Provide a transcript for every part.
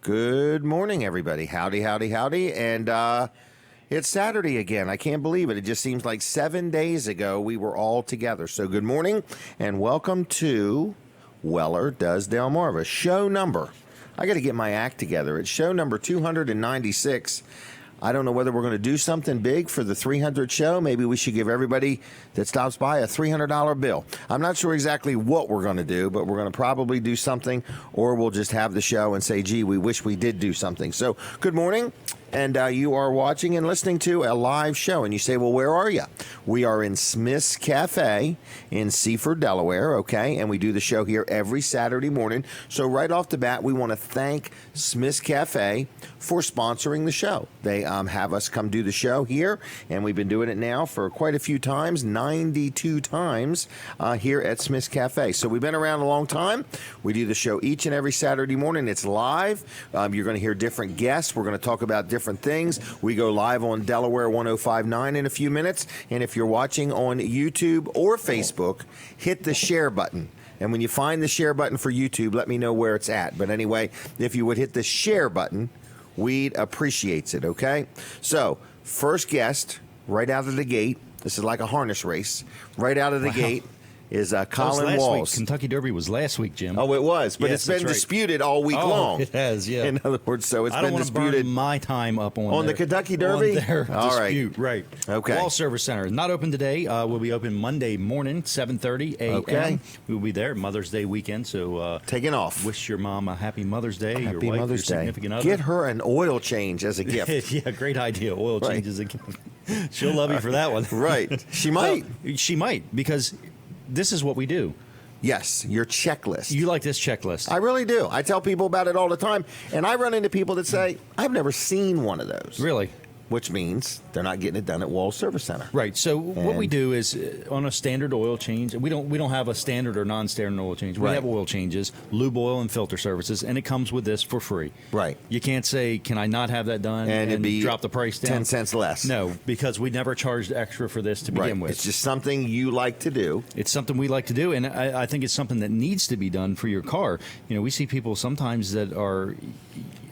Good morning, everybody. Howdy, howdy, howdy. And it's Saturday again. I can't believe it. It just seems like 7 days ago we were all together. So good morning and welcome to Weller Does Delmarva. Show number, I got to get my act together. It's show number 296. I don't know whether we're going to do something big for the 300 show. Maybe we should give everybody that stops by a $300 bill. I'm not sure exactly what we're going to do, but we're going to probably do something, or we'll just have the show and say, gee, we wish we did do something. So good morning. And you are watching and listening to a live show. And you say, well, where are you? We are in Smith's Cafe in Seaford, Delaware, okay? And we do the show here every Saturday morning. So right off the bat, we want to thank Smith's Cafe for sponsoring the show. They have us come do the show here, and we've been doing it now for quite a few times, 92 times here at Smith's Cafe. So we've been around a long time. We do the show each and every Saturday morning. It's live. You're going to hear different guests. We're going to talk about different things. We go live on Delaware 105.9 in a few minutes. And if you're watching on YouTube or Facebook, hit the share button. And when you find the share button for YouTube, let me know where it's at. But anyway, if you would hit the share button, we'd appreciate it, okay? So, first guest, right out of the gate, this is like a harness race, right out of the gate, is Colin Walls. Kentucky Derby was last week, Jim. Oh, it was, but yes, it's been disputed all week long. It has, yeah. In other words, so it's I been don't disputed. want to burn my time up on the Kentucky Derby. On their all dispute, right? Okay. Wall Service Center not open today. We'll be open Monday morning, 7:30 a.m. Okay. We'll be there Mother's Day weekend. So taking off. Wish your mom a happy Mother's Day. Happy your wife, Mother's your Day. Significant other. Get her an oil change as a gift. Yeah, great idea. Oil change as a gift. She'll love you for that one. Right. She might. Well, she might, because this is what we do. Yes, your checklist. You like this checklist? I really do. I tell people about it all the time, and I run into people that say, I've never seen one of those. Really? Which means they're not getting it done at Wall Service Center. Right. So what we do is on a standard oil change, we don't have a standard or non-standard oil change. We have oil changes, lube oil and filter services, and it comes with this for free. Right. You can't say, can I not have that done and it'd be drop the price down? 10 cents less. No, because we never charged extra for this to begin with. It's just something you like to do. It's something we like to do, and I think it's something that needs to be done for your car. You know, we see people sometimes that are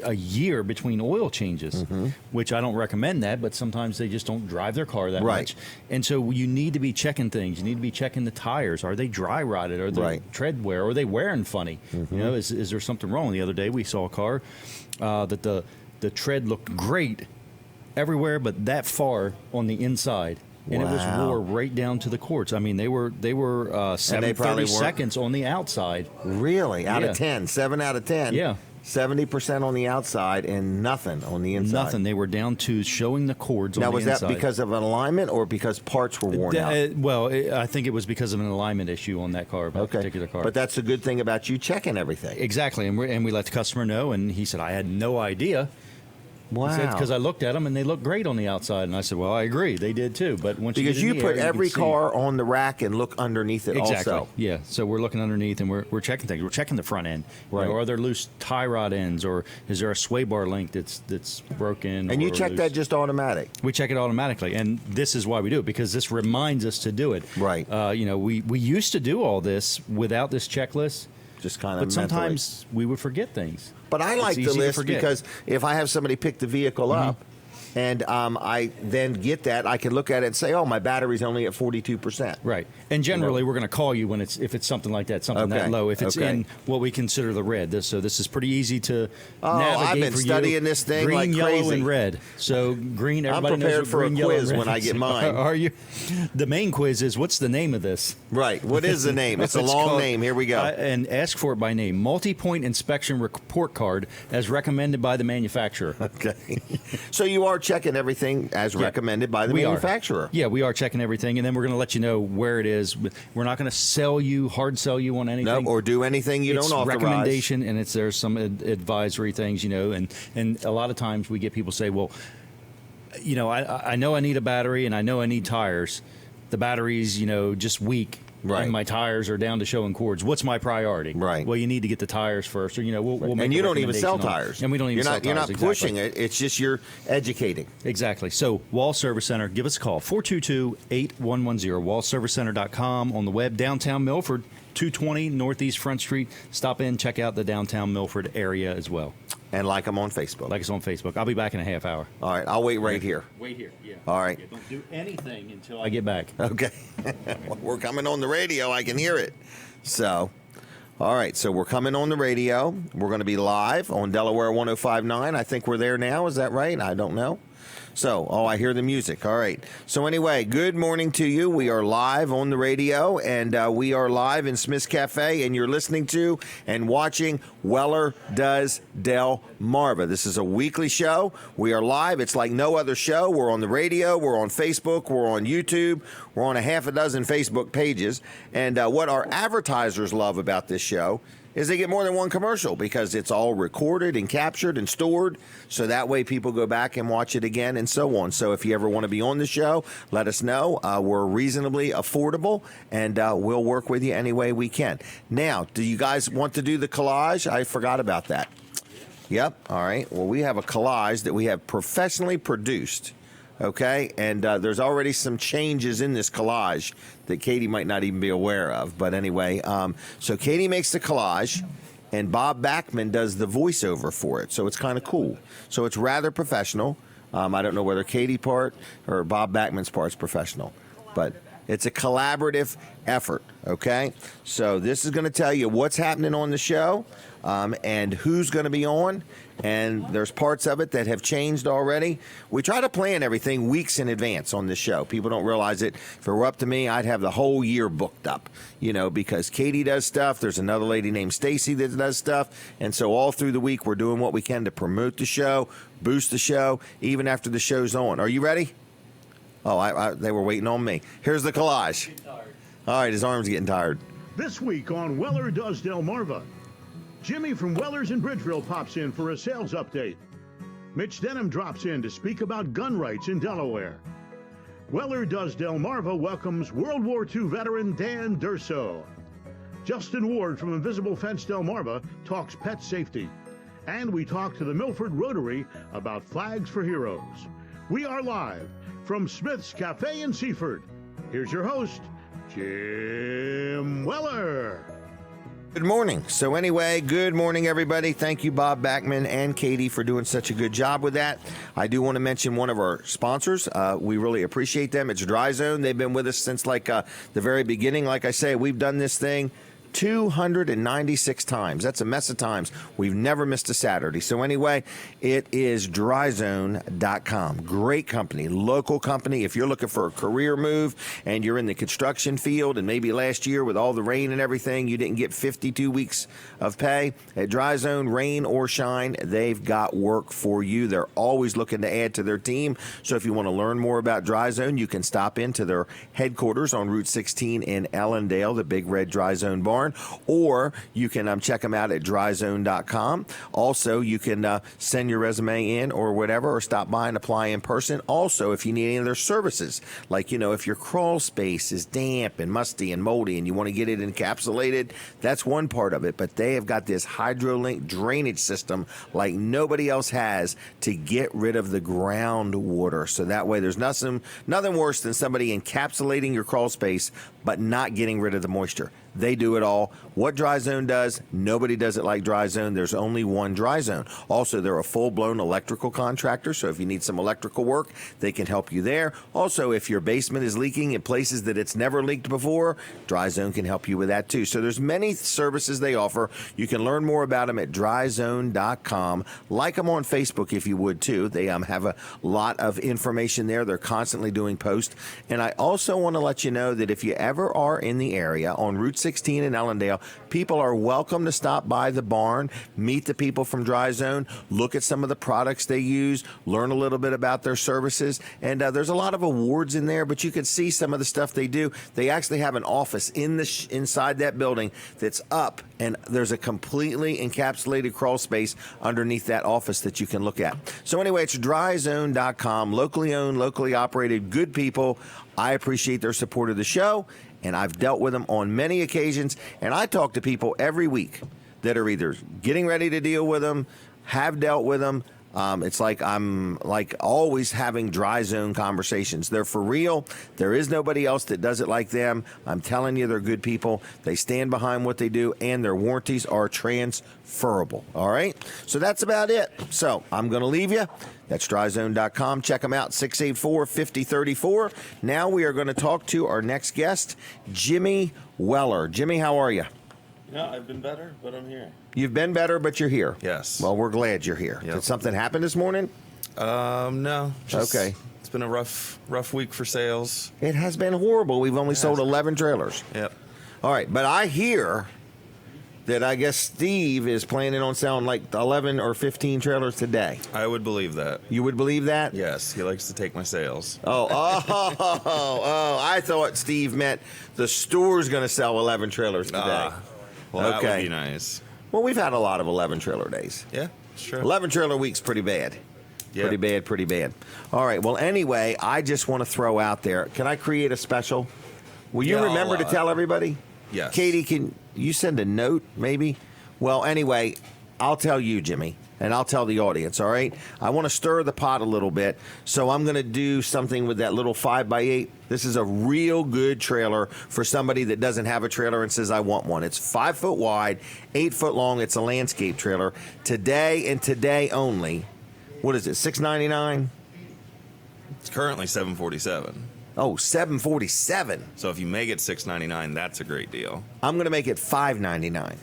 a year between oil changes, which I don't recommend that, but sometimes they just don't drive their car that much. And so you need to be checking things. You need to be checking the tires. Are they dry rotted? Are they tread wear? Are they wearing funny? You know, is there something wrong? The other day we saw a car that the tread looked great everywhere but that far on the inside. And it was wore right down to the quartz. I mean, they were 30 seconds on the outside. Really? Out of 10? 7 out of 10? Yeah. 70% on the outside and nothing on the inside. Nothing. They were down to showing the cords on the inside. Now, was that because of an alignment or because parts were worn out? Well, I think it was because of an alignment issue on that car, particular car. But that's a good thing about you checking everything. Exactly. And we let the customer know, and he said, I had no idea. Wow. Because I looked at them and they looked great on the outside, and I said, "Well, I agree, they did too." But once because you put get in the air, every car on the rack and look underneath it, exactly. Also. Yeah. So we're looking underneath and we're checking things. We're checking the front end. Right. You know, are there loose tie rod ends, or is there a sway bar link that's broken? And you check loose? that just automatic. We check it automatically, and this is why we do it, because this reminds us to do it. Right. You know, we used to do all this without this checklist. Just kind of. But sometimes we would forget things. But I like the list because if I have somebody pick the vehicle up and I then get that, I can look at it and say, oh, my battery's only at 42%. Right. And generally, we're going to call you if it's something like that, something that low. If it's in what we consider the red. So this is pretty easy to navigate. I've been studying this thing green, like yellow, crazy. And red. So green, everybody I'm prepared knows for green, a quiz yellow, when I get mine. Are you? The main quiz is, what's the name of this? Right. What is the name? It's a long name. Here we go. And ask for it by name. Multi-point inspection report card as recommended by the manufacturer. Okay. So you are checking everything as recommended by the manufacturer. Yeah, we are checking everything, and then we're going to let you know where it is. We're not going to hard sell you on anything. No, or do anything you don't authorize. It's recommendation, and there's some advisory things, you know, and a lot of times we get people say, well, you know, I know I need a battery and I know I need tires. The battery's, you know, just weak. Right. And my tires are down to showing cords. What's my priority? Right. Well, you need to get the tires first, or you know, we'll make. And you don't even sell tires. And we don't even sell tires. You're not pushing it. It's just you're educating. Exactly. So Wall Service Center, give us a call 422-8110. WallServiceCenter.com on the web. Downtown Milford, 220 Northeast Front Street. Stop in, check out the downtown Milford area as well. And like them on Facebook. Like us on Facebook. I'll be back in a half hour. All right, I'll wait right here. Wait here, yeah. All right. Yeah, don't do anything until I get back. Okay. We're coming on the radio. I can hear it. So, all right. So we're coming on the radio. We're going to be live on Delaware 105.9. I think we're there now. Is that right? I don't know. So, I hear the music. All right. So anyway, good morning to you. We are live on the radio, and we are live in Smith's Cafe, and you're listening to and watching Weller Does Delmarva. This is a weekly show. We are live. It's like no other show. We're on the radio. We're on Facebook. We're on YouTube. We're on a half a dozen Facebook pages. And what our advertisers love about this show is they get more than one commercial because it's all recorded and captured and stored. So that way people go back and watch it again and so on. So if you ever want to be on the show, let us know. We're reasonably affordable, and we'll work with you any way we can. Now, do you guys want to do the collage? I forgot about that. Yep. All right. Well, we have a collage that we have professionally produced. Okay, and there's already some changes in this collage that Katie might not even be aware of. But anyway, so Katie makes the collage, and Bob Backman does the voiceover for it. So it's kind of cool. So it's rather professional. I don't know whether Katie part or Bob Backman's part is professional, but it's a collaborative effort. Okay, so this is going to tell you what's happening on the show and who's going to be on. And there's parts of it that have changed already. We try to plan everything weeks in advance on this show. People don't realize it. If it were up to me, I'd have the whole year booked up, because Katie does stuff. There's another lady named Stacy that does stuff. And so all through the week, we're doing what we can to promote the show, boost the show, even after the show's on. Are you ready? Oh, they were waiting on me. Here's the collage. All right, his arm's getting tired. This week on Weller Does Delmarva, Jimmy from Weller's in Bridgeville pops in for a sales update. Mitch Denham drops in to speak about gun rights in Delaware. Weller Does Delmarva welcomes World War II veteran Dan Durso. Justin Ward from Invisible Fence Delmarva talks pet safety. And we talk to the Milford Rotary about Flags for Heroes. We are live from Smith's Cafe in Seaford. Here's your host, Jim Weller. Good morning. So anyway, good morning, everybody. Thank you, Bob Backman and Katie, for doing such a good job with that. I do want to mention one of our sponsors. We really appreciate them. It's Dry Zone. They've been with us since the very beginning. Like I say, we've done this thing 296 times. That's a mess of times. We've never missed a Saturday. So anyway, it is dryzone.com. Great company, local company. If you're looking for a career move and you're in the construction field and maybe last year with all the rain and everything, you didn't get 52 weeks of pay, at Dry Zone, rain or shine, they've got work for you. They're always looking to add to their team. So if you want to learn more about Dry Zone, you can stop into their headquarters on Route 16 in Ellendale, the Big Red Dry Zone Barn. Or you can check them out at dryzone.com. Also, you can send your resume in or whatever, or stop by and apply in person. Also, if you need any of their services, like, if your crawl space is damp and musty and moldy and you want to get it encapsulated, that's one part of it. But they have got this HydroLink drainage system like nobody else has to get rid of the groundwater. So that way there's nothing worse than somebody encapsulating your crawl space but not getting rid of the moisture. They do it all. What Dry Zone does, nobody does it like Dry Zone. There's only one Dry Zone. Also, they're a full-blown electrical contractor, so if you need some electrical work, they can help you there. Also, if your basement is leaking in places that it's never leaked before, Dry Zone can help you with that too. So there's many services they offer. You can learn more about them at dryzone.com. Like them on Facebook if you would too. They have a lot of information there. They're constantly doing posts. And I also want to let you know that if you ever are in the area on Route 16 in Ellendale, people are welcome to stop by the barn, meet the people from Dry Zone, look at some of the products they use, learn a little bit about their services. And there's a lot of awards in there, but you can see some of the stuff they do. They actually have an office inside that building that's up, and there's a completely encapsulated crawl space underneath that office that you can look at. So anyway, it's dryzone.com, locally owned, locally operated, good people. I appreciate their support of the show, and I've dealt with them on many occasions, and I talk to people every week that are either getting ready to deal with them, have dealt with them, It's like I'm like always having dry zone conversations. They're for real. There is nobody else that does it like them. I'm telling you, they're good people. They stand behind what they do, and their warranties are transferable. All right? So that's about it. So I'm going to leave you. That's dryzone.com. Check them out, 684-5034. Now we are going to talk to our next guest, Jimmy Weller. Jimmy, how are you? Yeah, I've been better, but I'm here. You've been better, but you're here. Yes. Well, we're glad you're here. Yep. Did something happen this morning? No. Okay. It's been a rough week for sales. It has been horrible. We've only sold 11 trailers. Yep. All right, but I hear that I guess Steve is planning on selling like 11 or 15 trailers today. I would believe that. You would believe that? Yes, he likes to take my sales. Oh, I thought Steve meant the store's going to sell 11 trailers today. Well, that Okay. would be nice. Well, we've had a lot of 11 trailer days. Yeah, sure. 11 trailer week's pretty bad. Yeah. Pretty bad. All right, well, anyway, I just want to throw out there, can I create a special? Will you Yeah, remember to tell everybody? Yes. Katie, can you send a note, maybe? Well, anyway, I'll tell you, Jimmy, and I'll tell the audience, all right? I want to stir the pot a little bit, so I'm going to do something with that little 5x8. This is a real good trailer for somebody that doesn't have a trailer and says, I want one. It's 5 foot wide, 8 foot long. It's a landscape trailer. Today and today only, what is it, $6.99? It's currently $747. Oh, $747. So if you make it $699, that's a great deal. I'm going to make it $5.99.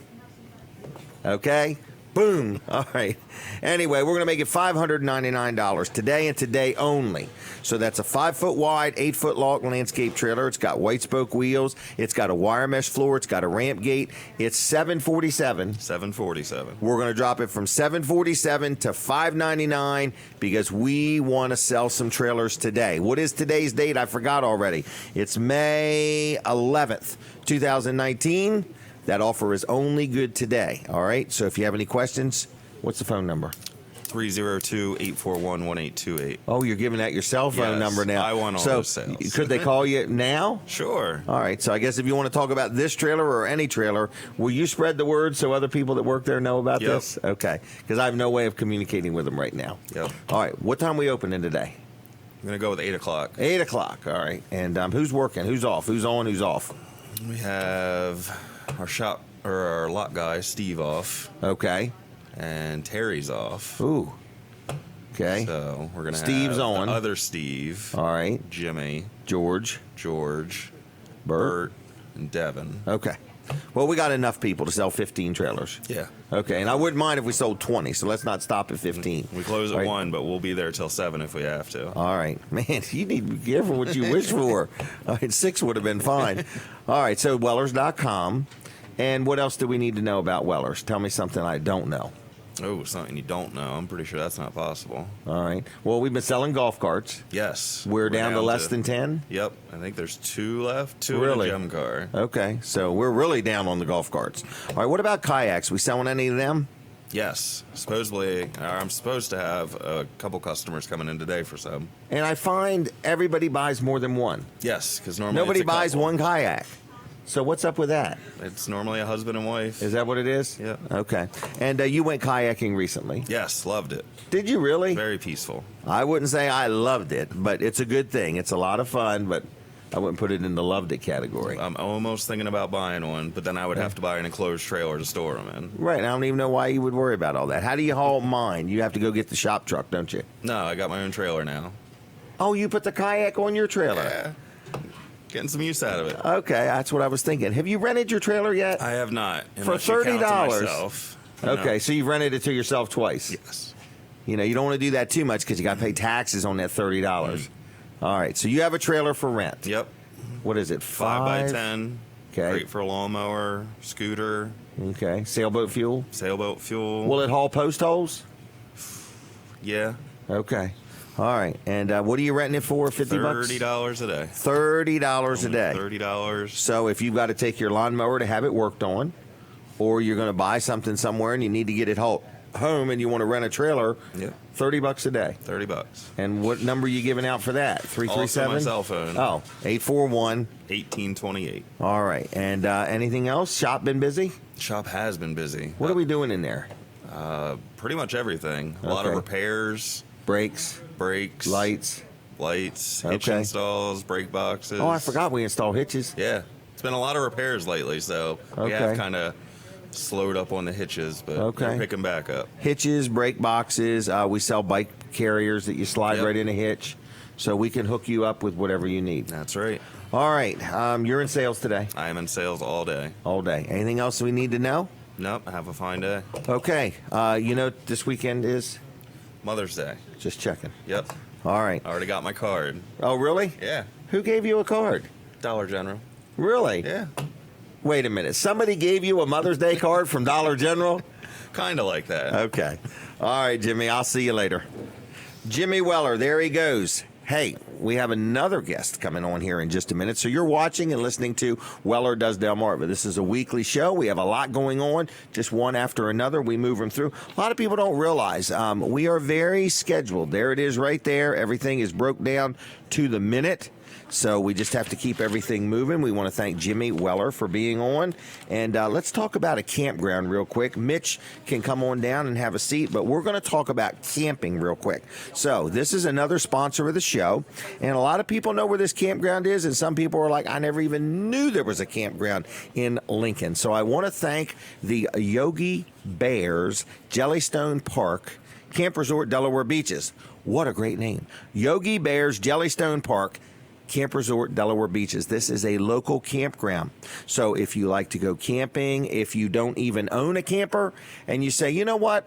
Okay? Boom. All right. Anyway, we're going to make it $599 today and today only. So that's a 5 foot wide, 8 foot long landscape trailer. It's got white spoke wheels. It's got a wire mesh floor. It's got a ramp gate. It's $747. $747. We're going to drop it from $747 to $599 because we want to sell some trailers today. What is today's date? I forgot already. It's May 11th, 2019. That offer is only good today, all right? So if you have any questions, what's the phone number? 302-841-1828. Oh, you're giving out your cell phone Yes, number now. I want all those sales. Could they call you now? Sure. All right, so I guess if you want to talk about this trailer or any trailer, will you spread the word so other people that work there know about Yep. this? Okay, because I have no way of communicating with them right now. Yep. All right, what time we opening today? I'm going to go with 8 o'clock. 8 o'clock, all right. And who's working? Who's off? Who's on? Who's off? We have our shop, or our lot guy, Steve, off, Okay. and Terry's off. Ooh. Okay. So we're going to have Steve's on. the other Steve, All right. Jimmy, George. George, Bert. Bert, and Devin. Okay. Well, we got enough people to sell 15 trailers. Yeah. Okay, and I wouldn't mind if we sold 20, so let's not stop at 15. We close at All right. 1, but we'll be there till 7 if we have to. All right. Man, you need to be careful what you wish for. All right, 6 would have been fine. All right, so Wellers.com. And what else do we need to know about Wellers? Tell me something I don't know. Oh, something you don't know. I'm pretty sure that's not possible. All right. Well, we've been selling golf carts. Yes. We're down to less than 10? Yep. I think there's 2 left. 2 Really? in a gem car. Okay, so we're really down on the golf carts. All right, what about kayaks? We selling any of them? Yes. Supposedly, I'm supposed to have a couple customers coming in today for some. And I find everybody buys more than one. Yes, because normally Nobody it's a buys couple. one kayak. So what's up with that? It's normally a husband and wife. Is that what it is? Yeah. Okay. And you went kayaking recently. Yes, loved it. Did you really? Very peaceful. I wouldn't say I loved it, but it's a good thing. It's a lot of fun, but I wouldn't put it in the loved it category. I'm almost thinking about buying one, but then I would have to buy an enclosed trailer to store them in. Right. I don't even know why you would worry about all that. How do you haul mine? You have to go get the shop truck, don't you? No, I got my own trailer now. Oh, you put the kayak on your trailer. Yeah. Getting some use out of it. Okay, that's what I was thinking. Have you rented your trailer yet? I have not. For unless you count to $30. myself. Okay, No. so you've rented it to yourself twice. Yes. You know, you don't want to do that too much because you got to pay taxes on that $30. All right, so you have a trailer for rent. Yep. What is it? 5x10. Okay. Great for a lawnmower, scooter, Okay, sailboat fuel. sailboat fuel. Will it haul post holes? Yeah. Okay. All right, and what are you renting it for? 50 bucks. $30 a day. $30 a day. $30. So if you've got to take your lawnmower to have it worked on, or you're going to buy something somewhere and you need to get it home and you want to rent a trailer, Yeah. $30 a day. $30. And what number are you giving out for that? 337? Also my cell phone. Oh, 841. 1828. All right. And anything else? Shop been busy? Shop has been busy. What are we doing in there? Pretty much everything. A lot of Okay. repairs, Brakes, brakes, lights. hitch Okay. installs, brake boxes. Oh, I forgot we install hitches. Yeah, it's been a lot of repairs lately, so we Okay. have kind of slowed up on the hitches, but Okay. we're picking back up. Hitches, brake boxes. We sell bike carriers that you slide Yep. right in a hitch, so we can hook you up with whatever you need. That's right. All right, you're in sales today, I am in sales all day. all day. Anything else we need to know? Nope, have a fine day. Okay, this weekend is Mother's Day. just checking. Yep, All right. I already got my card. Oh, really? Yeah, Who gave you a card? Dollar General. Really? Yeah, Wait a minute. Somebody gave you a Mother's Day card from Dollar General? kind of like that. Okay. All right, Jimmy. I'll see you later. Jimmy Weller, there he goes. Hey, we have another guest coming on here in just a minute. So you're watching and listening to Weller Does Delmarva. This is a weekly show. We have a lot going on, just one after another. We move them through. A lot of people don't realize we are very scheduled. There it is right there. Everything is broke down to the minute. So we just have to keep everything moving. We want to thank Jimmy Weller for being on. And let's talk about a campground real quick. Mitch can come on down and have a seat, but we're going to talk about camping real quick. So this is another sponsor of the show. And a lot of people know where this campground is. And some people are like, I never even knew there was a campground in Lincoln. So I want to thank the Yogi Bears Jellystone Park Camp Resort Delaware Beaches. What a great name. Yogi Bears Jellystone Park Camp Resort Delaware Beaches. This is a local campground. So if you like to go camping, if you don't even own a camper, and you say, you know what?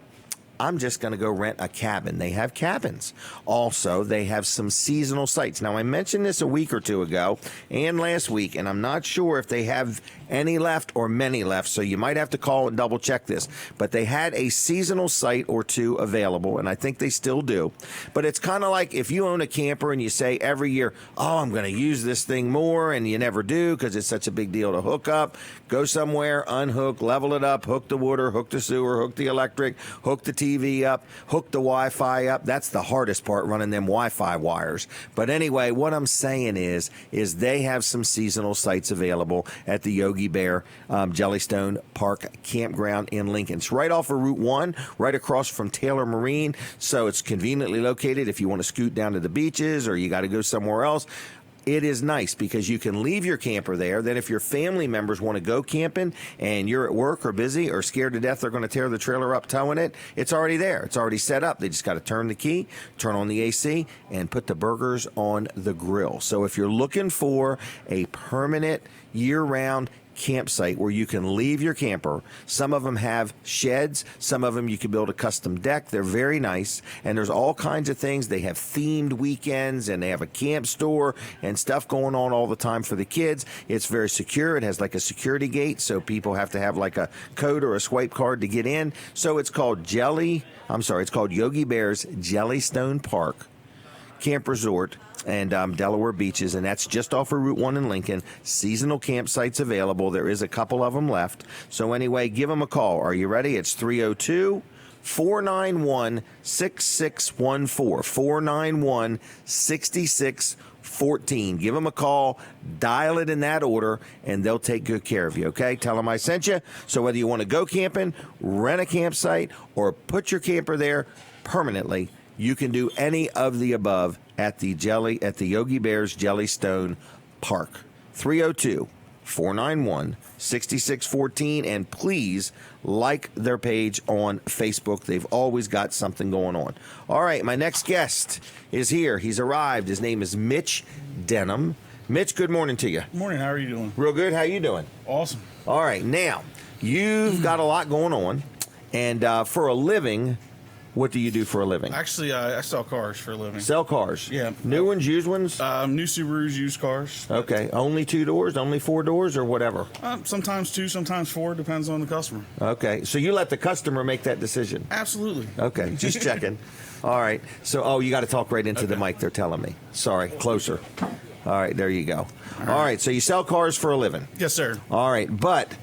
I'm just going to go rent a cabin. They have cabins. Also, they have some seasonal sites. Now, I mentioned this a week or two ago and last week, and I'm not sure if they have any left or many left, so you might have to call and double check this. But they had a seasonal site or two available, and I think they still do. But it's kind of like if you own a camper and you say every year, oh, I'm going to use this thing more, and you never do because it's such a big deal to hook up. Go somewhere, unhook, level it up, hook the water, hook the sewer, hook the electric, hook the TV up, hook the Wi-Fi up. That's the hardest part, running them Wi-Fi wires. But anyway, what I'm saying is they have some seasonal sites available at the Yogi Bear Jellystone Park Campground in Lincoln. It's right off of Route 1, right across from Taylor Marine. So it's conveniently located if you want to scoot down to the beaches or you got to go somewhere else. It is nice because you can leave your camper there. Then if your family members want to go camping and you're at work or busy or scared to death they're going to tear the trailer up towing it, it's already there. It's already set up. They just got to turn the key, turn on the AC, and put the burgers on the grill. So if you're looking for a permanent year-round campsite where you can leave your camper. Some of them have sheds. Some of them you can build a custom deck. They're very nice. And there's all kinds of things. They have themed weekends and they have a camp store and stuff going on all the time for the kids. It's very secure. It has like a security gate, so people have to have like a code or a swipe card to get in. So it's called it's called Yogi Bear's Jellystone Park Camp Resort and Delaware Beaches, and that's just off of Route 1 in Lincoln. Seasonal campsites available. There is a couple of them left. So anyway, give them a call. Are you ready? It's 302-491-6614. 491-6614. Give them a call. Dial it in that order, and they'll take good care of you, okay? Tell them I sent you. So whether you want to go camping, rent a campsite, or put your camper there permanently, you can do any of the above at the Yogi Bears Jellystone Park. 302-491-6614. And please like their page on Facebook. They've always got something going on. All right, my next guest is here. He's arrived. His name is Mitch Denham. Mitch, good morning to you. Good morning. How are you doing? Real good. How you doing? Awesome. All right, now, you've got a lot going on. And for a living, what do you do for a living? Actually, I sell cars for a living. Sell cars? Yeah. New ones, used ones? New Subarus, used cars. Okay. Only 2 doors, only 4 doors, or whatever? Sometimes 2, sometimes 4. Depends on the customer. Okay. So you let the customer make that decision? Absolutely. Okay. Just checking. All right. So, you got to talk right into the mic, they're telling me. Sorry. Closer. All right. There you go. All right. So you sell cars for a living? Yes, sir. All right. But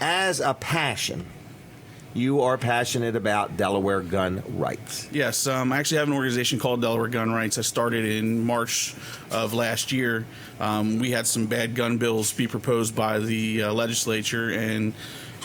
as a passion, you are passionate about Delaware gun rights. Yes. I actually have an organization called Delaware Gun Rights. I started in March of last year. We had some bad gun bills be proposed by the legislature, and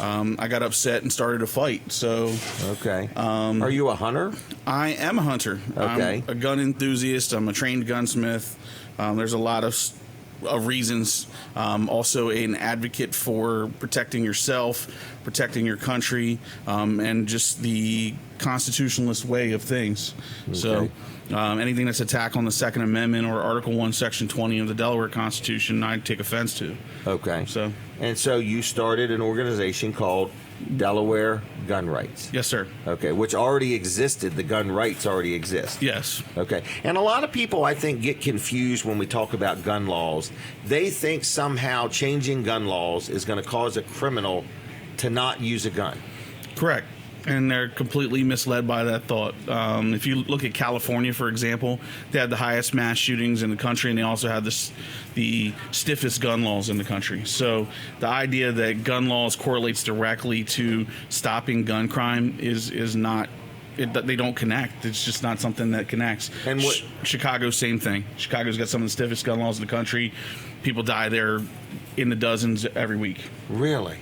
I got upset and started a fight. So Okay. Are you a hunter? I am a hunter. Okay. I'm a gun enthusiast. I'm a trained gunsmith. There's a lot of reasons. Also an advocate for protecting yourself, protecting your country, and just the constitutionalist way of things. Okay. So anything that's attack on the Second Amendment or Article 1, Section 20 of the Delaware Constitution, I take offense to. Okay. So So you started an organization called Delaware Gun Rights. yes, sir. Okay, which already existed. The gun rights already exist. Yes. Okay. And a lot of people, I think, get confused when we talk about gun laws. They think somehow changing gun laws is going to cause a criminal to not use a gun. Correct. And they're completely misled by that thought. If you look at California, for example, they had the highest mass shootings in the country, and they also had the stiffest gun laws in the country. So the idea that gun laws correlates directly to stopping gun crime is not. They don't connect. It's just not something that connects. And what- Chicago, same thing. Chicago's got some of the stiffest gun laws in the country. People die there in the dozens every week. Really?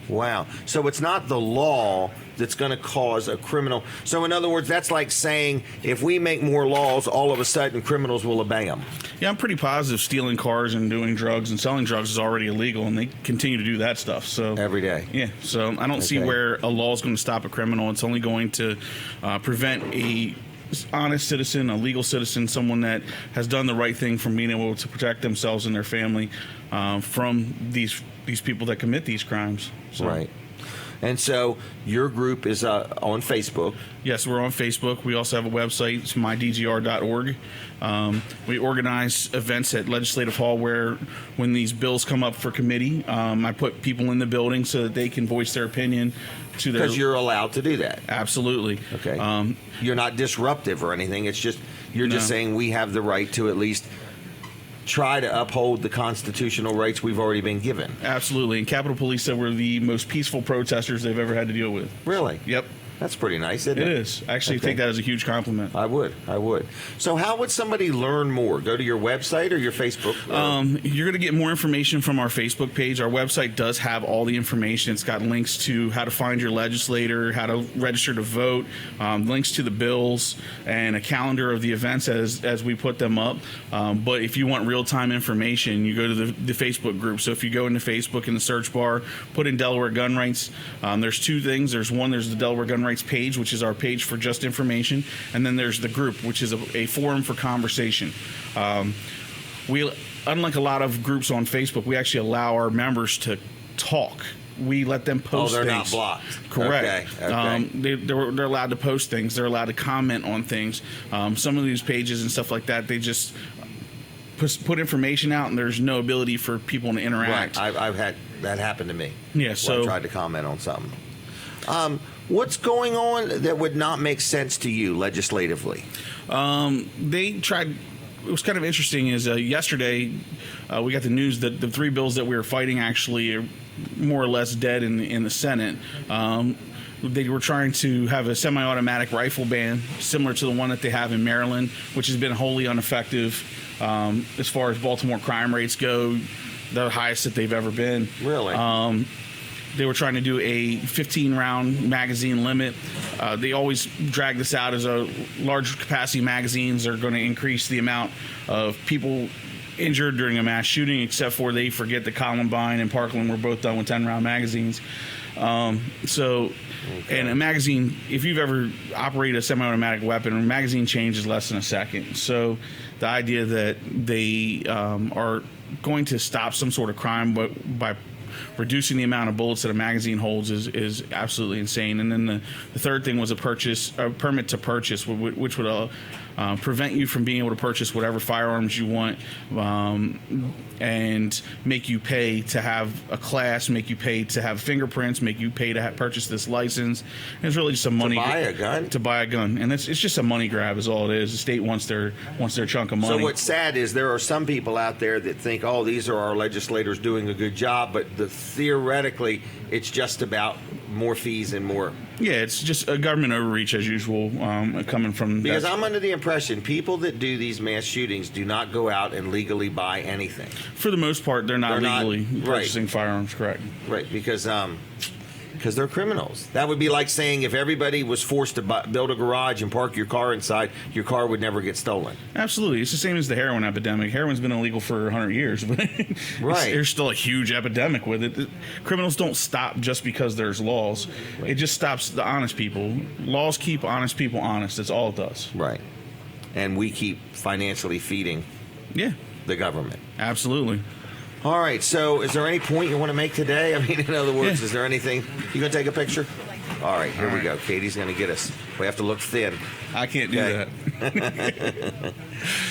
Wow. So it's not the law that's going to cause a criminal. So in other words, that's like saying if we make more laws, all of a sudden criminals will obey them. Yeah, I'm pretty positive stealing cars and doing drugs and selling drugs is already illegal, and they continue to do that stuff. So Every day. Yeah, so I don't see Okay. where a law is going to stop a criminal. It's only going to prevent a honest citizen, a legal citizen, someone that has done the right thing from being able to protect themselves and their family from these people that commit these crimes. So, Right. And so your group is on Facebook. Yes, we're on Facebook. We also have a website. It's mydgr.org. We organize events at Legislative Hall where when these bills come up for committee, I put people in the building so that they can voice their opinion to their... Because you're allowed to do that. Absolutely. Okay. You're not disruptive or anything. It's just, you're just No. saying we have the right to at least try to uphold the constitutional rights we've already been given. Absolutely. And Capitol Police said we're the most peaceful protesters they've ever had to deal with. Really? Yep. That's pretty nice, isn't It it? is. I actually Okay. take that as a huge compliment. I would. So how would somebody learn more? Go to your website or your Facebook? You're going to get more information from our Facebook page. Our website does have all the information. It's got links to how to find your legislator, how to register to vote, links to the bills, and a calendar of the events as we put them up. But if you want real-time information, you go to the Facebook group. So if you go into Facebook in the search bar, put in Delaware Gun Rights, there's two things. There's the Delaware Gun Rights page, which is our page for just information, and then there's the group, which is a forum for conversation. We, unlike a lot of groups on Facebook, we actually allow our members to talk. We let them post they're things. not blocked. Correct. Okay. They're allowed to post things. They're allowed to comment on things. Some of these pages and stuff like that, they just put information out, and there's no ability for people to interact. Right. I've had that happen to me. Yeah, where so- I tried to comment on something. What's going on that would not make sense to you legislatively? They tried. It was kind of interesting. Is yesterday we got the news that the three bills that we were fighting actually are more or less dead in the Senate. They were trying to have a semi-automatic rifle ban, similar to the one that they have in Maryland, which has been wholly ineffective as far as Baltimore crime rates go. The highest that they've ever been. Really? They were trying to do a 15-round magazine limit. They always drag this out as a large capacity magazines are going to increase the amount of people injured during a mass shooting, except for they forget that Columbine and Parkland were both done with 10-round magazines. And a magazine, if you've ever operated a semi-automatic weapon, a magazine change is less than a second. So the idea that they are going to stop some sort of crime by reducing the amount of bullets that a magazine holds is absolutely insane. And then the third thing was a permit to purchase, which would prevent you from being able to purchase whatever firearms you want, and make you pay to have a class, make you pay to have fingerprints, make you pay to purchase this license. And it's really just a money buy a gun? To buy a gun, and it's just a money grab is all it is. The state wants their chunk of money. So what's sad is there are some people out there that think, oh, these are our legislators doing a good job, but theoretically it's just about more fees and more. Yeah, it's just a government overreach as usual, coming from. Because I'm under the impression people that do these mass shootings do not go out and legally buy anything. For the most part, they're not They're not- legally right. purchasing firearms, correct? Right, because Because they're criminals. That would be like saying if everybody was forced to build a garage and park your car inside, your car would never get stolen. Absolutely. It's the same as the heroin epidemic. Heroin's been illegal for 100 years, but Right. there's still a huge epidemic with it. Criminals don't stop just because there's laws. Right. It just stops the honest people. Laws keep honest people honest. That's all it does. Right. And we keep financially feeding Yeah, the government. absolutely. All right, so is there any point you want to make today? I mean, in other words, Yeah. is there anything? You going to take a picture? All right, here we go. Katie's going to get us. We have to look thin. I can't do Okay. that.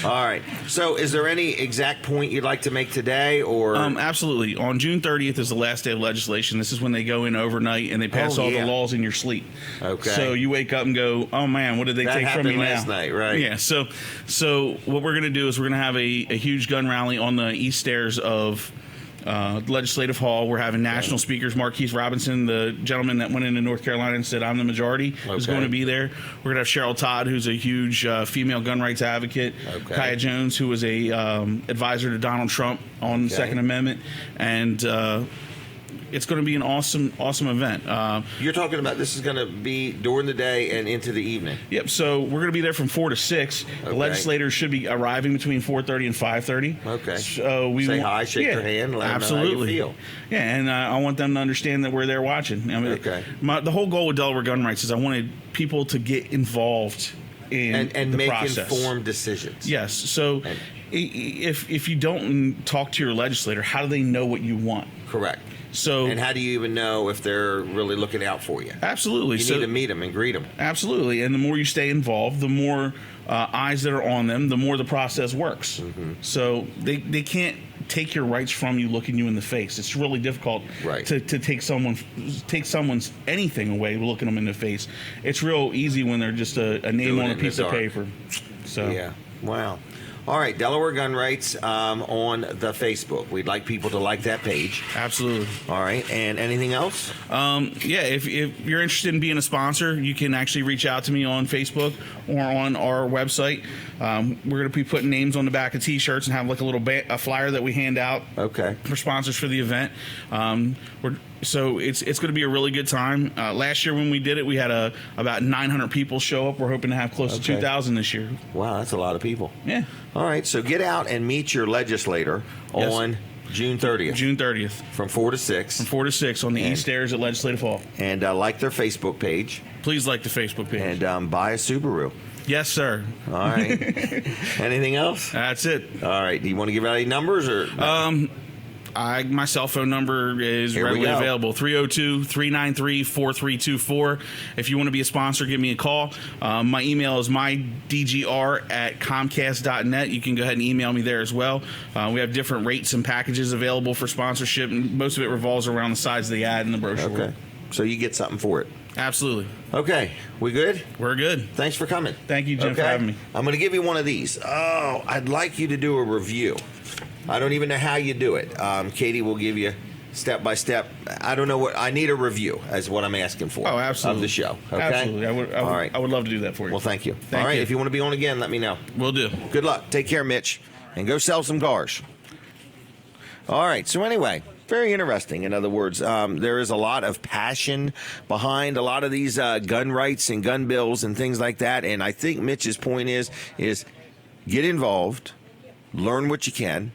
All right, so is there any exact point you'd like to make today? Or Absolutely. On June 30th is the last day of legislation. This is when they go in overnight and they pass all yeah. the laws in your sleep. Okay. So you wake up and go, oh man, what did they That take from me happened now? last night, right? Yeah. So what we're going to do is we're going to have a huge gun rally on the east stairs of Legislative Hall. We're having national speakers. Marquise Robinson, the gentleman that went into North Carolina and said, I'm the majority, is going to be there. We're going to have Cheryl Todd, who's a huge female gun rights advocate. Okay. Kaya Jones, who was a advisor to Donald Trump on the Second Amendment. And it's going to be an awesome event. you're talking about this is going to be during the day and into the evening. Yep. So we're going to be there from 4 to 6. The Okay. legislators should be arriving between 4:30 and 5:30. Okay. So we Say hi, shake their hand, let them know how you absolutely. feel. Yeah, and I want them to understand that we're there watching. I mean, Okay. The whole goal with Delaware Gun Rights is I wanted people to get involved in And the make process. informed decisions. Yes. So And- if you don't talk to your legislator, how do they know what you want? Correct. So And how do you even know if they're really looking out for you? absolutely. You So need to meet them and greet them. absolutely, and the more you stay involved, the more eyes that are on them, the more the process works. Mm-hmm. So they can't take your rights from you, looking you in the face. It's really difficult Right. to take someone's anything away, looking them in the face. It's real easy when they're just a name Doing on it a in the piece of dark. paper. So Yeah. Wow. All right, Delaware Gun Rights on the Facebook. We'd like people to like that page. absolutely. All right, and anything else? Yeah, if you're interested in being a sponsor, you can actually reach out to me on Facebook or on our website. We're going to be putting names on the back of T-shirts and have like a little a flyer that we hand out Okay. for sponsors for the event. So it's going to be a really good time. Last year when we did it, we had about 900 people show up. We're hoping to have close to Okay. 2,000 this year. Wow, that's a lot of people. Yeah, All right, so get out and meet your legislator Yes. on June 30th June 30th from 4 to 6. from 4 to 6 on the And- east stairs at Legislative Hall. And like their Facebook page Please like the Facebook page. and buy a Subaru. Yes, sir. All right. Anything else? That's it. All right. Do you want to give out any numbers or? My cell phone number is Here we readily go. available, 302-393-4324. If you want to be a sponsor, give me a call. My email is mydgr@comcast.net. You can go ahead and email me there as well. We have different rates and packages available for sponsorship, and most of it revolves around the size of the ad and the brochure. Okay. So you get something for it. Absolutely. Okay. We good? We're good. Thanks for coming. Thank you, Jim, for having me. I'm going to give you one of these. Oh, I'd like you to do a review. I don't even know how you do it. Katie will give you step by step. I don't know what I need a review. Is what I'm asking for. Oh, absolutely. Of the show. Okay. Absolutely. All right. I would love to do that for you. Well, thank you. Thank All right. you. If you want to be on again, let me know. Will do. Good luck. Take care, Mitch, and go sell some cars. All right. So anyway, very interesting. In other words, there is a lot of passion behind a lot of these gun rights and gun bills and things like that. And I think Mitch's point is get involved, learn what you can.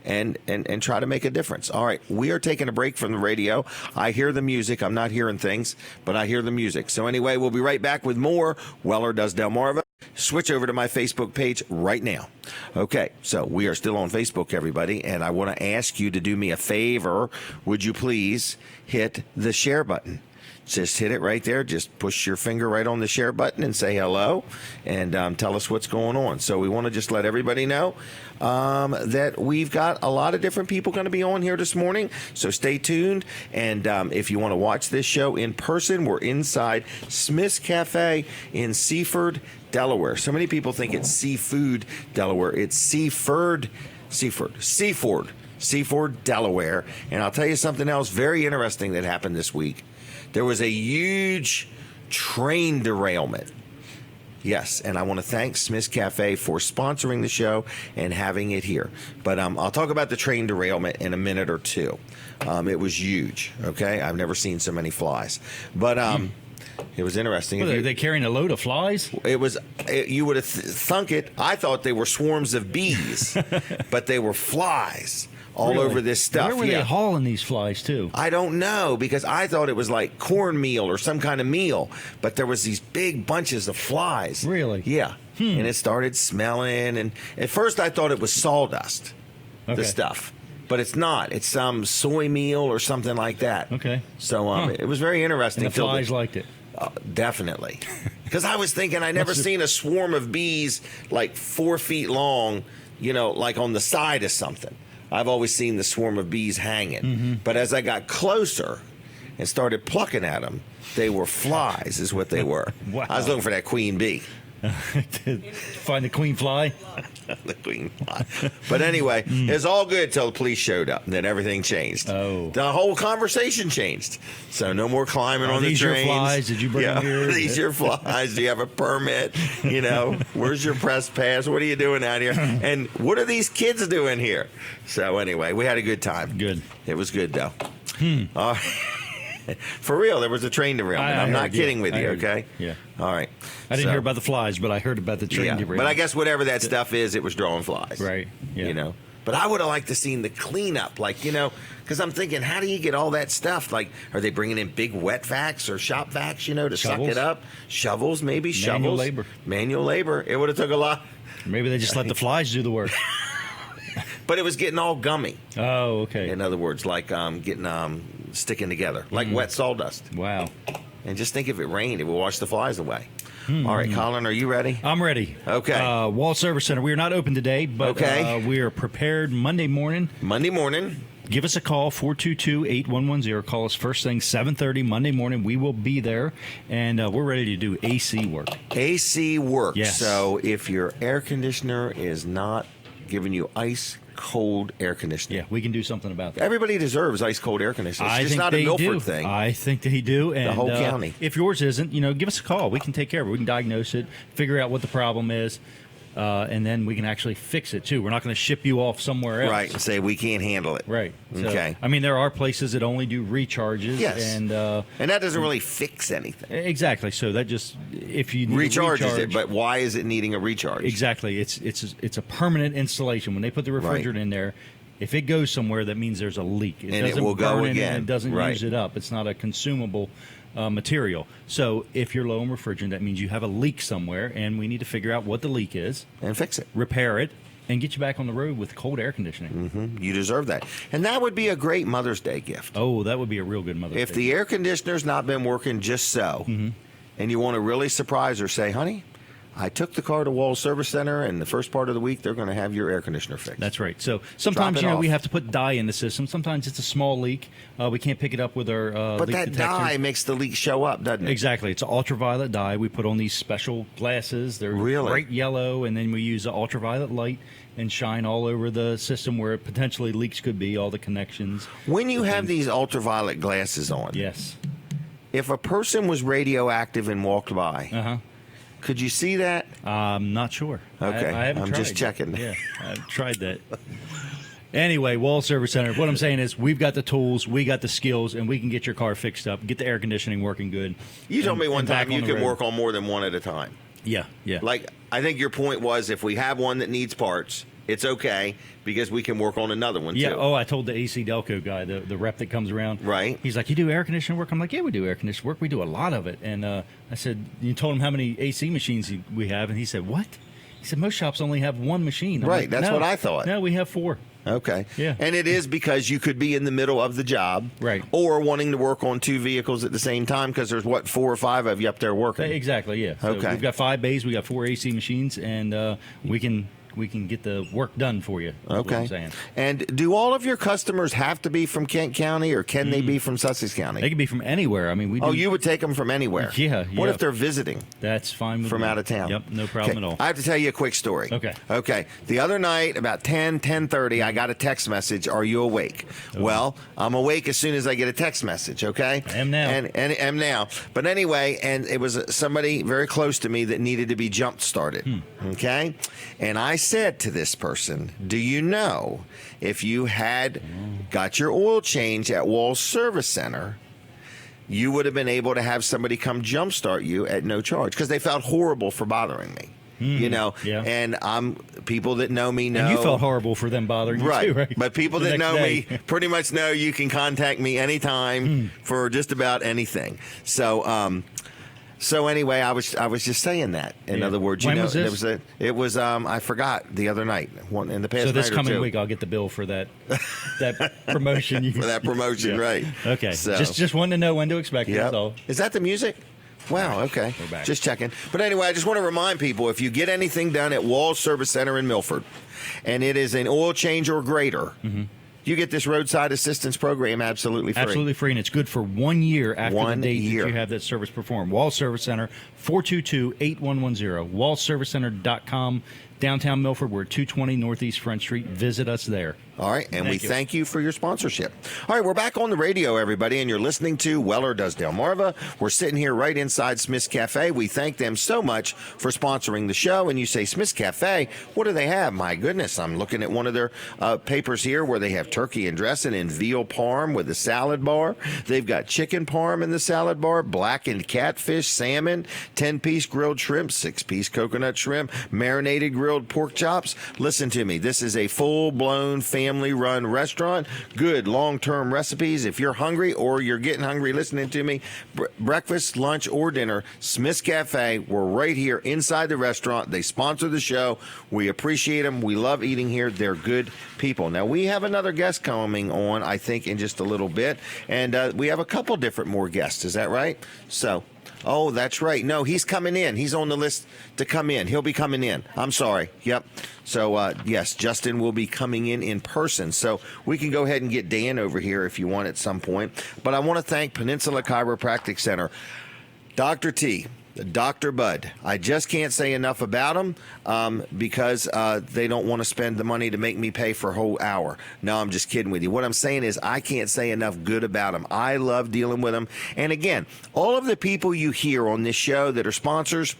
And try to make a difference. All right, we are taking a break from the radio. I hear the music. I'm not hearing things, but I hear the music. So anyway, we'll be right back with more Weller Does Delmarva. Switch over to my Facebook page right now. Okay, so we are still on Facebook, everybody, and I want to ask you to do me a favor. Would you please hit the share button? Just hit it right there. Just push your finger right on the share button and say hello and tell us what's going on. So we want to just let everybody know that we've got a lot of different people going to be on here this morning. So stay tuned. And if you want to watch this show in person, we're inside Smith's Cafe in Seaford, Delaware. So many people think it's Seafood, Delaware. It's Seaford, Delaware. And I'll tell you something else very interesting that happened this week. There was a huge train derailment. Yes, and I want to thank Smith's Cafe for sponsoring the show and having it here. But I'll talk about the train derailment in a minute or two. It was huge, okay? I've never seen so many flies. But it was interesting. Are they carrying a load of flies? You would have thunk it. I thought they were swarms of bees, but they were flies all Really? over this stuff. Where were they hauling these flies to? I don't know, because I thought it was like cornmeal or some kind of meal, but there was these big bunches of flies. Really? Yeah. And it started smelling, and at first I thought it was sawdust, Okay. the stuff. But it's not. It's some soy meal or something like that. Okay. So it was very interesting. And the flies liked it. Definitely. Because I was thinking I never seen a swarm of bees like 4 feet long, like on the side of something. I've always seen the swarm of bees hanging. Mm-hmm. But as I got closer and started plucking at them, they were flies is what they were. Wow. I was looking for that queen bee. Find the queen fly? The queen fly. But anyway, it was all good till the police showed up, and then everything changed. Oh. The whole conversation changed. So no more climbing on the these trains. your flies? Did you bring them here? These your flies? Do you have a permit? Where's your press pass? What are you doing out here? And what are these kids doing here? So anyway, we had a good time. Good. It was good though. For real, there was a train derailment. I'm not kidding with you, okay? Yeah. All right. I didn't hear about the flies, but I heard about the train derailment. But I guess whatever that stuff is, it was drawing flies. Right. Yeah. But I would have liked to seen the cleanup, because I'm thinking, how do you get all that stuff? Like, are they bringing in big wet vacs or shop vacs, to suck Shovels? it up? Shovels, maybe shovels. Manual labor. Manual labor. It would have took a lot. Maybe they just let the flies do the work. But it was getting all gummy. Oh, okay. In other words, like sticking together, like wet sawdust. Wow. And just think if it rained, it would wash the flies away. All right, Colin, are you ready? I'm ready. Okay. Wall Service Center. We are not open today, but Okay. we are prepared Monday morning. Monday morning. Give us a call, 422-8110. Call us first thing, 7:30 Monday morning. We will be there, and we're ready to do AC work. AC work. Yes. So if your air conditioner is not giving you ice cold air conditioning. Yeah, we can do something about that. Everybody deserves ice cold air conditioning. It's I just think not they a Milford do. thing. I think they do. And, The whole county. If yours isn't, give us a call. We can take care of it. We can diagnose it, figure out what the problem is, and then we can actually fix it too. We're not going to ship you off somewhere else. Right, and say we can't handle it. Right. So, Okay. I mean, there are places that only do recharges. Yes. And that doesn't really fix anything. exactly. So that just if you need Recharges a recharge, it, but why is it needing a recharge? exactly, it's a permanent installation. When they put the refrigerant in there, if it goes somewhere, that means there's a leak. And it doesn't will go burn again. And it doesn't Right. use it up. It's not a consumable material. So if you're low on refrigerant, that means you have a leak somewhere, and we need to figure out what the leak is, And fix it. repair it, and get you back on the road with cold air conditioning. You deserve that. And that would be a great Mother's Day gift. Oh, that would be a real good Mother's If Day. the air conditioner's not been working just so, and you want to really surprise her, say, honey, I took the car to Wall Service Center, and the first part of the week, they're going to have your air conditioner fixed. That's right. So sometimes, Drop it we off. have to put dye in the system. Sometimes it's a small leak. We can't pick it up with our But leak that detector. dye makes the leak show up, doesn't it? Exactly. It's ultraviolet dye. We put on these special glasses. They're Really? bright yellow, and then we use the ultraviolet light and shine all over the system where potentially leaks could be, all the connections. When you have these ultraviolet glasses on, Yes. if a person was radioactive and walked by, Uh-huh. could you see that? I'm not sure. Okay. I haven't I'm tried just yet. checking. Yeah, I've tried that. Anyway, Wall Service Center. What I'm saying is we've got the tools, we got the skills, and we can get your car fixed up, get the air conditioning working good. You told and- me one and back time you on the can road. work on more than one at a time. Yeah, yeah. Like, I think your point was if we have one that needs parts, it's okay because we can work on another one Yeah. too. Oh, I told the AC Delco guy, the rep that comes around. Right. He's like, "You do air conditioning work?" I'm like, "Yeah, we do air conditioning work. We do a lot of it." And I said, "You told him how many AC machines we have?" And he said, "What?" He said, "Most shops only have one machine." I'm Right, like, that's "No, what I thought." No, we have 4. Okay. Yeah. And it is because you could be in the middle of the job. Right. Or wanting to work on 2 vehicles at the same time because there's, 4 or 5 of you up there working. Exactly. Yeah. So Okay. We've got 5 bays. We got 4 AC machines, and we can we can get the work done for you. That's what I'm saying. And do all of your customers have to be from Kent County, or can they be from Sussex County? They can be from anywhere. I mean, we. Oh, you would take them from anywhere? Yeah. What if they're visiting? That's fine with from me. out of town? Yep, no problem at all. I have to tell you a quick story. Okay. The other night, about 10:30, I got a text message. Are you awake? Okay. Well, I'm awake as soon as I get a text message. Okay. I am now. And am now. But anyway, and it was somebody very close to me that needed to be jump started. Okay. And I said to this person, do you know if you had got your oil change at Wall's Service Center, you would have been able to have somebody come jumpstart you at no charge, because they felt horrible for bothering me. You know, and people that know me know. And you felt horrible for them bothering you too, right? But people that know me pretty much know you can contact me anytime for just about anything. So anyway, I was just saying that. In other words, when was this? It was I forgot the other night. In the past. So this night or coming two. week, I'll get the bill for that promotion. For that promotion, right? Okay. So. Just wanted to know when to expect it. That's all. Is that the music? Wow, okay. We're back. Just checking. But anyway, I just want to remind people, if you get anything done at Wall's Service Center in Milford, and it is an oil change or greater, you get this roadside assistance program absolutely free. Absolutely free, and it's good for 1 year after the date that you have that service performed. Wall Service Center, 422-8110. WallServiceCenter.com. Downtown Milford, we're at 220 Northeast Front Street. Visit us there. All right, and we you. thank you for your sponsorship. All right, we're back on the radio, everybody, and you're listening to Weller Does Delmarva. We're sitting here right inside Smith's Cafe. We thank them so much for sponsoring the show. And you say, Smith's Cafe, what do they have? My goodness, I'm looking at one of their papers here where they have turkey and dressing and veal parm with a salad bar. They've got chicken parm in the salad bar, blackened catfish, salmon, 10-piece grilled shrimp, 6-piece coconut shrimp, marinated grilled pork chops. Listen to me. This is a full-blown family-run restaurant. Good long-term recipes. If you're hungry or you're getting hungry listening to me, breakfast, lunch, or dinner, Smith's Cafe, we're right here inside the restaurant. They sponsor the show. We appreciate them. We love eating here. They're good people. Now, we have another guest coming on, I think, in just a little bit, and we have a couple different more guests. Is that right? So... Oh, that's right. No, he's coming in. He's on the list to come in. He'll be coming in. I'm sorry. Yep. So, yes, Justin will be coming in person. So we can go ahead and get Dan over here if you want at some point. But I want to thank Peninsula Chiropractic Center. Dr. T, Dr. Bud. I just can't say enough about them because they don't want to spend the money to make me pay for a whole hour. No, I'm just kidding with you. What I'm saying is I can't say enough good about them. I love dealing with them. And again, all of the people you hear on this show that are sponsors,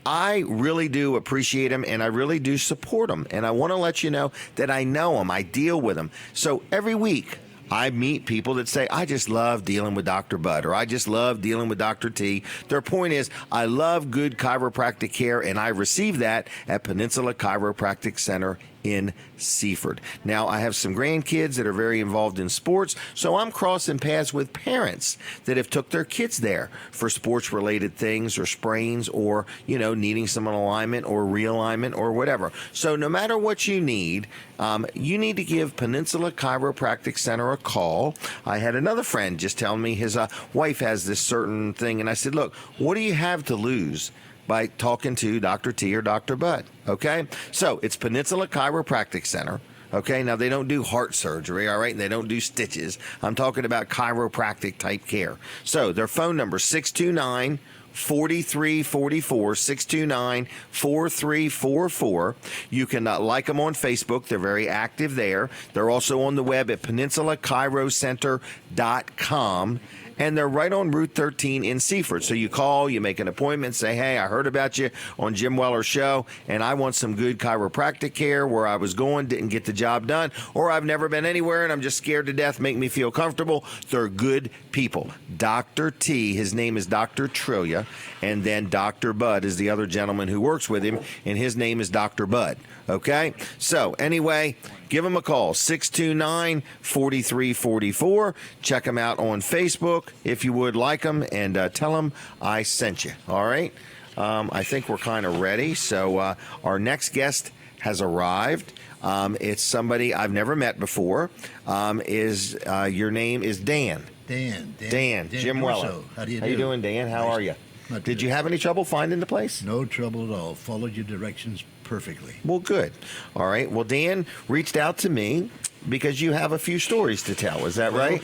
I really do appreciate them, and I really do support them. And I want to let you know that I know them. I deal with them. So every week, I meet people that say, I just love dealing with Dr. Bud, or I just love dealing with Dr. T. Their point is, I love good chiropractic care, and I receive that at Peninsula Chiropractic Center in Seaford. Now, I have some grandkids that are very involved in sports, so I'm crossing paths with parents that have took their kids there for sports-related things or sprains or, needing some alignment or realignment or whatever. So no matter what you need to give Peninsula Chiropractic Center a call. I had another friend just telling me his wife has this certain thing, and I said, look, what do you have to lose by talking to Dr. T or Dr. Bud? Okay? So it's Peninsula Chiropractic Center. Okay, now they don't do heart surgery, all right, and they don't do stitches. I'm talking about chiropractic type care. So their phone number, 629-4344, 629-4344. You can like them on Facebook. They're very active there. They're also on the web at peninsulachiroCenter.com. And they're right on Route 13 in Seaford. So you call, you make an appointment, say, hey, I heard about you on Jim Weller's show, and I want some good chiropractic care. Where I was going, didn't get the job done, or I've never been anywhere and I'm just scared to death, make me feel comfortable. They're good people. Dr. T, his name is Dr. Trillia, and then Dr. Bud is the other gentleman who works with him, and his name is Dr. Bud. Okay? So anyway, give them a call, 629-4344. Check them out on Facebook if you would like them, and tell them I sent you. All right? I think we're kind of ready. So our next guest has arrived. It's somebody I've never met before. Your name is Dan. Dan. Jim Weller. How do you How you doing, Dan? How are you? Not Did good. you have any trouble finding the place? No trouble at all. Followed your directions perfectly. Well, good. All right. Well, Dan reached out to me because you have a few stories to tell. Is that right?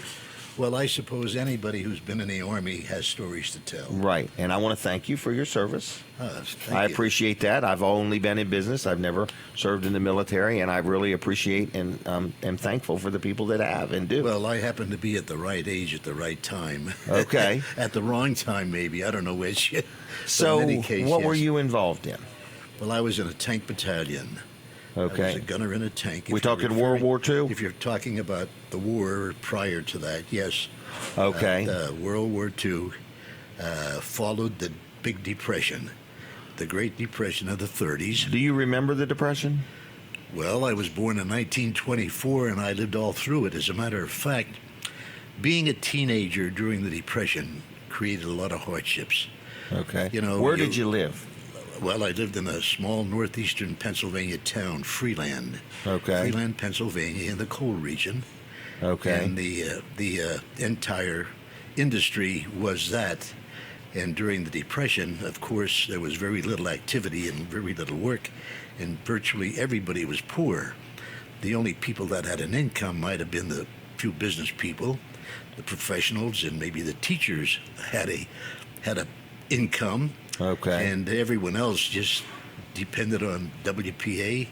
Well, I suppose anybody who's been in the Army has stories to tell. Right. And I want to thank you for your service. Thank I you. appreciate that. I've only been in business. I've never served in the military, and I really appreciate and am thankful for the people that have and do. Well, I happen to be at the right age at the right time. Okay. At the wrong time, maybe. I don't know which. But So, in any case, what were yes. you involved in? Well, I was in a tank battalion. I was Okay. a gunner in a tank. We If you're talking World War II? If you're talking about the war prior to that, yes. Okay. World War II followed the Big Depression, the Great Depression of the 30s. Do you remember the Depression? Well, I was born in 1924 and I lived all through it. As a matter of fact, being a teenager during the Depression created a lot of hardships. Okay. You know, Where did you live? Well, I lived in a small northeastern Pennsylvania town, Freeland. Okay. Freeland, Pennsylvania, in the coal region. Okay. And the entire industry was that. And during the Depression, of course, there was very little activity and very little work, and virtually everybody was poor. The only people that had an income might have been the few business people, the professionals, and maybe the teachers had a income. Okay. And everyone else just depended on WPA.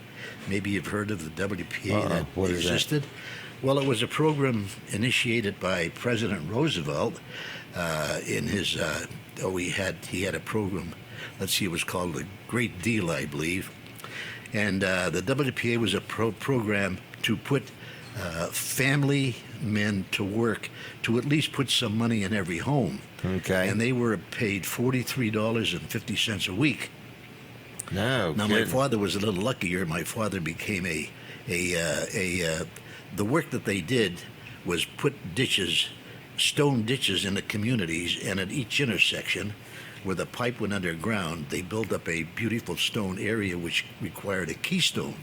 Maybe you've heard of the WPA that What is that? existed. Well, it was a program initiated by President Roosevelt in his. He had a program. Let's see, it was called the Great Deal, I believe. And the WPA was a program to put family men to work to at least put some money in every home. Okay. And they were paid $43.50 a week. No. Now, my kidding. father was a little luckier. My father became the work that they did was put ditches, stone ditches in the communities, and at each intersection where the pipe went underground, they built up a beautiful stone area which required a keystone.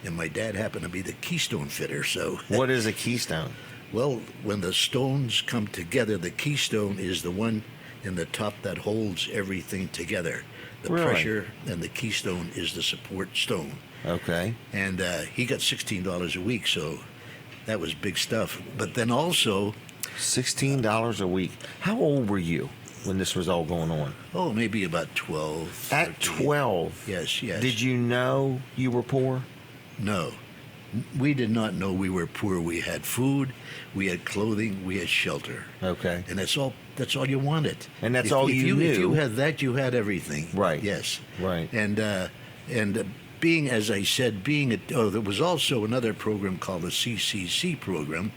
And my dad happened to be the keystone fitter, so... What is a keystone? Well, when the stones come together, the keystone is the one in the top that holds everything together. The Really? pressure and the keystone is the support stone. Okay. And he got $16 a week, so that was big stuff. But then also, $16 a week. How old were you when this was all going on? oh, maybe about 12. At 13. 12. Yes, yes. Did you know you were poor? No. We did not know we were poor. We had food, we had clothing, we had shelter. Okay. And that's all you wanted. And that's all you If you knew. had that, you had everything. Right. Yes. Right. And being, as I said, there was also another program called the CCC program,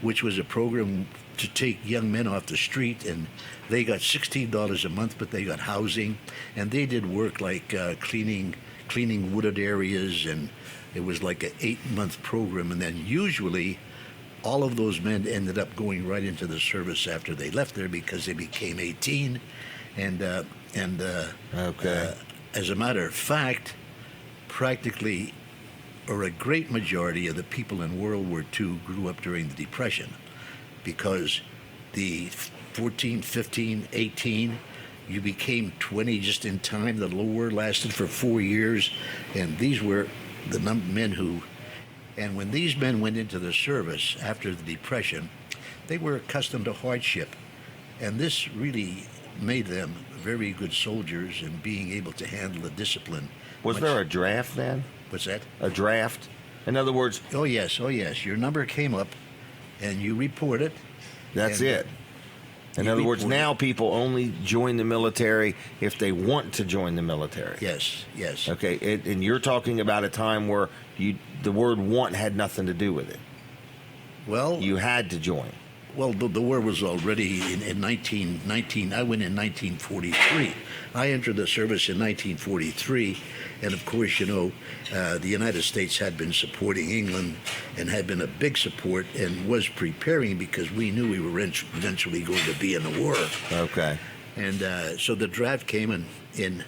which was a program to take young men off the street, and they got $16 a month, but they got housing, and they did work like cleaning wooded areas, and it was like an 8-month program, and then usually all of those men ended up going right into the service after they left there because they became 18, and Okay. as a matter of fact, practically, or a great majority of the people in World War II grew up during the Depression, because the 14, 15, 18, you became 20 just in time. The war lasted for 4 years, and these were the men who, and when these men went into the service after the Depression, they were accustomed to hardship, and this really made them very good soldiers and being able to handle the discipline. Was there a draft then? What's that? A draft? In other words, Oh yes. Your number came up, and you report it. that's And, it. In you other words, report it. now people only join the military if they want to join the military. Yes. Okay, and you're talking about a time where the word "want" had nothing to do with it. Well, You had to join. Well, the war was already in 1919. I went in 1943. I entered the service in 1943, and of course, the United States had been supporting England and had been a big support and was preparing because we knew we were eventually going to be in the war. Okay. And so the draft came in,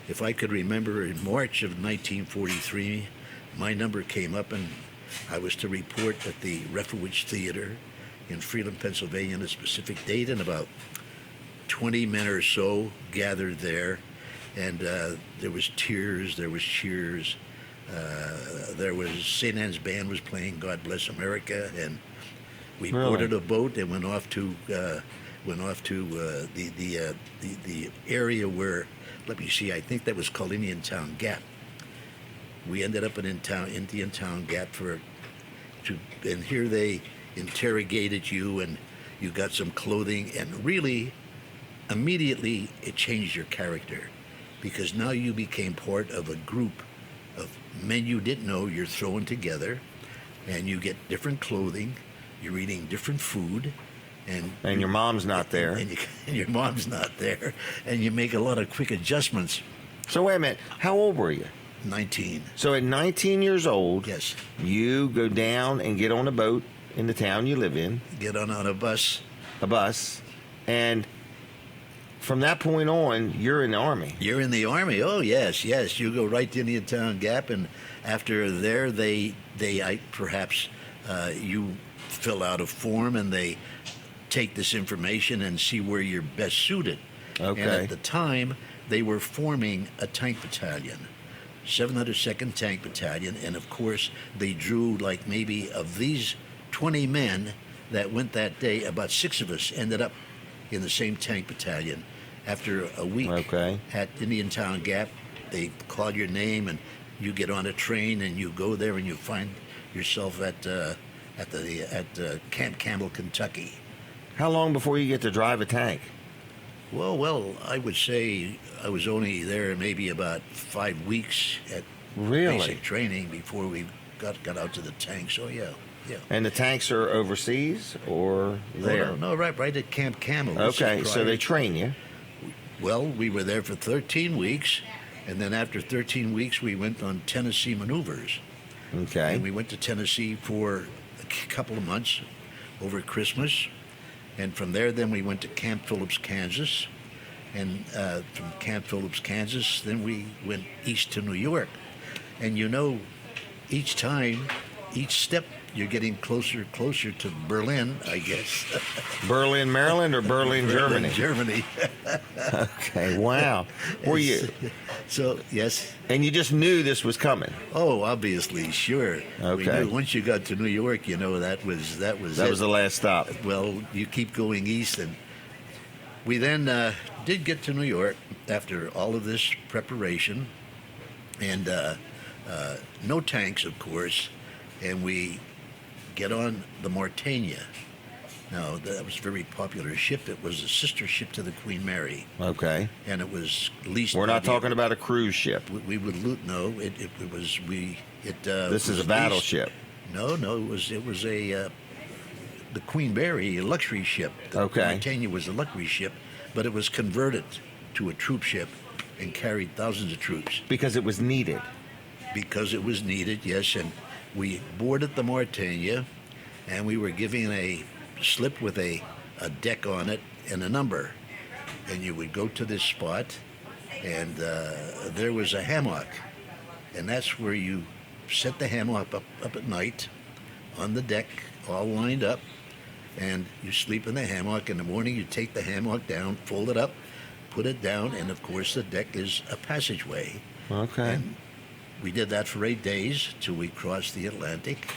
if I could remember, in March of 1943, my number came up, and I was to report at the Refuge Theater in Freeland, Pennsylvania, on a specific date, and about 20 men or so gathered there, and there was tears, there was cheers. There was St. Anne's band was playing "God Bless America," and we Really? boarded a boat and went off to the area where, let me see, I think that was called Indiantown Gap. We ended up in Indiantown Gap and here they interrogated you, and you got some clothing, and really, immediately it changed your character, because now you became part of a group of men you didn't know. You're thrown together, and you get different clothing. You're eating different food, and your mom's not there. And your mom's not there, and you make a lot of quick adjustments. So wait a minute. How old were you? 19. So at 19 years old, Yes. you go down and get on a boat in the town you live in, Get on a bus. and from that point on, you're in the Army. You're in the Army. Oh, yes. You go right to Indiantown Gap, and after there, you fill out a form, and they take this information and see where you're best suited. Okay. And at the time, they were forming a tank battalion, 702nd Tank Battalion, and of course, they drew like maybe of these 20 men that went that day, about 6 of us ended up in the same tank battalion. After a week at Indiantown Gap, they call your name, and you get on a train, and you go there, and you find yourself at Camp Campbell, Kentucky. How long before you get to drive a tank? Well, I would say I was only there maybe about 5 weeks at Really? basic training before we got out to the tank. So yeah. And the tanks are overseas or there? No, right at Camp Campbell. This is Okay, so prior- they train you. Well, we were there for 13 weeks, and then after 13 weeks, we went on Tennessee maneuvers. Okay. And we went to Tennessee for a couple of months over Christmas. And from there, then we went to Camp Phillips, Kansas. And from Camp Phillips, Kansas, then we went east to New York. And each step, you're getting closer to Berlin, I guess. Berlin, Maryland, or Berlin, Germany? Germany. Okay, wow. Were you? So, yes. And you just knew this was coming. Oh, obviously, sure. Okay. We knew once you got to New York, that was That it. was the last stop. Well, you keep going east, and we then did get to New York after all of this preparation, and no tanks, of course, and we get on the Mauretania. Now, that was a very popular ship. It was a sister ship to the Queen Mary, Okay. and it was leased. We're by not the- talking about a cruise ship. We would loot. No, it was we. This is was a battleship. leased. No, it was the Queen Mary, a luxury ship. The Okay. Mauretania was a luxury ship, but it was converted to a troop ship and carried thousands of troops Because it was needed. because it was needed. Yes, and we boarded the Mauretania, and we were given a slip with a deck on it and a number, and you would go to this spot, and there was a hammock, and that's where you set the hammock up at night on the deck, all lined up, and you sleep in the hammock. In the morning, you take the hammock down, fold it up, put it down, and of course the deck is a passageway. Okay. And we did that for 8 days till we crossed the Atlantic.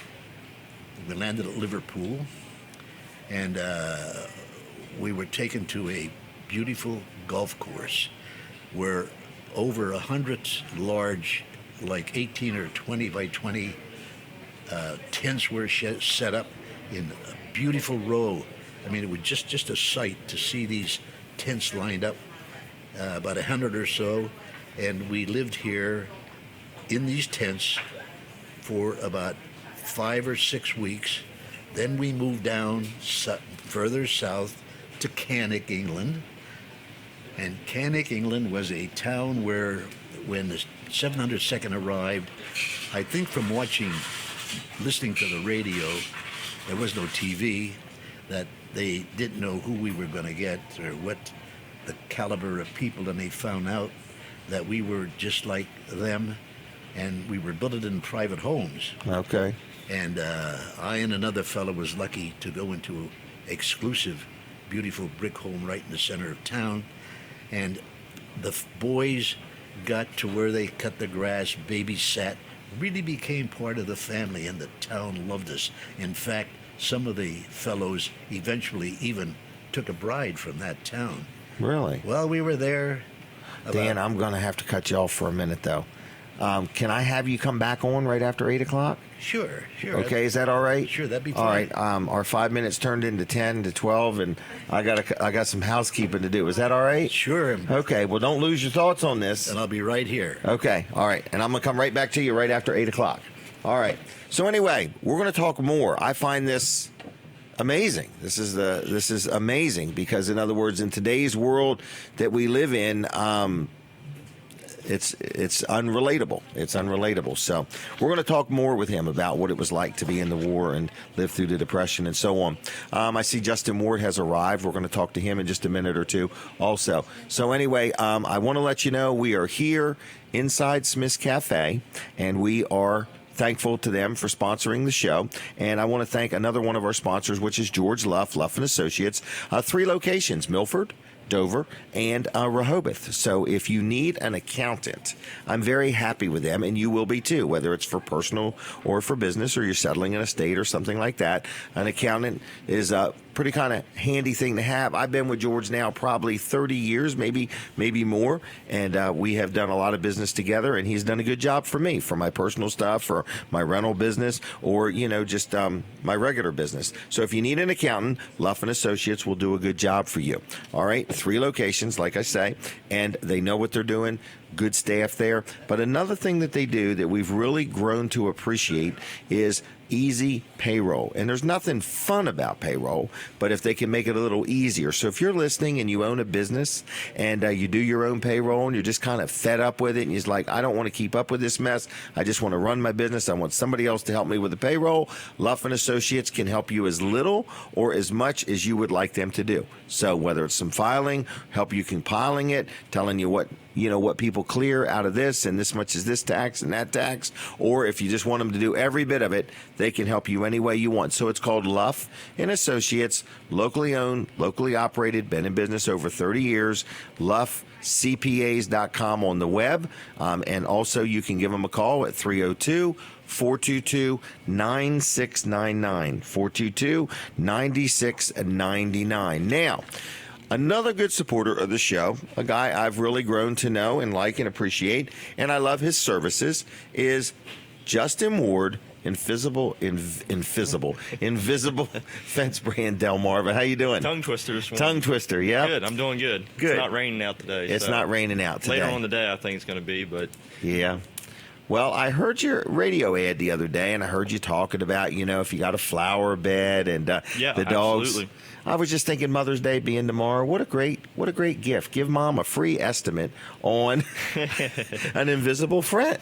We landed at Liverpool, and we were taken to a beautiful golf course where over 100 large, like 18 or 20 by 20 tents were set up in a beautiful row. I mean, it was just a sight to see these tents lined up, about 100 or so, and we lived here in these tents for about 5 or 6 weeks. Then we moved down further south to Cannock, England. And Cannock, England was a town where, when the 702nd arrived, I think from listening to the radio, there was no TV, that they didn't know who we were going to get or what the caliber of people, and they found out that we were just like them, and we were built in private homes. Okay. And I and another fellow was lucky to go into exclusive beautiful brick home right in the center of town. And the boys got to where they cut the grass, babysat, really became part of the family, and the town loved us. In fact, some of the fellows eventually even took a bride from that town. Really? Well, we were there. Dan, I'm going to have to cut you off for a minute, though. Can I have you come back on right after 8 o'clock? Sure. Okay, is that all right? Sure, that'd be all fine. right. Our 5 minutes turned into 10 to 12, and I got some housekeeping to do. Is that all right? Sure. Okay. Well, don't lose your thoughts on this. And I'll be right here. Okay. All right. And I'm gonna come right back to you right after 8 o'clock. All right. So anyway, we're gonna talk more. I find this amazing. This is amazing because, in other words, in today's world that we live in, it's unrelatable. It's unrelatable. So we're going to talk more with him about what it was like to be in the war and live through the Depression and so on. I see Justin Ward has arrived. We're going to talk to him in just a minute or two also. So anyway, I want to let you know we are here inside Smith's Cafe, and we are thankful to them for sponsoring the show. And I want to thank another one of our sponsors, which is George Luff and Associates. 3 locations, Milford, Dover, and Rehoboth. So if you need an accountant, I'm very happy with them, and you will be too, whether it's for personal or for business, or you're settling in a state or something like that. An accountant is a pretty kind of handy thing to have. I've been with George now probably 30 years, maybe more, and we have done a lot of business together, and he's done a good job for me, for my personal stuff, for my rental business, or just my regular business. So if you need an accountant, Luff and Associates will do a good job for you. All right, 3 locations, like I say, and they know what they're doing. Good staff there. But another thing that they do that we've really grown to appreciate is easy payroll. And there's nothing fun about payroll, but if they can make it a little easier. So if you're listening and you own a business and you do your own payroll and you're just kind of fed up with it and you're like, I don't want to keep up with this mess. I just want to run my business. I want somebody else to help me with the payroll. Luff and Associates can help you as little or as much as you would like them to do. So whether it's some filing, help you compiling it, telling you what people clear out of this, and this much is this tax and that tax, or if you just want them to do every bit of it, they can help you any way you want. So it's called Luff and Associates, locally owned, locally operated, been in business over 30 years, luffcpas.com on the web, and also you can give them a call at 302-422-9699, 422-9699. Now, another good supporter of the show, a guy I've really grown to know and like and appreciate, and I love his services, is Justin Ward, Invisible Fence Brand Delmarva. How you doing? Tongue twister this morning. Tongue twister, yeah. Good. I'm doing good. Good. It's not raining out today. It's not raining out today. Later on in the day, I think it's going to be, but yeah. Well, I heard your radio ad the other day, and I heard you talking about, if you got a flower bed and the dogs. Absolutely. I was just thinking Mother's Day being tomorrow. What a great gift. Give Mom a free estimate on an invisible fence.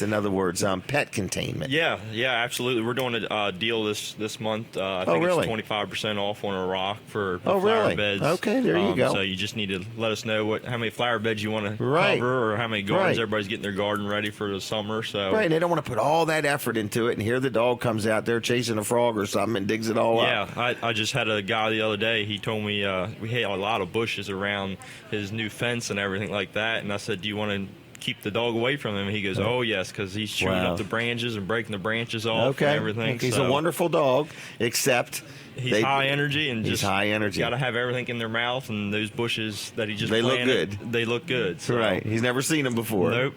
In other words, pet containment. Yeah, absolutely. We're doing a deal this month. I think really? It's 25% off on a rock for flower really? Beds. Okay, there you go. So you just need to let us know how many flower beds you want to Right. cover, or how many gardens. Right. Everybody's getting their garden ready for the summer. So Right, they don't want to put all that effort into it, and here the dog comes out there chasing a frog or something and digs it all up. Yeah, I just had a guy the other day. He told me we had a lot of bushes around his new fence and everything like that. And I said, do you want to keep the dog away from him? And he goes, oh, yes, because he's chewing up the branches and breaking the branches off and everything. He's a wonderful dog, except he's high energy and he's high energy. Got to have everything in their mouth, and those bushes that he just they planted, look good. They look good. So. Right. He's never seen them before. Nope.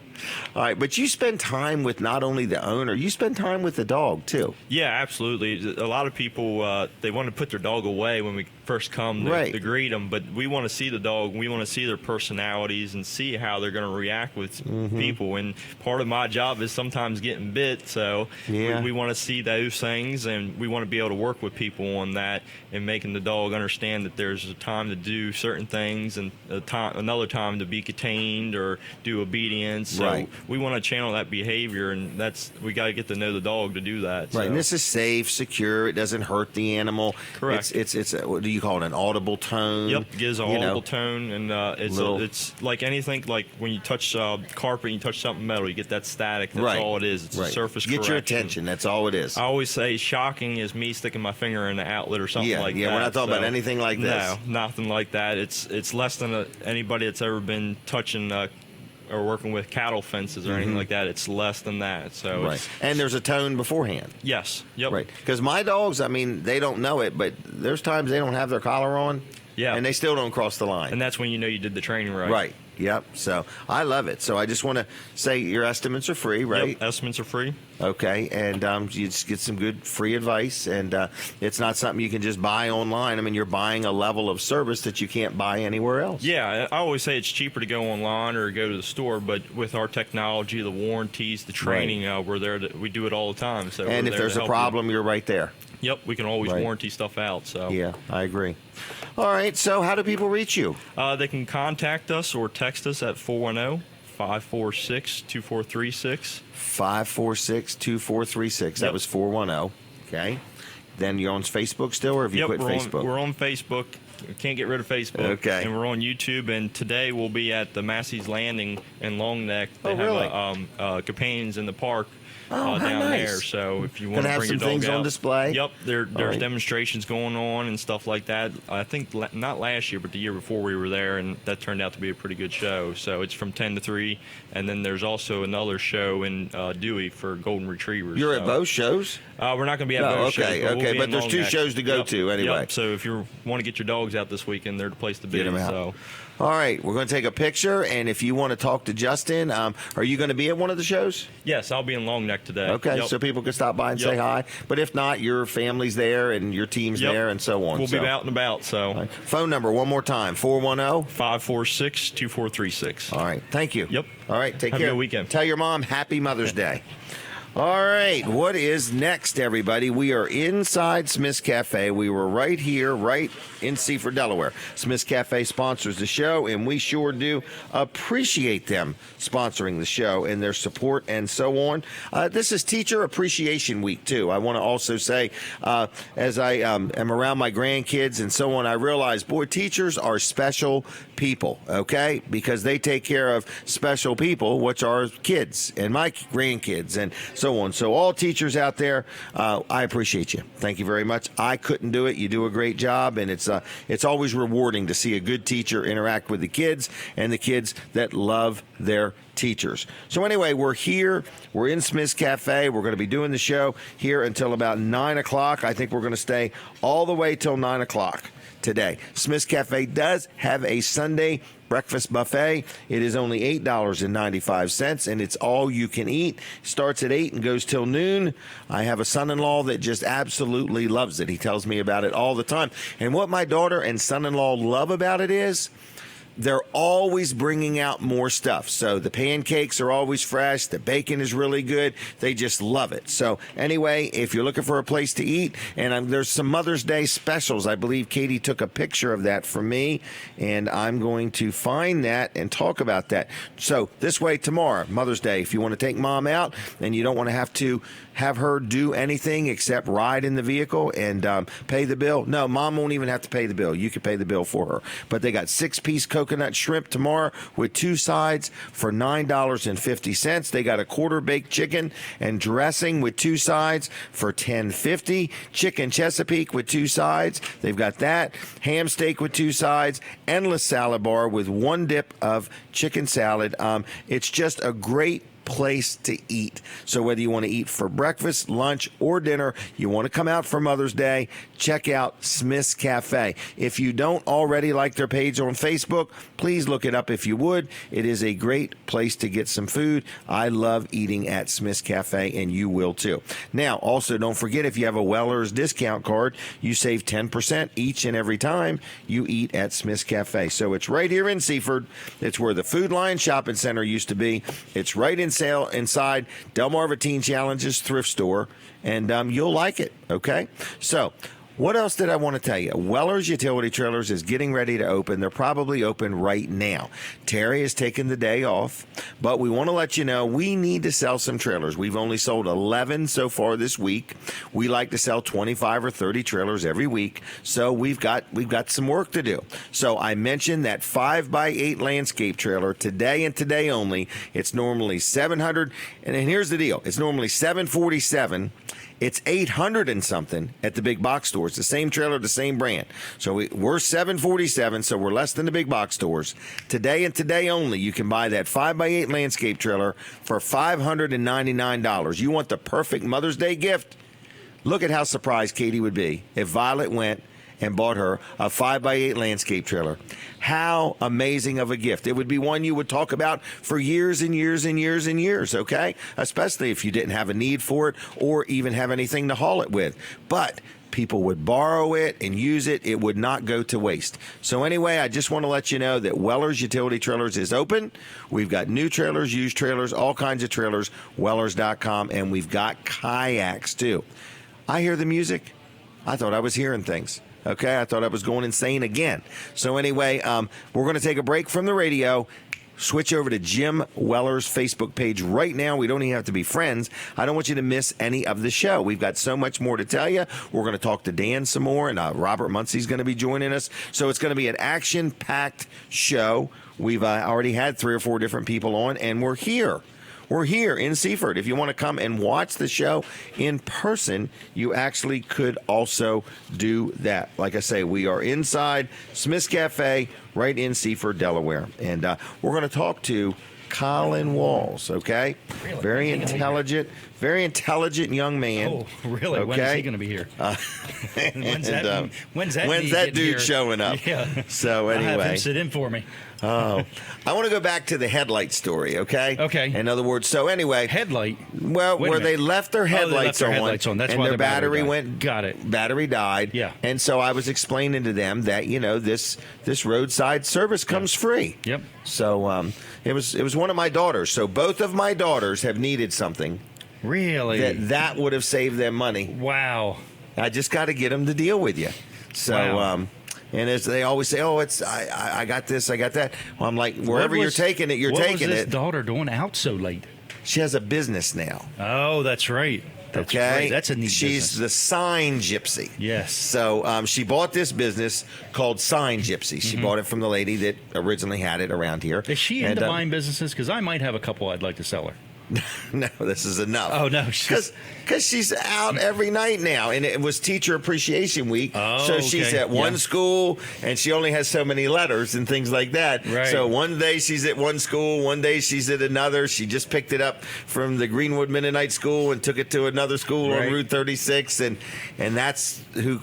All right, but you spend time with not only the owner, you spend time with the dog too. Yeah, absolutely. A lot of people they want to put their dog away when we first come to greet them, but we want to see the dog. We want to see their personalities and see how they're going to react with people. And part of my job is sometimes getting bit, so we want to see those things, and we want to be able to work with people on that and making the dog understand that there's a time to do certain things and another time to be contained or do obedience. So we want to channel that behavior, and we got to get to know the dog to do that. Right, so. and this is safe, secure. It doesn't hurt the animal. Correct. It's do do you call it? An audible tone. Yep, gives an you know. audible tone, and it's like anything. Like when you touch carpet, you touch something metal, you get that static. That's all it is. It's a surface Get correction. your attention. That's all it is. I always say shocking is me sticking my finger in the outlet or something like that. Yeah, we're not talking about anything like this. No, nothing like that. It's less than anybody that's ever been touching or working with cattle fences or anything like that. It's less than that. So right. And there's a tone beforehand. Yes. Yep. Right. Because my dogs, I mean, they don't know it, but there's times they don't have their collar on. Yeah. And they still don't cross the line. And that's when you know you did the training right. Right. Yep. So I love it. So I just want to say your estimates are free, right? Yep. Estimates are free. Okay. And you just get some good free advice. And it's not something you can just buy online. I mean, you're buying a level of service that you can't buy anywhere else. Yeah. I always say it's cheaper to go online or go to the store, but with our technology, the warranties, the training, we're there. We do it all the time. So and if there's a problem, you're right there. Yep, we can always warranty stuff out. So yeah, I agree. All right, so how do people reach you? They can contact us or text us at 410-546-2436. 546-2436. That was 410. Okay. Then you're on Facebook still, or have you quit Facebook? We're on Facebook. We can't get rid of Facebook. Okay. And we're on YouTube. And today we'll be at the Massey's Landing in Long Neck. They have companions in the park. Down nice. there. So if you want to have bring some your dog things out, on display. Yep, there's demonstrations going on and stuff like that. I think not last year, but the year before we were there, and that turned out to be a pretty good show. So it's from 10 to 3, and then there's also another show in Dewey for golden retrievers. You're at both shows? We're not going to be at both shows. But there's two shows to go to anyway. Yep. So if you want to get your dogs out this weekend, they're the place to be. Get them out. So. All right, we're going to take a picture, and if you want to talk to Justin, are you going to be at one of the shows? Yes, I'll be in Long Neck today. Okay, so people can stop by and say hi. But if not, your family's there and your team's there and so on. We'll be out and about. So right. Phone number one more time, 410-546-2436. All right, thank you. Yep. All right, take care. Have a good weekend. Tell your mom Happy Mother's Day. All right, what is next, everybody? We are inside Smith's Cafe. We were right here, right in Seaford, Delaware. Smith's Cafe sponsors the show, and we sure do appreciate them sponsoring the show and their support and so on. This is Teacher Appreciation Week, too. I want to also say, as I am around my grandkids and so on, I realize, boy, teachers are special people, okay? Because they take care of special people, which are kids and my grandkids and so on. So all teachers out there, I appreciate you. Thank you very much. I couldn't do it. You do a great job, and it's always rewarding to see a good teacher interact with the kids and the kids that love their teachers. So anyway, we're here. We're in Smith's Cafe. We're going to be doing the show here until about 9 o'clock. I think we're going to stay all the way till 9 o'clock today. Smith's Cafe does have a Sunday breakfast buffet. It is only $8.95, and it's all you can eat. Starts at 8 and goes till noon. I have a son-in-law that just absolutely loves it. He tells me about it all the time. And what my daughter and son-in-law love about it is they're always bringing out more stuff. So the pancakes are always fresh. The bacon is really good. They just love it. So anyway, if you're looking for a place to eat, and there's some Mother's Day specials. I believe Katie took a picture of that for me, and I'm going to find that and talk about that. So this way tomorrow, Mother's Day, if you want to take mom out and you don't want to have her do anything except ride in the vehicle and pay the bill. No, mom won't even have to pay the bill. You can pay the bill for her. But they got 6-piece coconut shrimp tomorrow with 2 sides for $9.50. They got a quarter-baked chicken and dressing with 2 sides for $10.50. Chicken Chesapeake with 2 sides. They've got that. Ham steak with 2 sides. Endless salad bar with 1 dip of chicken salad. It's just a great place to eat. So whether you want to eat for breakfast, lunch, or dinner, you want to come out for Mother's Day, check out Smith's Cafe. If you don't already like their page on Facebook, please look it up if you would. It is a great place to get some food. I love eating at Smith's Cafe, and you will too. Now, also don't forget, if you have a Weller's discount card, you save 10% each and every time you eat at Smith's Cafe. So it's right here in Seaford. It's where the Food Lion Shopping Center used to be. It's right inside Delmarva Teen Challenges thrift store, and you'll like it, okay? So What else did I want to tell you? Weller's Utility Trailers is getting ready to open. They're probably open right now. Terry has taken the day off, but we want to let you know we need to sell some trailers. We've only sold 11 so far this week. We like to sell 25 or 30 trailers every week, so we've got some work to do. So I mentioned that 5x8 landscape trailer today and today only. It's normally $700, and here's the deal. It's normally $747. It's $800 and something at the big box stores. The same trailer, the same brand. So we're $747, so we're less than the big box stores. Today and today only, you can buy that 5x8 landscape trailer for $599. You want the perfect Mother's Day gift? Look at how surprised Katie would be if Violet went and bought her a 5x8 landscape trailer. How amazing of a gift. It would be one you would talk about for years and years and years and years, okay? Especially if you didn't have a need for it or even have anything to haul it with. But people would borrow it and use it. It would not go to waste. So anyway, I just want to let you know that Weller's Utility Trailers is open. We've got new trailers, used trailers, all kinds of trailers, Wellers.com, and we've got kayaks too. I hear the music. I thought I was hearing things. Okay, I thought I was going insane again. So anyway, we're going to take a break from the radio, switch over to Jim Weller's Facebook page right now. We don't even have to be friends. I don't want you to miss any of the show. We've got so much more to tell you. We're going to talk to Dan some more, and Robert Muncie's going to be joining us. So it's going to be an action-packed show. We've already had 3 or 4 different people on, and we're here. We're here in Seaford. If you want to come and watch the show in person, you actually could also do that. Like I say, we are inside Smith's Cafe right in Seaford, Delaware. And we're going to talk to Colin Walls, okay? Really? Very intelligent young man. Oh, really? Okay? When is he going to be here? When's that dude here? showing up? Yeah. So anyway. I'll have him sit in for me. Oh, I want to go back to the headlight story, okay? Okay. In other words, so anyway. Headlight? Well, Wait a where minute. they left their headlights on. That's and why their battery died. went. Got it. Battery died. Yeah. And so I was explaining to them that, this roadside service comes free. Yep. So it was one of my daughters. So both of my daughters have needed something Really? that would have saved them money. Wow. I just got to get them to deal with you. So, Wow. and as they always say, I got this, I got that. Well, I'm like, wherever you're taking it, you're taking What was this it. daughter doing out so late? She has a business now. Oh, that's right. That's Okay, right. That's a neat She's business. the sign gypsy. Yes. So she bought this business called Sign Gypsy. She bought it from the lady that originally had it around here. Is she into buying businesses? Because I might have a couple I'd like to sell her. No, this is enough. Oh, no. Because she's out every night now, and it was Teacher Appreciation Week. Oh, so she's okay. at one school, and she only has so many letters and things like that. Right. So one day she's at one school, one day she's at another. She just picked it up from the Greenwood Mennonite School and took it to another school Right. on Route 36, and that's who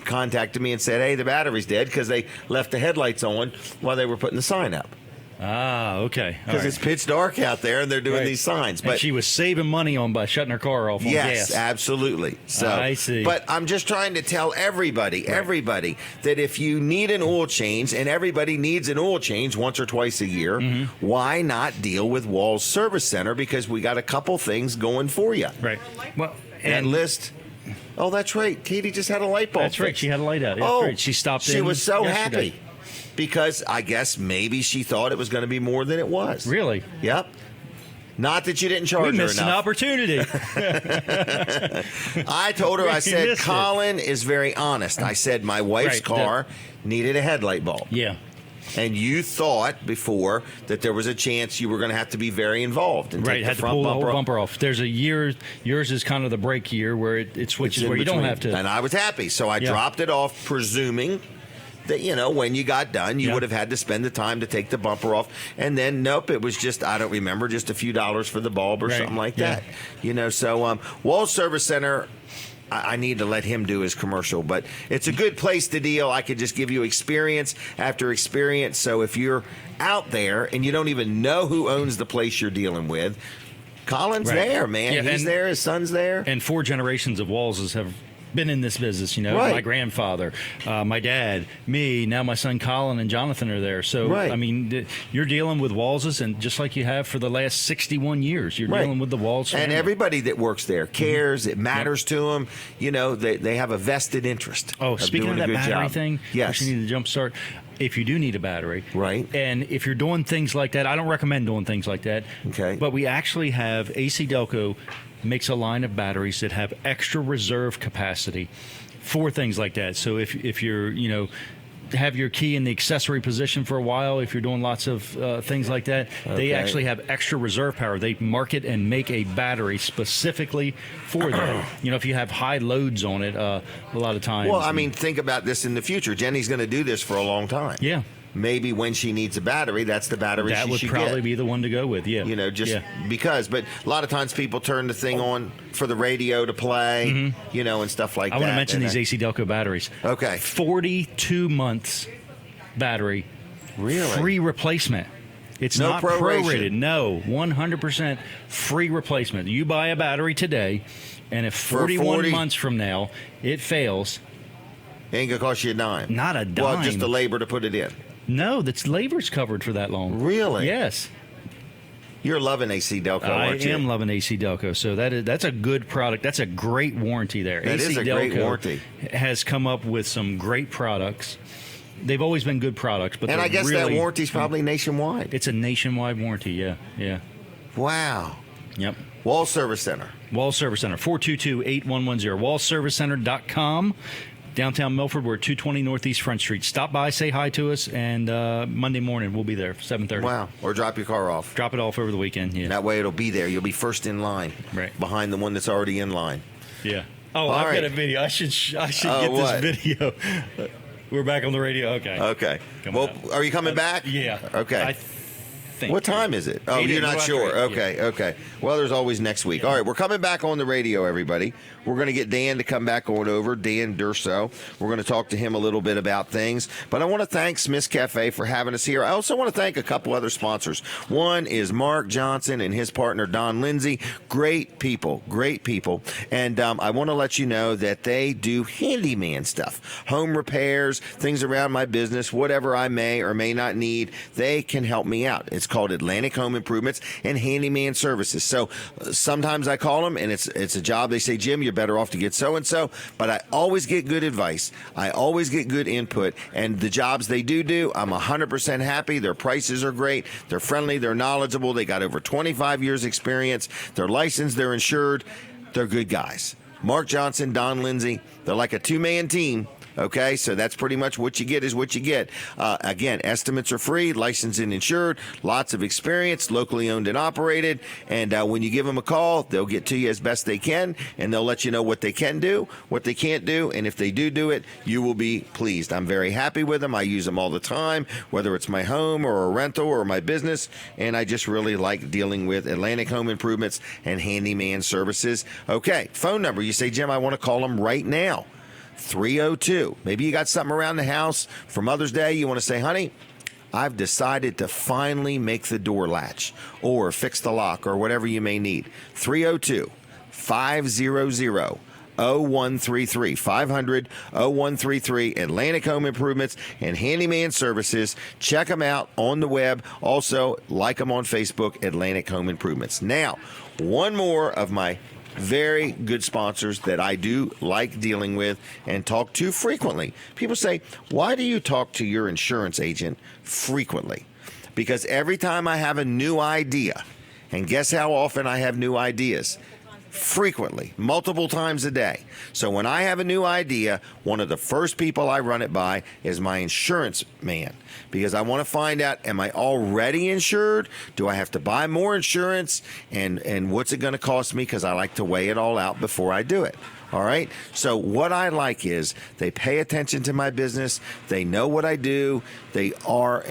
contacted me and said, hey, the battery's dead because they left the headlights on while they were putting the sign up. Ah, okay. All Because right. it's pitch dark out there, and they're doing Right. these signs. And But she was saving money by shutting her car off on yes, gas. absolutely. So I see. But I'm just trying to tell everybody, that if you need an oil change, and everybody needs an oil change once or twice a year, why not deal with Walls Service Center? Because we got a couple things going for you. Right. Well, That and list. Oh, that's right. Katie just had a light bulb. that's right. fixed. She had a light out. That's Oh, right. She stopped in. She was so yesterday. happy because I guess maybe she thought it was going to be more than it was. Really? Yep. Not that you didn't charge We her missed an enough. opportunity. I told her, I We said, missed it. Colin is very honest. I said, my wife's Right, car needed a headlight bulb. Yeah. And you thought before that there was a chance you were going to have to be very involved and Right, take had the to front pull the whole bumper off. bumper off. There's a year. Yours is kind of the break year where it switches It's in where you don't between. have to. And I was happy. So I Yeah. dropped it off, presuming that, when you got done, you Yeah. would have had to spend the time to take the bumper off. And then, nope, it was just, I don't remember, just a few dollars for the bulb or Right, something like yeah. that. So Walls Service Center, I need to let him do his commercial, but it's a good place to deal. I could just give you experience after experience. So if you're out there and you don't even know who owns the place you're dealing with, Colin's Right. there, man. Yeah, He's and- there. His son's there. And 4 generations of Wallses have been in this business, you know, Right. my grandfather, my dad, me, now my son Colin and Jonathan are there. So, Right. I mean, you're dealing with Wallses, and just like you have for the last 61 years, you're Right. dealing with the Walls And family. everybody that works there cares. It matters to them. You know, they have a vested interest. Oh, speaking doing of a that good battery job. thing, Yes. you need to jump start. If you do need a battery, Right. and if you're doing things like that, I don't recommend doing things like that. Okay. But we actually have AC Delco makes a line of batteries that have extra reserve capacity for things like that. So if you're, you know, have your key in the accessory position for a while, if you're doing lots of things like that, they Okay. actually have extra reserve power. They market and make a battery specifically for that. You know, if you have high loads on it, a lot of times. Well, I mean, think about this in the future. Jenny's going to do this for a long time. yeah. Maybe when she needs a battery, that's the battery That she would should probably get. be the one to go with. Yeah, You know, just yeah. because. But a lot of times people turn the thing on for the radio to play, you know, and stuff like I that. want to mention And these AC Delco batteries. Okay. 42 months battery, Really? free replacement. It's No not proration. prorated. No, 100% free replacement. You buy a battery today, and if For 41 40 months from now it fails, Ain't going to cost you a dime. not a dime. Well, just the labor to put it in. No, that's labor's covered for that long. Really? Yes. You're loving AC Delco, I aren't you? am loving AC Delco, so that's a good product. That's a great warranty there. That AC is a great Delco warranty. has come up with some great products. They've always been good products, but And they're I guess that really, warranty's probably nationwide. it's a nationwide warranty. Yeah, yeah, Wow. yep. Wall Service Center. Wall Service Center, 422-8110. WallServiceCenter.com. Downtown Milford, we're at 220 Northeast Front Street. Stop by, say hi to us, and Monday morning we'll be there, 7:30. Wow. Or drop your car off. Drop it off over the weekend. Yeah, That way it'll be there. You'll be first in line. Right. Behind the one that's already in line. yeah. Oh, All I've right. got a video. I should Oh, get what? this video. We're back on the radio. Okay. Okay. Come Well, on. are you coming back? Yeah. Okay. I think. What time is it? Oh, 8, you're not after sure. 8, Okay, okay. Well, there's always next week. All right, we're coming back on the radio, everybody. We're going to get Dan to come back on over, Dan Durso. We're going to talk to him a little bit about things. But I want to thank Smith's Cafe for having us here. I also want to thank a couple other sponsors. One is Mark Johnson and his partner, Don Lindsay. Great people, great people. And I want to let you know that they do handyman stuff, home repairs, things around my business, whatever I may or may not need. They can help me out. It's called Atlantic Home Improvements and Handyman Services. So sometimes I call them and it's a job. They say, Jim, you're better off to get so-and-so. But I always get good advice. I always get good input. And the jobs they do, I'm 100% happy. Their prices are great. They're friendly. They're knowledgeable. They got over 25 years experience. They're licensed. They're insured. They're good guys. Mark Johnson, Don Lindsay. They're like a two-man team. Okay, so that's pretty much what you get is what you get. Again, estimates are free, licensed and insured, lots of experience, locally owned and operated. And when you give them a call, they'll get to you as best they can, and they'll let you know what they can do, what they can't do. And if they do it, you will be pleased. I'm very happy with them. I use them all the time, whether it's my home or a rental or my business. And I just really like dealing with Atlantic Home Improvements and Handyman Services. Okay, phone number. You say, Jim, I want to call them right now. 302. Maybe you got something around the house for Mother's Day. You want to say, honey, I've decided to finally make the door latch or fix the lock or whatever you may need. 302 500 0133 500 0133 Atlantic Home Improvements and Handyman Services. Check them out on the web. Also, like them on Facebook, Atlantic Home Improvements. Now, one more of my very good sponsors that I do like dealing with and talk to frequently. People say, why do you talk to your insurance agent frequently? Because every time I have a new idea, and guess how often I have new ideas? Frequently, multiple times a day. So when I have a new idea, one of the first people I run it by is my insurance man, because I want to find out, am I already insured? Do I have to buy more insurance? And what's it going to cost me? Because I like to weigh it all out before I do it. All right. So what I like is they pay attention to my business. They know what I do. They are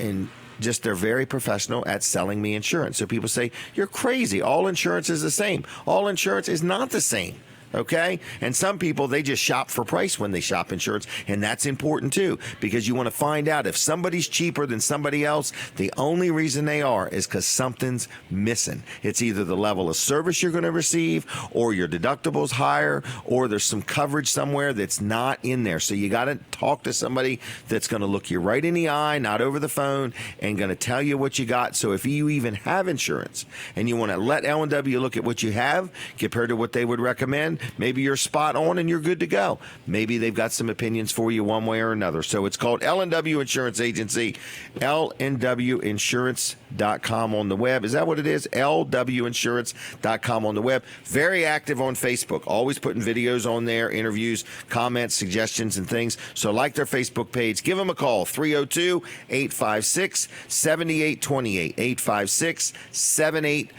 they're very professional at selling me insurance. So people say, you're crazy. All insurance is the same. All insurance is not the same. Okay? And some people, they just shop for price when they shop insurance, and that's important too, because you want to find out if somebody's cheaper than somebody else. The only reason they are is because something's missing. It's either the level of service you're going to receive, or your deductible's higher, or there's some coverage somewhere that's not in there. So you got to talk to somebody that's going to look you right in the eye, not over the phone, and going to tell you what you got. So if you even have insurance and you want to let L&W look at what you have compared to what they would recommend, maybe you're spot on and you're good to go. Maybe they've got some opinions for you one way or another. So it's called L&W Insurance Agency, lnwinsurance.com on the web. Is that what it is? lwinsurance.com on the web. Very active on Facebook, always putting videos on there, interviews, comments, suggestions, and things. So like their Facebook page, give them a call, 302-856-7828, 856-7828.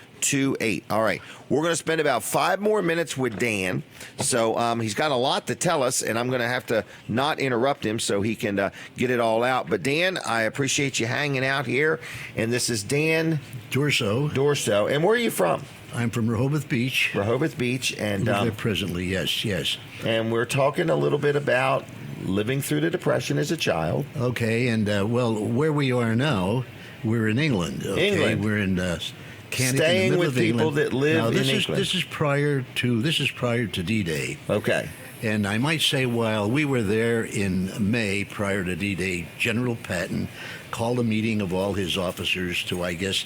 All right, we're going to spend about 5 more minutes with Dan. So he's got a lot to tell us, and I'm going to have to not interrupt him so he can get it all out. But Dan, I appreciate you hanging out here. And this is Dan Dorso. And where are you from? I'm from Rehoboth Beach. Rehoboth Beach. And live there presently, yes. And we're talking a little bit about living through the Depression as a child. Okay, and where we are now, we're in England. Okay? England. We're in Canada, staying with people England. that live now, in England. This is prior to D-Day. Okay. And I might say, while we were there in May prior to D-Day, General Patton called a meeting of all his officers to, I guess,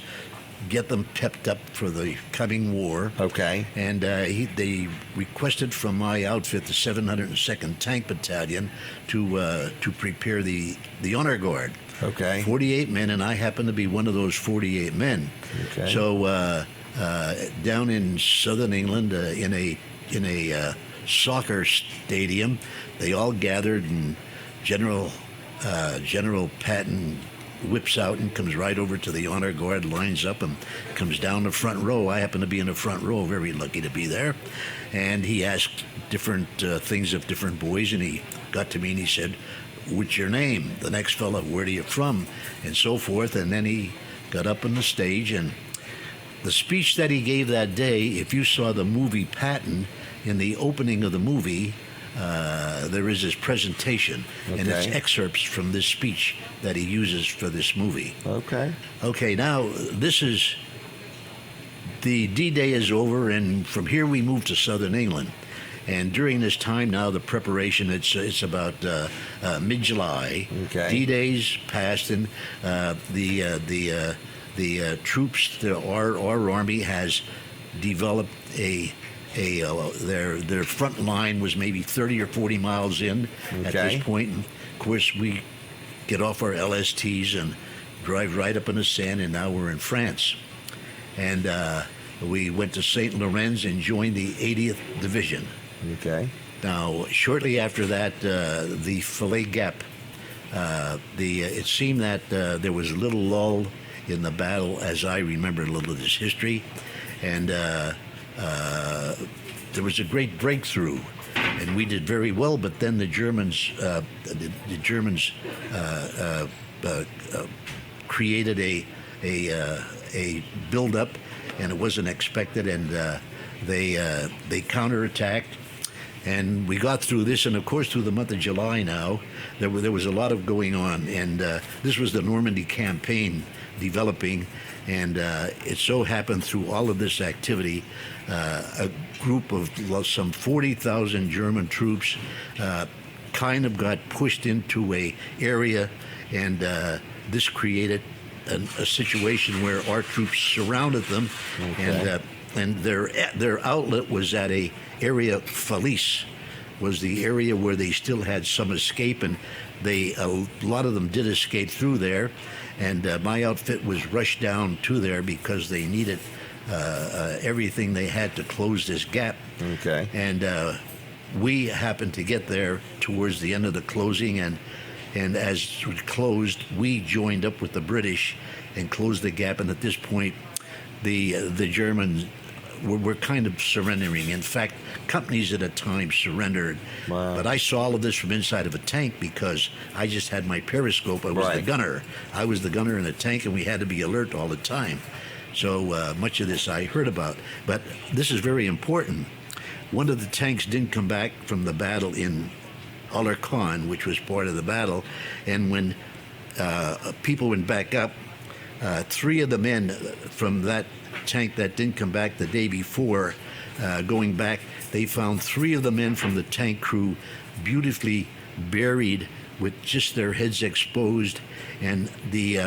get them pepped up for the coming war. Okay. And they requested from my outfit, the 702nd Tank Battalion, to prepare the honor guard. Okay. 48 men, and I happen to be one of those 48 men. Okay. So down in southern England, in a soccer stadium, they all gathered, and General Patton whips out and comes right over to the honor guard, lines up, and comes down the front row. I happen to be in the front row, very lucky to be there. And he asked different things of different boys, and he got to me and he said, "What's your name?" The next fella, "Where are you from?" And so forth. And then he got up on the stage, and the speech that he gave that day, if you saw the movie Patton, in the opening of the movie, there is his presentation, and it's excerpts from this speech that he uses for this movie. Okay, now this is the D-Day is over, and from here we move to southern England. And during this time now, the preparation, it's about mid-July. Okay. D-Day's passed, and the troops, our army has developed their front line was maybe 30 or 40 miles in at this point. And of course, we get off our LSTs and drive right up in the sand, and now we're in France. And we went to St. Lawrence and joined the 80th Division. Okay. Now, shortly after that, the Fillet Gap, it seemed that there was a little lull in the battle, as I remember a little of this history, and there was a great breakthrough, and we did very well. But then the Germans, created a build-up, and it wasn't expected, and they counterattacked. And we got through this, and of course through the month of July now, there was a lot of going on, and this was the Normandy campaign developing, and it so happened through all of this activity, a group of some 40,000 German troops kind of got pushed into a area, and this created a situation where our troops surrounded them, and their outlet was at a area, Felice was the area where they still had some escape, and a lot of them did escape through there, and my outfit was rushed down to there because they needed everything they had to close this gap. Okay. And we happened to get there towards the end of the closing, and as it closed, we joined up with the British and closed the gap, and at this point, the Germans were kind of surrendering. In fact, companies at a time surrendered. Wow. But I saw all of this from inside of a tank because I just had my periscope. I was the gunner. I was the gunner in the tank, and we had to be alert all the time. So much of this I heard about. But this is very important. one of the tanks didn't come back from the battle in Alarcon, which was part of the battle, and when people went back up, 3 of the men from that tank that didn't come back the day before, going back, they found 3 of the men from the tank crew beautifully buried with just their heads exposed, and the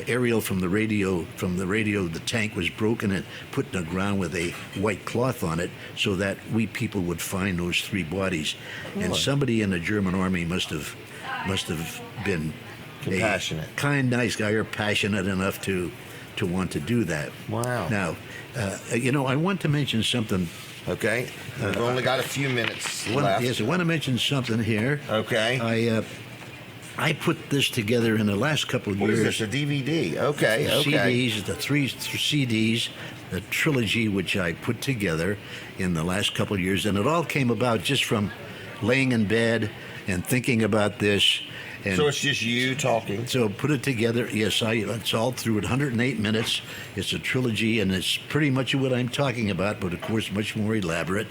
aerial from the radio, the tank was broken and put in the ground with a white cloth on it, so that we people would find those 3 bodies. And somebody in the German army must have been compassionate, a kind, nice guy, or passionate enough to want to do that. Wow. Now, I want to mention something. Okay. We've only got a few minutes left. Yes, I want to mention something here. Okay. I put this together in the last couple of years. What is this, a DVD? Okay, CDs, the 3 CDs, the trilogy which I put together in the last couple of years, and it all came about just from laying in bed and thinking about this. And so it's just you talking? So put it together. Yes, it's all through 108 minutes. It's a trilogy, and it's pretty much what I'm talking about, but of course much more elaborate.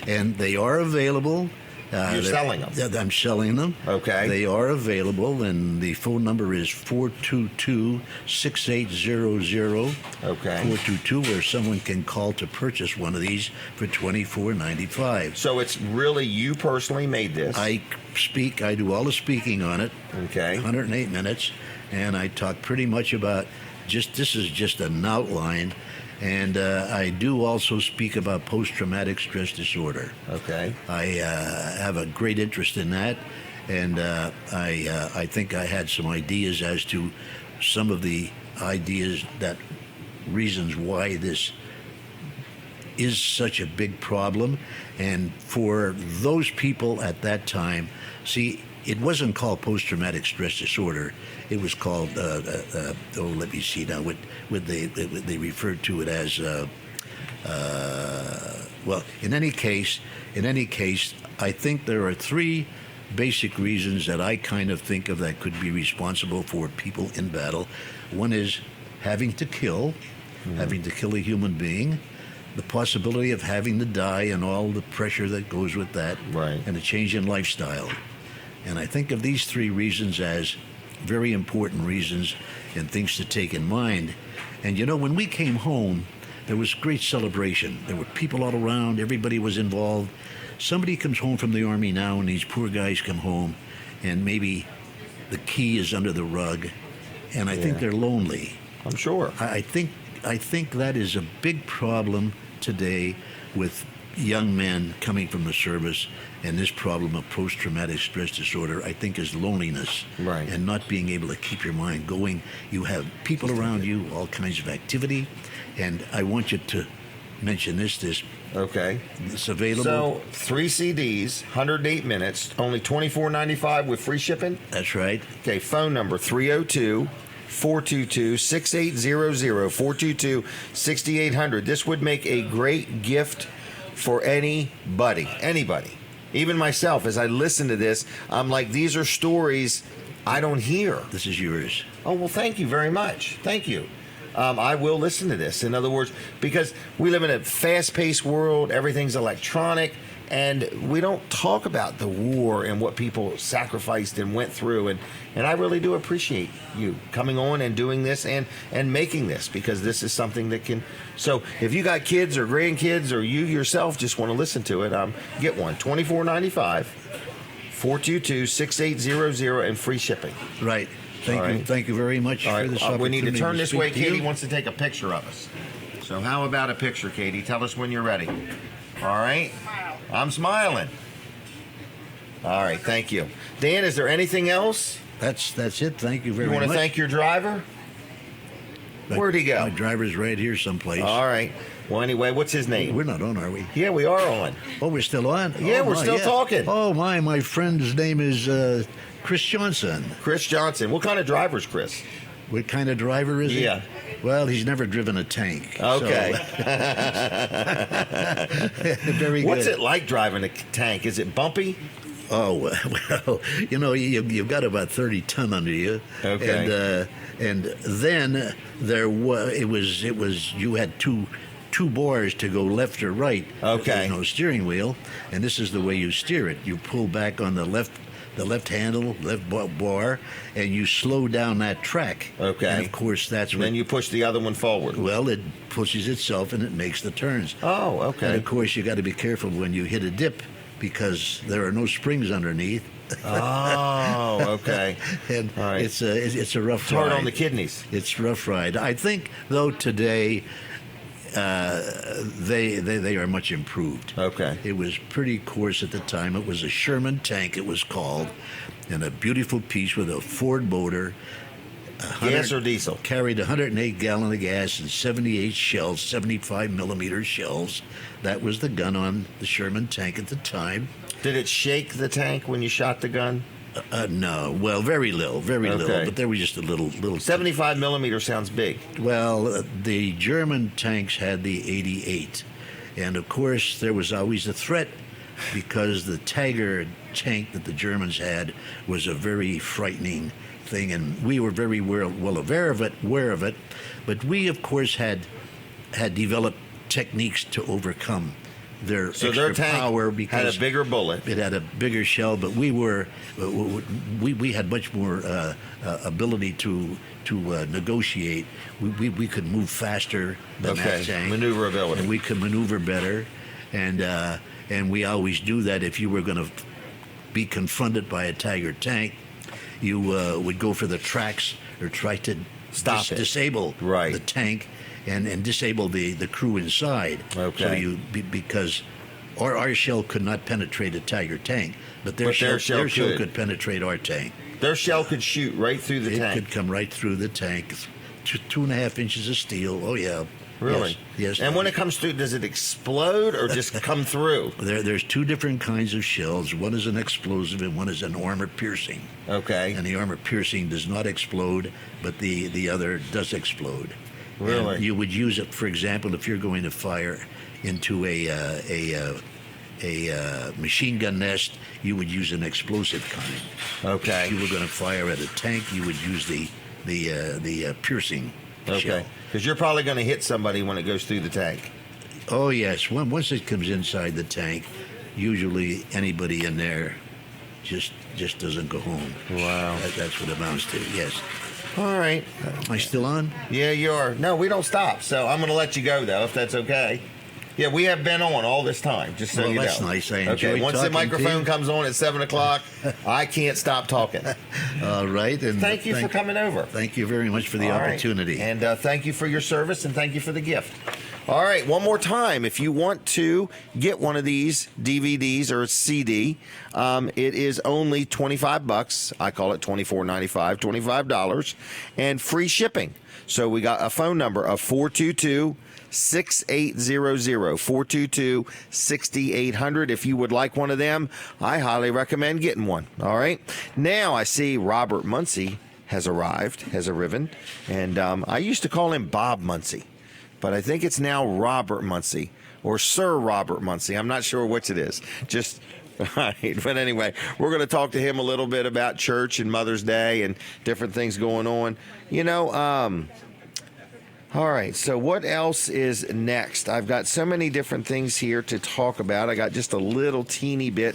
And they are available. You're selling them? I'm selling them. Okay. They are available, and the phone number is 422-6800. Okay. 422, where someone can call to purchase one of these for $24.95. So it's really you personally made this? I do all the speaking on it. Okay. 108 minutes, and I talk pretty much about this is just an outline. And I do also speak about post-traumatic stress disorder. Okay. I have a great interest in that, and I think I had some ideas as to some of the reasons why this is such a big problem. And for those people at that time, see, it wasn't called post-traumatic stress disorder. It was called, let me see now, they referred to it as, well, in any case, I think there are 3 basic reasons that I kind of think of that could be responsible for people in battle. One is having to kill a human being, the possibility of having to die and all the pressure that goes with that, right, and a change in lifestyle. And I think of these 3 reasons as very important reasons and things to take in mind. And when we came home, there was great celebration. There were people all around. Everybody was involved. Somebody comes home from the Army now, and these poor guys come home, and maybe the key is under the rug, and I think they're lonely. I'm sure. I think that is a big problem today with young men coming from the service, and this problem of post-traumatic stress disorder, I think, is loneliness, right, and not being able to keep your mind going. You have people around you, all kinds of activity, and I want you to mention this. Okay. It's available. So 3 CDs, 108 minutes, only $24.95 with free shipping? That's right. Okay, phone number 302-422-6800, 422-6800. This would make a great gift for anybody. Even myself, as I listen to this, I'm like, these are stories I don't hear. This is yours. Oh, well, thank you very much. Thank you. I will listen to this. In other words, because we live in a fast-paced world, everything's electronic, and we don't talk about the war and what people sacrificed and went through. And I really do appreciate you coming on and doing this and making this, because this is something that can. So if you got kids or grandkids, or you yourself just want to listen to it, get one. $24.95, 422-6800, and free shipping. Right. Thank you very much for this opportunity. We need to turn this way. Katie you. wants to take a picture of us. So how about a picture, Katie? Tell us when you're ready. All right? I'm smiling. All right, thank you. Dan, is there anything else? That's it. Thank you very much. You want to thank your driver? Where'd he go? My driver's right here someplace. All right. Well, anyway, what's his name? We're not on, are we? Yeah, we are on. Oh, we're still on? Yeah, we're still talking. Oh, my friend's name is Chris Johnson. Chris Johnson. What kind of driver's Chris? What kind of driver is he? Yeah. Well, he's never driven a tank. Okay. So. Very good. What's it like driving a tank? Is it bumpy? Oh, well, you've got about 30 ton under you. Okay. And then you had two two bars to go left or right. Okay. Steering wheel, and this is the way you steer it. You pull back on the left handle, left bar, and you slow down that track. Okay. And of course, that's And what. then you push the other one forward. Well, it pushes itself and it makes the turns. Oh, okay. And of course, you got to be careful when you hit a dip because there are no springs underneath. Oh, okay. And All right. it's a rough It's hard ride. on the kidneys. It's a rough ride. I think though today they are much improved. Okay. It was pretty coarse at the time. It was a Sherman tank, it was called, and a beautiful piece with a Ford motor. Gas or diesel? Carried 108 gallon of gas and 78 shells, 75 millimeter shells. That was the gun on the Sherman tank at the time. Did it shake the tank when you shot the gun? No, well, very little, Okay. but there was just a little. 75 millimeter sounds big. Well, the German tanks had the 88, and of course there was always a threat because the Tiger tank that the Germans had was a very frightening thing, and we were very well aware of it. But we, of course, had developed techniques to overcome their So extra their tank power had because a bigger bullet. it had a bigger shell, but we had much more ability to negotiate. We could move faster than that tank. Maneuverability. And we could maneuver better, and we always do that. If you were going to be confronted by a Tiger tank, you would go for the tracks or try to Stop it. disable Right. the tank and disable the crew inside. Okay. So because our shell could not penetrate a Tiger tank, but their But their shell shell could. could penetrate our tank. Their shell could shoot right through the It tank. could come right through the tank. 2.5 inches of steel. Oh yeah. Really? Yes. And when it comes through, does it explode or just come through? There's two different kinds of shells. One is an explosive and one is an armor piercing. Okay. And the armor piercing does not explode, but the other does explode. Really? And you would use it, for example, if you're going to fire into a machine gun nest, you would use an explosive kind. Okay. If you were going to fire at a tank, you would use the piercing shell. Okay. Because you're probably going to hit somebody when it goes through the tank. Oh yes, once it comes inside the tank, usually anybody in there just doesn't go home. Wow. That's what it amounts to. Yes. All right. Am I still on? Yeah, you are. No, we don't stop. So I'm going to let you go, though, if that's okay. Yeah, we have been on all this time, just so Well, you know. that's nice. I enjoy Okay, once the talking to microphone you. comes on at 7 o'clock, I can't stop talking. All right. And Thank you for coming over. Thank you very much for the All right. opportunity. And thank you for your service, and thank you for the gift. All right, one more time. If you want to get one of these DVDs or a CD, it is only $25. I call it $24.95, $25, and free shipping. So we got a phone number of 422-6800, 422-6800. If you would like one of them, I highly recommend getting one. All right. Now I see Robert Muncie has arrived, and I used to call him Bob Muncie, but I think it's now Robert Muncie or Sir Robert Muncie. I'm not sure which it is. Just all right. But anyway, we're going to talk to him a little bit about church and Mother's Day and different things going on. All right, so what else is next? I've got so many different things here to talk about. I got just a little teeny bit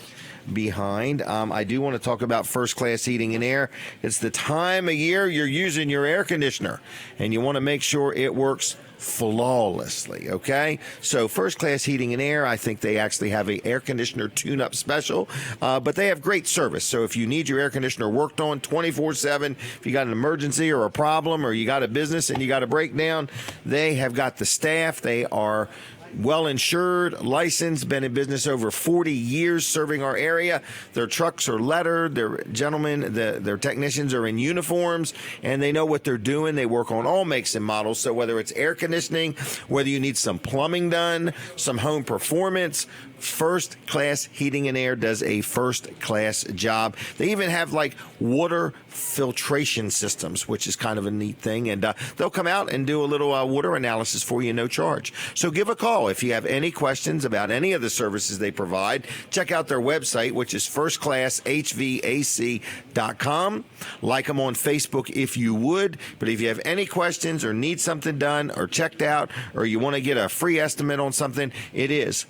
behind. I do want to talk about First Class Heating and Air. It's the time of year you're using your air conditioner, and you want to make sure it works flawlessly, okay? So First Class Heating and Air, I think they actually have a air conditioner tune-up special, but they have great service. So if you need your air conditioner worked on 24/7, if you got an emergency or a problem or you got a business and you got a breakdown, they have got the staff. They are well insured, licensed, been in business over 40 years serving our area. Their trucks are lettered. Their gentlemen, their technicians are in uniforms, and they know what they're doing. They work on all makes and models. So whether it's air conditioning, whether you need some plumbing done, some home performance, First Class Heating and Air does a first-class job. They even have like water filtration systems, which is kind of a neat thing. And they'll come out and do a little water analysis for you, no charge. So give a call, well, if you have any questions about any of the services they provide, check out their website, which is firstclasshvac.com. Like them on Facebook if you would. But if you have any questions or need something done or checked out, or you want to get a free estimate on something, it's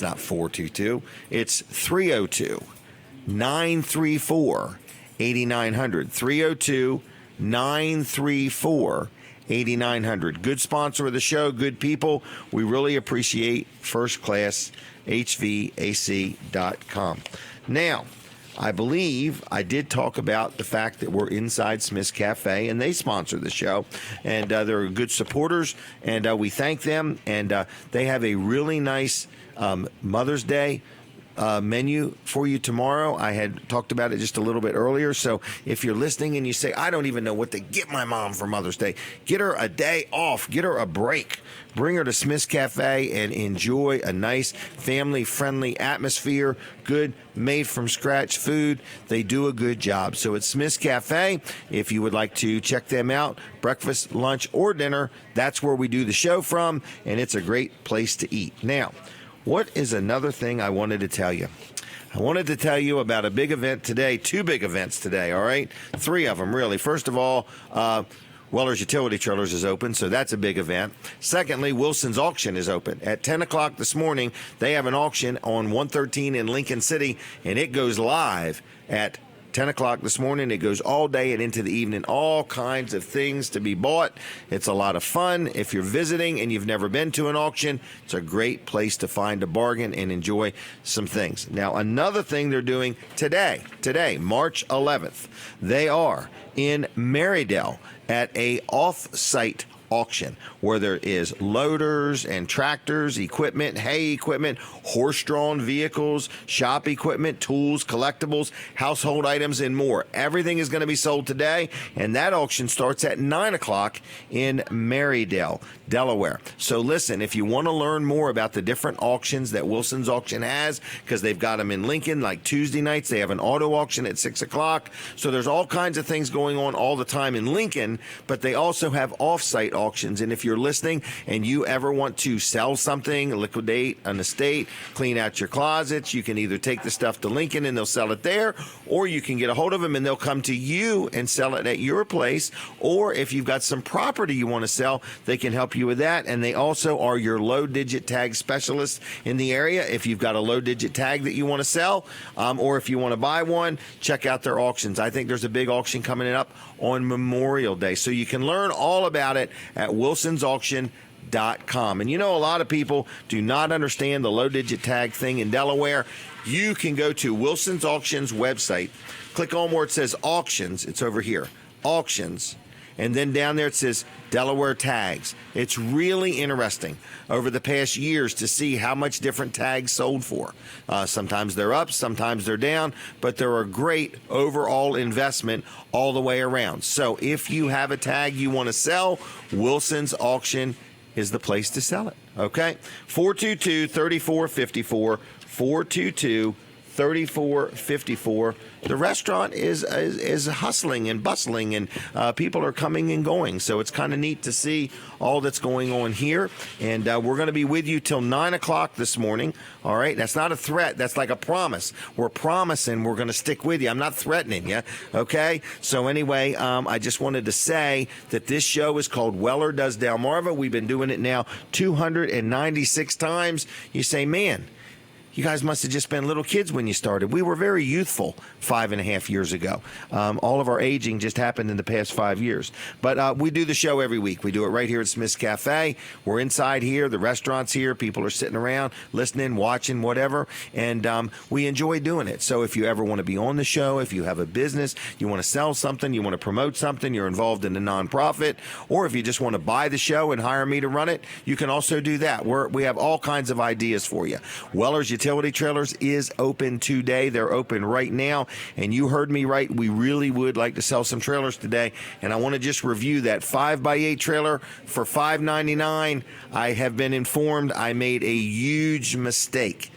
not 422. It's 302-934-8900. 302-934-8900. Good sponsor of the show, good people. We really appreciate firstclasshvac.com. Now, I believe I did talk about the fact that we're inside Smith's Cafe, and they sponsor the show, and they're good supporters, and we thank them, and they have a really nice Mother's Day menu for you tomorrow. I had talked about it just a little bit earlier. So if you're listening and you say, I don't even know what to get my mom for Mother's Day, get her a day off, get her a break. Bring her to Smith's Cafe and enjoy a nice family-friendly atmosphere, good made-from-scratch food. They do a good job. So it's Smith's Cafe. If you would like to check them out, breakfast, lunch, or dinner, that's where we do the show from, and it's a great place to eat. Now, what is another thing I wanted to tell you? I wanted to tell you about a big event today, 2 big events today, all right? 3 of them, really. First of all, Weller's Utility Trailers is open, so that's a big event. Secondly, Wilson's Auction is open. At 10 o'clock this morning, they have an auction on 113 in Lincoln City, and it goes live at 10 o'clock this morning. It goes all day and into the evening. All kinds of things to be bought. It's a lot of fun. If you're visiting and you've never been to an auction, it's a great place to find a bargain and enjoy some things. Now, another thing they're doing today, March 11th, they are in Marydale at a off-site auction where there is loaders and tractors, equipment, hay equipment, horse-drawn vehicles, shop equipment, tools, collectibles, household items, and more. Everything is going to be sold today, and that auction starts at 9 o'clock in Marydale, Delaware. So listen, if you want to learn more about the different auctions that Wilson's Auction has, because they've got them in Lincoln, like Tuesday nights, they have an auto auction at 6 o'clock. So there's all kinds of things going on all the time in Lincoln, but they also have off-site auctions. And if you're listening and you ever want to sell something, liquidate an estate, clean out your closets, you can either take the stuff to Lincoln and they'll sell it there, or you can get a hold of them and they'll come to you and sell it at your place. Or if you've got some property you want to sell, they can help you with that. And they also are your low-digit tag specialists in the area. If you've got a low-digit tag that you want to sell, or if you want to buy one, check out their auctions. I think there's a big auction coming up on Memorial Day. So you can learn all about it at wilsonsauction.com. And you know, a lot of people do not understand the low-digit tag thing in Delaware. You can go to Wilson's Auctions website, click on where it says auctions. It's over here, auctions. And then down there it says Delaware tags. It's really interesting over the past years to see how much different tags sold for. Sometimes they're up, sometimes they're down, but they're a great overall investment all the way around. So if you have a tag you want to sell, Wilson's Auction is the place to sell it. Okay? 422-3454, 422-3454. The restaurant is hustling and bustling, and people are coming and going. So it's kind of neat to see all that's going on here. And we're going to be with you till 9 o'clock this morning. All right? That's not a threat. That's like a promise. We're promising we're going to stick with you. I'm not threatening you. Okay? So anyway, I just wanted to say that this show is called Weller Does Delmarva. We've been doing it now 296 times. You say, man, you guys must have just been little kids when you started. We were very youthful 5.5 years ago. All of our aging just happened in the past 5 years. But we do the show every week. We do it right here at Smith's Cafe. We're inside here. The restaurant's here. People are sitting around, listening, watching, whatever. And we enjoy doing it. So if you ever want to be on the show, if you have a business, you want to sell something, you want to promote something, you're involved in a nonprofit, or if you just want to buy the show and hire me to run it, you can also do that. We have all kinds of ideas for you. Weller's Utility Trailers is open today. They're open right now. And you heard me right. We really would like to sell some trailers today. And I want to just review that 5x8 trailer for $5.99. I have been informed I made a huge mistake.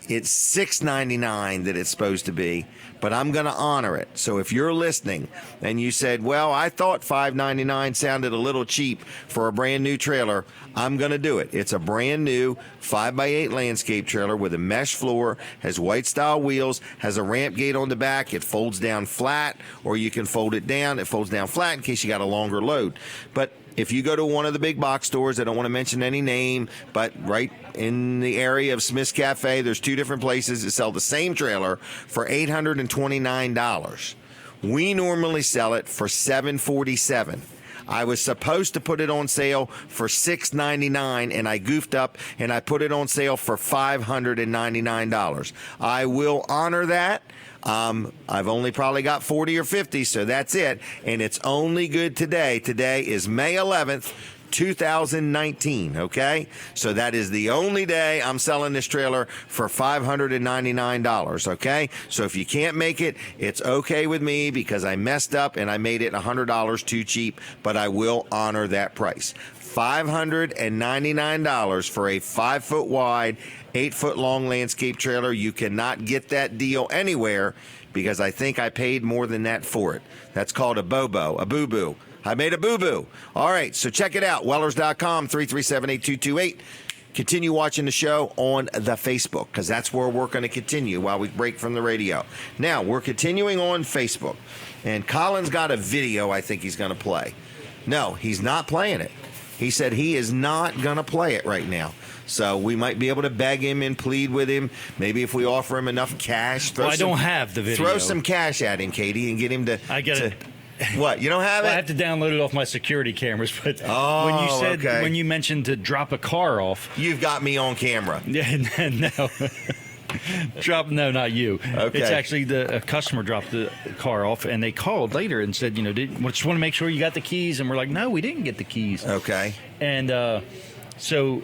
it's $6.99 that it's supposed to be, but I'm going to honor it. So if you're listening and you said, well, I thought $5.99 sounded a little cheap for a brand new trailer, I'm going to do it. It's a brand new 5x8 landscape trailer with a mesh floor, has white style wheels, has a ramp gate on the back. It folds down flat, or you can fold it down. It folds down flat in case you got a longer load. But if you go to one of the big box stores, I don't want to mention any name, but right in the area of Smith's Cafe, there's 2 different places that sell the same trailer for $829. We normally sell it for $747. I was supposed to put it on sale for $699, and I goofed up and I put it on sale for $599. I will honor that. I've only probably got 40 or 50, so that's it. And it's only good today. Today is May 11th, 2019, okay? So that is the only day I'm selling this trailer for $599, okay? So if you can't make it, it's okay with me because I messed up and I made it $100 too cheap, but I will honor that price. $599 for a 5-foot wide, 8-foot long landscape trailer. You cannot get that deal anywhere because I think I paid more than that for it. That's called a bobo, a boo-boo. I made a boo-boo. All right, so check it out. Wellers.com, 337-8228. Continue watching the show on the Facebook because that's where we're going to continue while we break from the radio. Now, we're continuing on Facebook, and Colin's got a video I think he's going to play. No, he's not playing it. He said he is not going to play it right now. So we might be able to beg him and plead with him. Maybe if we offer him enough cash. I don't have the video. Throw some cash at him, Katie, and get him to... I get it. What? You don't have it? I have to download it off my security cameras. But when you mentioned to drop a car off, you've got me on camera. Yeah, no. No, not you. Okay. It's actually a customer dropped the car off, and they called later and said, just want to make sure you got the keys. And we're like, no, we didn't get the keys. Okay. And so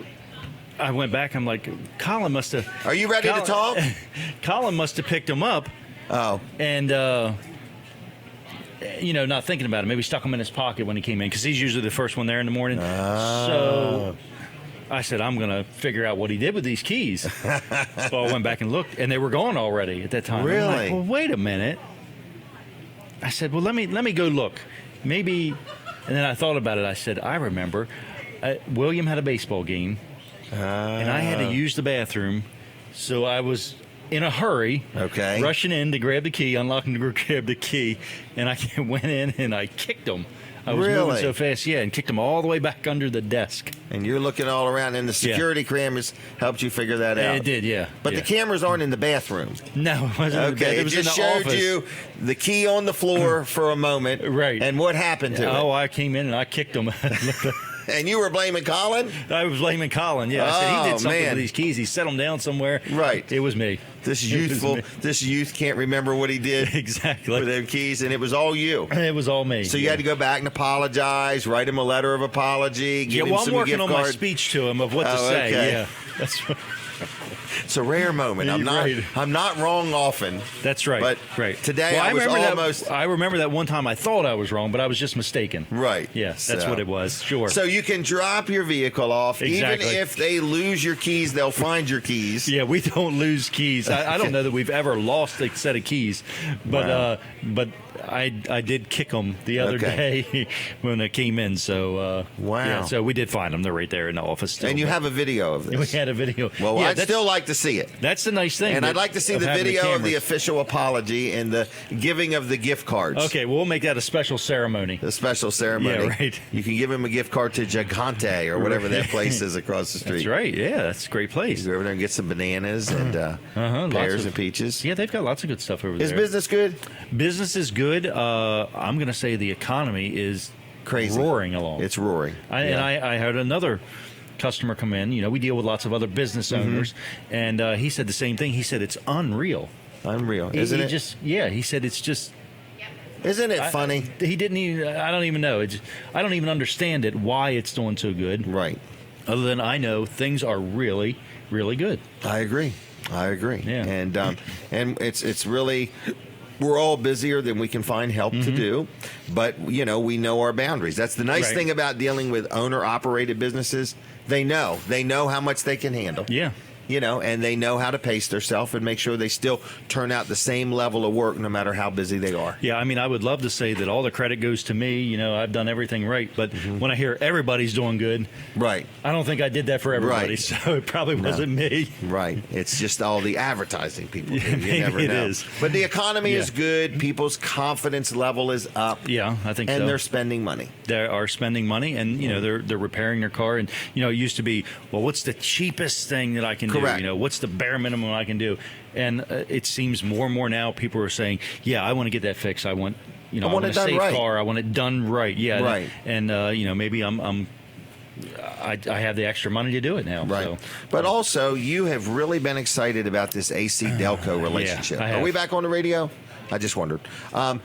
I went back. I'm like, Colin must have. Are you ready to talk? Colin must have picked them up. Oh. And not thinking about it. Maybe stuck them in his pocket when he came in because he's usually the first one there in the morning. So I said, I'm going to figure out what he did with these keys. So I went back and looked, and they were gone already at that time. Really? I'm like, well, wait a minute. I said, well, let me go look. Maybe, and then I thought about it. I said, I remember William had a baseball game, and I had to use the bathroom, so I was in a hurry, rushing in to grab the key, unlocking to grab the key, and I went in and I kicked him. I was moving so fast, and kicked him all the way back under the desk. And you're looking all around, and the security cameras helped you figure that out. It did, yeah. But the cameras aren't in the bathroom. No, it wasn't. Okay, it just showed you the key on the floor for a moment. Right. And what happened to it? Oh, I came in and I kicked him. And you were blaming Colin? I was blaming Colin, yeah. I said he did something with these keys. He set them down somewhere. Right. It was me. This youth can't remember what he did exactly with them keys, and it was all you. It was all me. So you had to go back and apologize, write him a letter of apology, give him some I'm working gift on card. my speech to him of what to say. Okay. Yeah, that's right. It's a rare moment. I'm not wrong often. That's right. But right. Today I remember that one time I thought I was wrong, but I was just mistaken. Right. Yeah, that's what it was. Sure. So you can drop your vehicle off. Exactly. Even if they lose your keys, they'll find your keys. Yeah, we don't lose keys. I don't know that we've ever lost a set of keys, but I did kick them the other day when I came in. So yeah, so we did find them. They're right there in the office still. And you have a video of this. We had a video. Well, I'd still like to see it. That's the nice thing. And I'd like to see the video of the official apology and the giving of the gift cards. Okay, we'll make that a special ceremony. A special ceremony. Yeah, right. You can give him a gift card to Gigante or whatever that place is across the street. That's right. Yeah, that's a great place. You go over there and get some bananas and pears and peaches. Yeah, they've got lots of good stuff over there. Is business good? Business is good. I'm going to say the economy is crazy, roaring along. It's roaring. And I had another customer come in. We deal with lots of other business owners, and he said the same thing. He said it's unreal. Isn't it? He said it's just. Isn't it funny? He didn't even. I don't even know. I don't even understand it. Why it's doing so good? Right. Other than I know things are really, really good. I agree. Yeah. And it's really. We're all busier than we can find help to do, but we know our boundaries. That's the nice thing about dealing with owner-operated businesses. They know how much they can handle. Yeah. and they know how to pace themselves and make sure they still turn out the same level of work no matter how busy they are. Yeah, I mean, I would love to say that all the credit goes to me. I've done everything right. But when I hear everybody's doing good, right, I don't think I did that for everybody. Right. So it probably wasn't me. Right. It's just all the advertising people do. Yeah, You never maybe it know. is. But the economy Yeah. is good. People's confidence level is up. Yeah, I think so. And they're spending money. They are spending money, and they're repairing their car. And it used to be, well, what's the cheapest thing that I can Correct. do? What's the bare minimum I can do? And it seems more and more now people are saying, yeah, I want to get that fixed. I want I want it a done safe right. car. I want it done right. Yeah, Right. And maybe I have the extra money to do it now. Right. So. But also, you have really been excited about this AC Delco relationship. I Are have. we back on the radio? I just wondered. I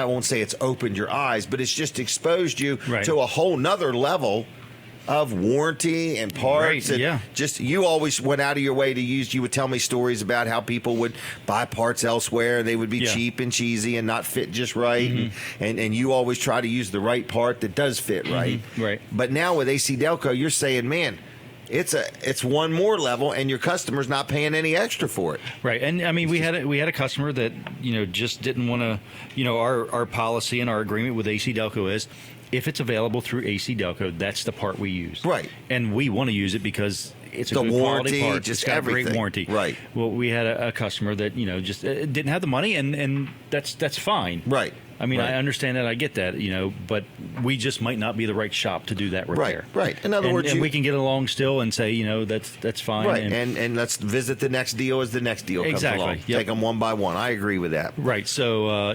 won't say it's opened your eyes, but it's just exposed you Right. to a whole nother level of warranty and parts. Right, And yeah. just, you always went out of your way to use, you would tell me stories about how people would buy parts elsewhere and they would be Yeah. cheap and cheesy and not fit just right. And you always try to use the right part that does fit right. Right. But now with AC Delco, you're saying, man, it's one more level, and your customer's not paying any extra for it. Right, and I mean we had a customer that just didn't want to. Our policy and our agreement with AC Delco is, if it's available through AC Delco, that's the part we use. Right. And we want to use it because it's a The good warranty, quality part. just It's got a everything. great warranty. Right. Well, we had a customer that just didn't have the money, and that's fine. Right. I mean, Right. I understand that. I get that. But we just might not be the right shop to do that repair. Right. In other words, and we can get along still and say, that's fine. Right. And let's visit the next deal as the next deal comes Exactly. along. Yep. Take them one by one. I agree with that. Right. So,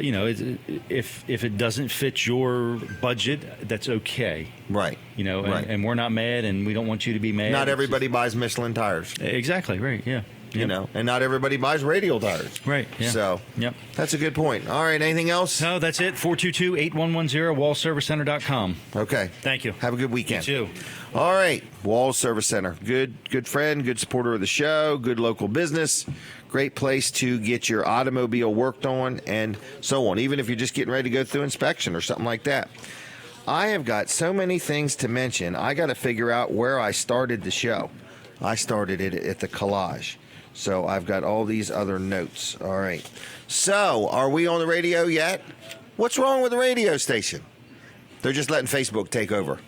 if it doesn't fit your budget, that's okay. Right. Right. And we're not mad, and we don't want you to be mad. Not It's everybody buys Michelin tires. just- exactly. Right. Yeah. Yep. And not everybody buys radial tires. Right. Yeah. So, Yep. that's a good point. All right. Anything else? No, that's it. 422-8110, wallservicecenter.com. Okay. Thank you. Have a good weekend. You too. All right. Walls Service Center. Good friend, good supporter of the show, good local business. Great place to get your automobile worked on and so on, even if you're just getting ready to go through inspection or something like that. I have got so many things to mention. I got to figure out where I started the show. I started it at the collage. So I've got all these other notes. All right. So, are we on the radio yet? What's wrong with the radio station? They're just letting Facebook take over.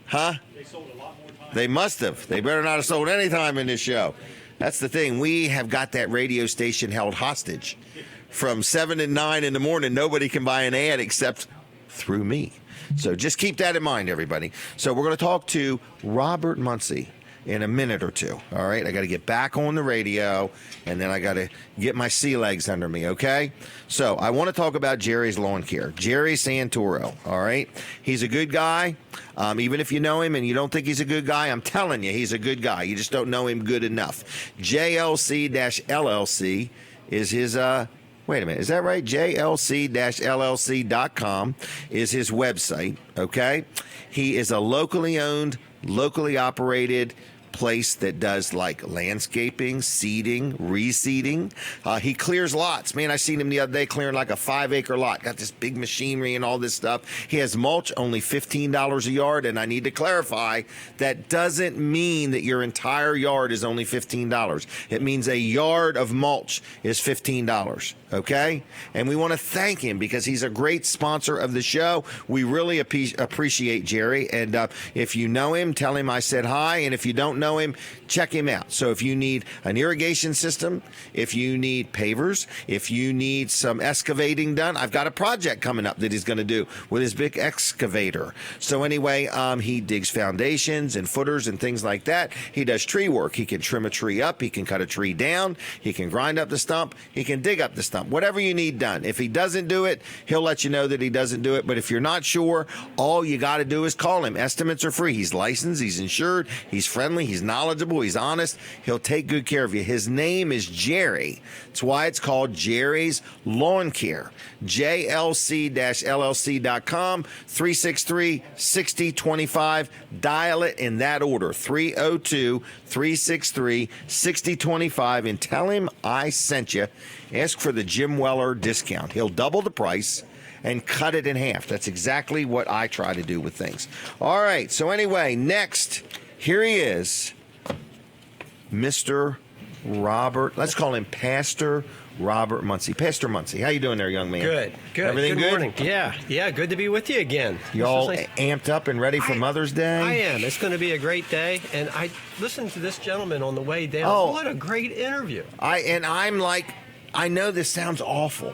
Huh? They sold a lot more time. They must have. They better not have sold any time in this show. That's the thing. We have got that radio station held hostage. From 7 to 9 in the morning, nobody can buy an ad except through me. So just keep that in mind, everybody. So we're going to talk to Robert Muncie in a minute or two. All right, I got to get back on the radio, and then I got to get my sea legs under me, okay? So I want to talk about Jerry's Lawn Care. Jerry Santoro, all right? He's a good guy. Even if you know him and you don't think he's a good guy, I'm telling you, he's a good guy. You just don't know him good enough. JLC-LLC is his... Wait a minute, is that right? JLC-LLC.com is his website, okay? He is a locally owned, locally operated place that does like landscaping, seeding, reseeding. He clears lots. Man, I seen him the other day clearing like a 5-acre lot. Got this big machinery and all this stuff. He has mulch, only $15 a yard. And I need to clarify, that doesn't mean that your entire yard is only $15. It means a yard of mulch is $15. Okay? And we want to thank him because he's a great sponsor of the show. We really appreciate Jerry. And if you know him, tell him I said hi. And if you don't know him, check him out. So if you need an irrigation system, if you need pavers, if you need some excavating done, I've got a project coming up that he's going to do with his big excavator. So anyway, he digs foundations and footers and things like that. He does tree work. He can trim a tree up. He can cut a tree down. He can grind up the stump. He can dig up the stump. Whatever you need done. If he doesn't do it, he'll let you know that he doesn't do it. But if you're not sure, all you got to do is call him. Estimates are free. He's licensed. He's insured. He's friendly. He's knowledgeable. He's honest. He'll take good care of you. His name is Jerry. That's why it's called Jerry's Lawn Care. JLC-LLC.com, 363-6025. Dial it in that order, 302-363-6025, and tell him I sent you. Ask for the Jim Weller discount. He'll double the price and cut it in half. That's exactly what I try to do with things. All right, so anyway, next, here he is, Mr. Robert. Let's call him Pastor Robert Muncie. Pastor Muncie, how you doing there, young man? Good. Everything good? Morning. Yeah, good to be with you again. You all amped up and ready for Mother's Day? I am. It's going to be a great day. And I listened to this gentleman on the way down. Oh. What a great interview. I'm like, I know this sounds awful,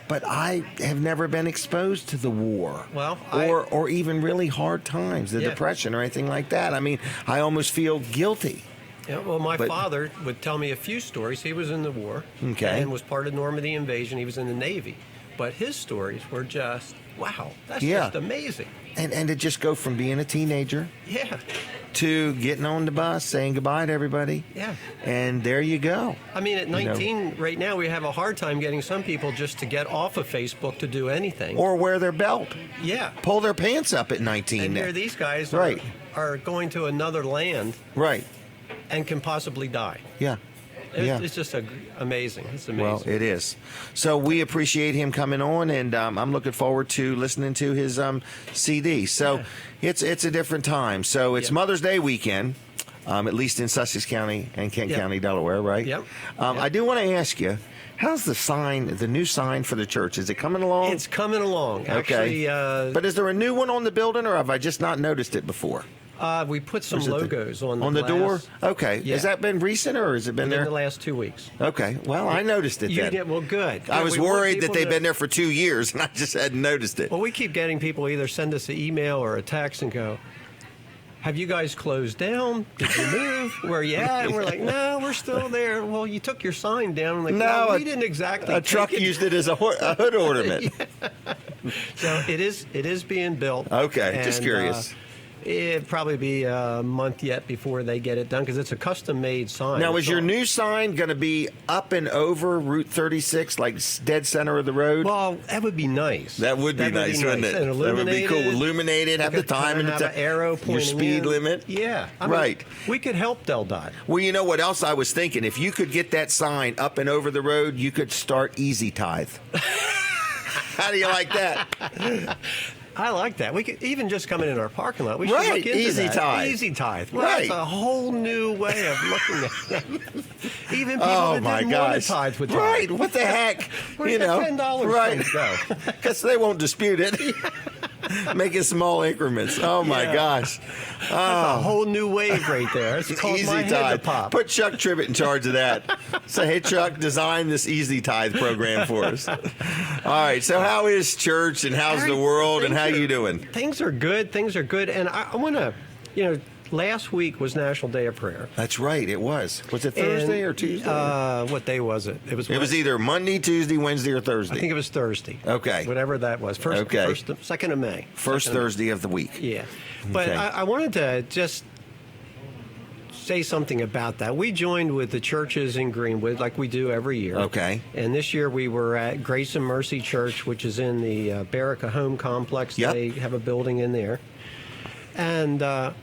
but I have never been exposed to the war. Well, or even really hard times, the Depression or anything like that. I mean, I almost feel guilty. Yeah, well, my father would tell me a few stories. He was in the war and was part of Normandy invasion. He was in the Navy. But his stories were just, wow, that's just amazing. And to just go from being a teenager to getting on the bus, saying goodbye to everybody. Yeah. And there you go. I mean, at 19, right now, we have a hard time getting some people just to get off of Facebook to do anything. Or wear their belt. Yeah. Pull their pants up at 19. And here these guys are going to another land. Right. And can possibly die. Yeah. It's just amazing. It's amazing. Well, it is. So we appreciate him coming on, and I'm looking forward to listening to his CD. So it's a different time. So it's Mother's Day weekend, at least in Sussex County and Kent County, Delaware, right? Yep. I do want to ask you, how's the new sign for the church? Is it coming along? It's coming along. Okay. Actually, but is there a new one on the building, or have I just not noticed it before? We put some logos on the glass. door. Okay, Yeah. has that been recent or has it been there? In the last 2 weeks. Okay, well, I noticed it then. Well, good. I was We want worried that people they'd been there for 2 years, and I just hadn't noticed it. Well, we keep getting people either send us an email or a text and go, have you guys closed down? Did you move? Where are you at? And we're like, no, we're still there. Well, you took your sign down. I'm like, no, well, we didn't exactly. A truck used it as a hood ornament. So it is being built. Okay, just curious. It'd probably be a month yet before they get it done because it's a custom-made sign. Now, is your new sign going to be up and over Route 36, like dead center of the road? Well, that would be nice. That would be nice, wouldn't it? And that would be cool. Illuminated, have the time and have an arrow pointing your speed limit. Yeah, right. We could help Del Dot. Well, you know what else I was thinking? If you could get that sign up and over the road, you could start Easy Tithe. How do you like that? I like that. We could even just come in our parking lot. We should right, look into Easy that. Tithe. Easy Tithe. Well, right. That's a whole new way of looking at it. Even people that didn't want to tithe would tithe. Right, what the heck? Where's the $10 right. go? Because they won't dispute it. Make it small increments. Oh, my gosh. That's a whole new wave right there. It's called Easy my Tithe. head to pop. Put Chuck Tribbett in charge of that. Say, hey, Chuck, design this Easy Tithe program for us. All right, so how is church and how's the world and how you doing? Things are good. Things are good. And I want to, last week was National Day of Prayer. That's right, it was. Was it Thursday or Tuesday? What day was it? It was either Monday, Tuesday, Wednesday, or Thursday. I think it was Thursday. Okay. Whatever that was. First, 2nd of May. First Thursday of the week. Yeah. But I wanted to just say something about that. We joined with the churches in Greenwood like we do every year. Okay. And this year we were at Grace and Mercy Church, which is in the Barrica Home Complex. Yep. They have a building in there. And I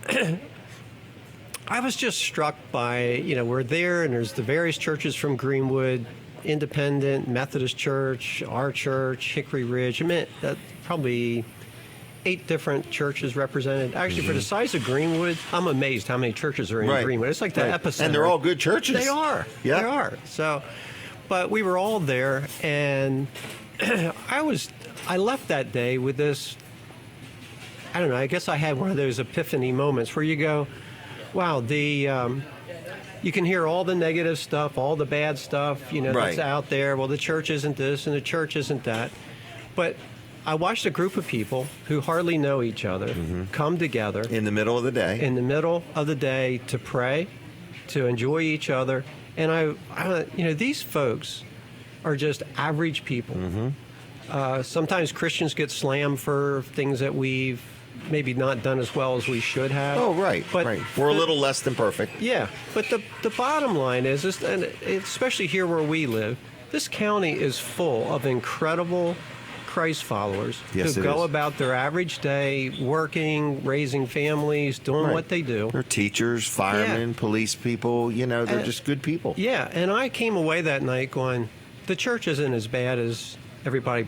was just struck by, we're there and there's the various churches from Greenwood, Independent, Methodist Church, our church, Hickory Ridge. I mean, probably 8 different churches represented. Actually, for the size of Greenwood, I'm amazed how many churches are in Greenwood. It's like the epicenter. And they're all good churches. They are. Yeah. They are. So, but we were all there, and I left that day with this, I don't know, I guess I had one of those epiphany moments where you go, wow, you can hear all the negative stuff, all the bad stuff, that's out there. Well, the church isn't this and the church isn't that. But I watched a group of people who hardly know each other come together in the middle of the day. To pray, to enjoy each other. And these folks are just average people. Sometimes Christians get slammed for things that we've maybe not done as well as we should have. Oh, right. But we're a little less than perfect. Yeah, but the bottom line is, and especially here where we live, this county is full of incredible Christ followers who go about their average day working, raising families, doing what they do. They're teachers, firemen, police people, they're just good people. Yeah, and I came away that night going, the church isn't as bad as everybody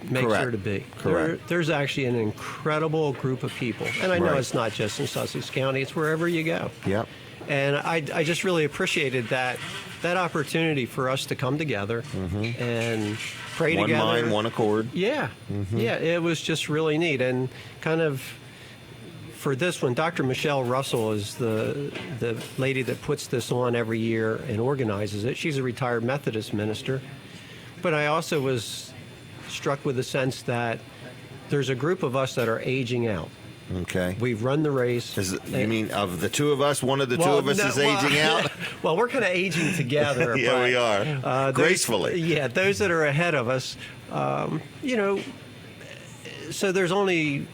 makes her to be. Correct. There's actually an incredible group of people. And I know it's not just in Sussex County, it's wherever you go. Yep. And I just really appreciated that opportunity for us to come together and pray One together. mind, one accord. Yeah, yeah, it was just really neat. And kind of for this one, Dr. Michelle Russell is the lady that puts this on every year and organizes it. She's a retired Methodist minister. But I also was struck with the sense that there's a group of us that are aging out. Okay. We've run the race. You mean of the two of us, one of the two of us is aging out? Well, we're kind of aging together. Yeah, but, we are. Gracefully. Those that are ahead of us, so there's only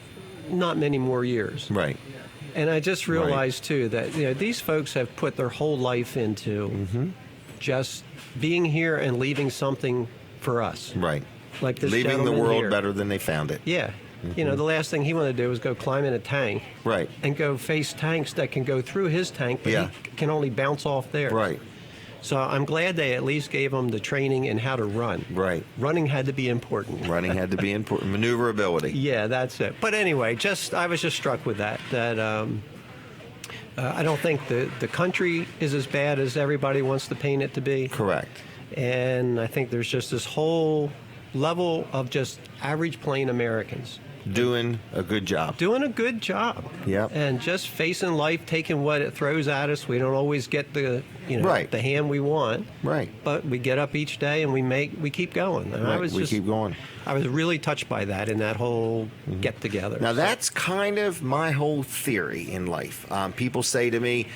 not many more years. Right. And I just realized, too, that these folks have put their whole life into just being here and leaving something for us. Right. Like this Leaving the gentleman world here. better than they found it. Yeah. The last thing he wanted to do was go climb in a tank. Right. And go face tanks that can go through his tank, but Yeah. he can only bounce off theirs. Right. So I'm glad they at least gave him the training in how to run. Right. Running had to be important. Running had to be important. Maneuverability. Yeah, that's it. But anyway, I was just struck with that I don't think the country is as bad as everybody wants to paint it to be. Correct. And I think there's just this whole level of just average plain Americans Doing a good job. doing a good job. Yep. And just facing life, taking what it throws at us. We don't always get the Right. the hand we want. Right. But we get up each day and we keep going. And Right, we keep going. I was really touched by that in that whole get together. Now, that's kind of my whole theory in life. People say to me,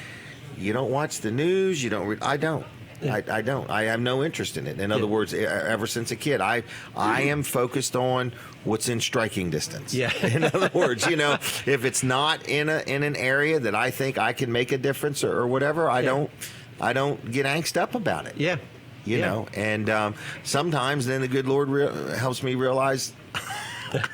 you don't watch the news, you don't read. I don't. I don't. I have no interest in it. In other words, ever since a kid, I am focused on what's in striking distance. Yeah. In other words, if it's not in an area that I think I can make a difference or whatever, I don't get angst up about it. Yeah. You know, and sometimes then the good Lord helps me realize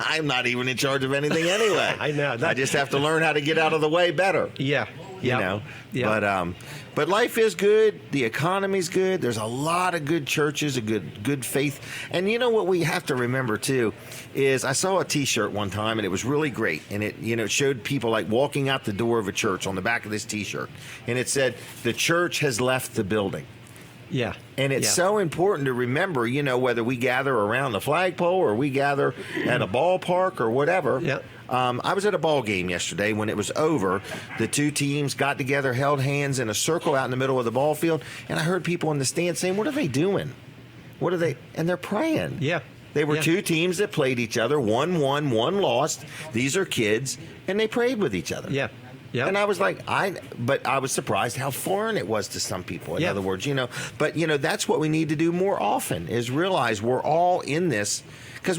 I'm not even in charge of anything anyway. I know. I just have to learn how to get out of the way better. Yeah. You know. Yeah. But life is good. The economy's good. There's a lot of good churches, a good faith. And you know what we have to remember too is I saw a T-shirt one time and it was really great. And it showed people like walking out the door of a church on the back of this T-shirt, and it said the church has left the building. Yeah. And it's so important to remember, whether we gather around the flagpole or we gather at a ballpark or whatever. Yeah. I was at a ball game yesterday. When it was over, the two teams got together, held hands in a circle out in the middle of the ball field, and I heard people in the stands saying, "What are they doing? What are they?" And they're praying. Yeah. They were Yeah. two teams that played each other. One won, one lost. These are kids, and they prayed with each other. Yeah. Yeah. And I was like, but I was surprised how foreign it was to some people. In other words, but that's what we need to do more often is realize we're all in this. Because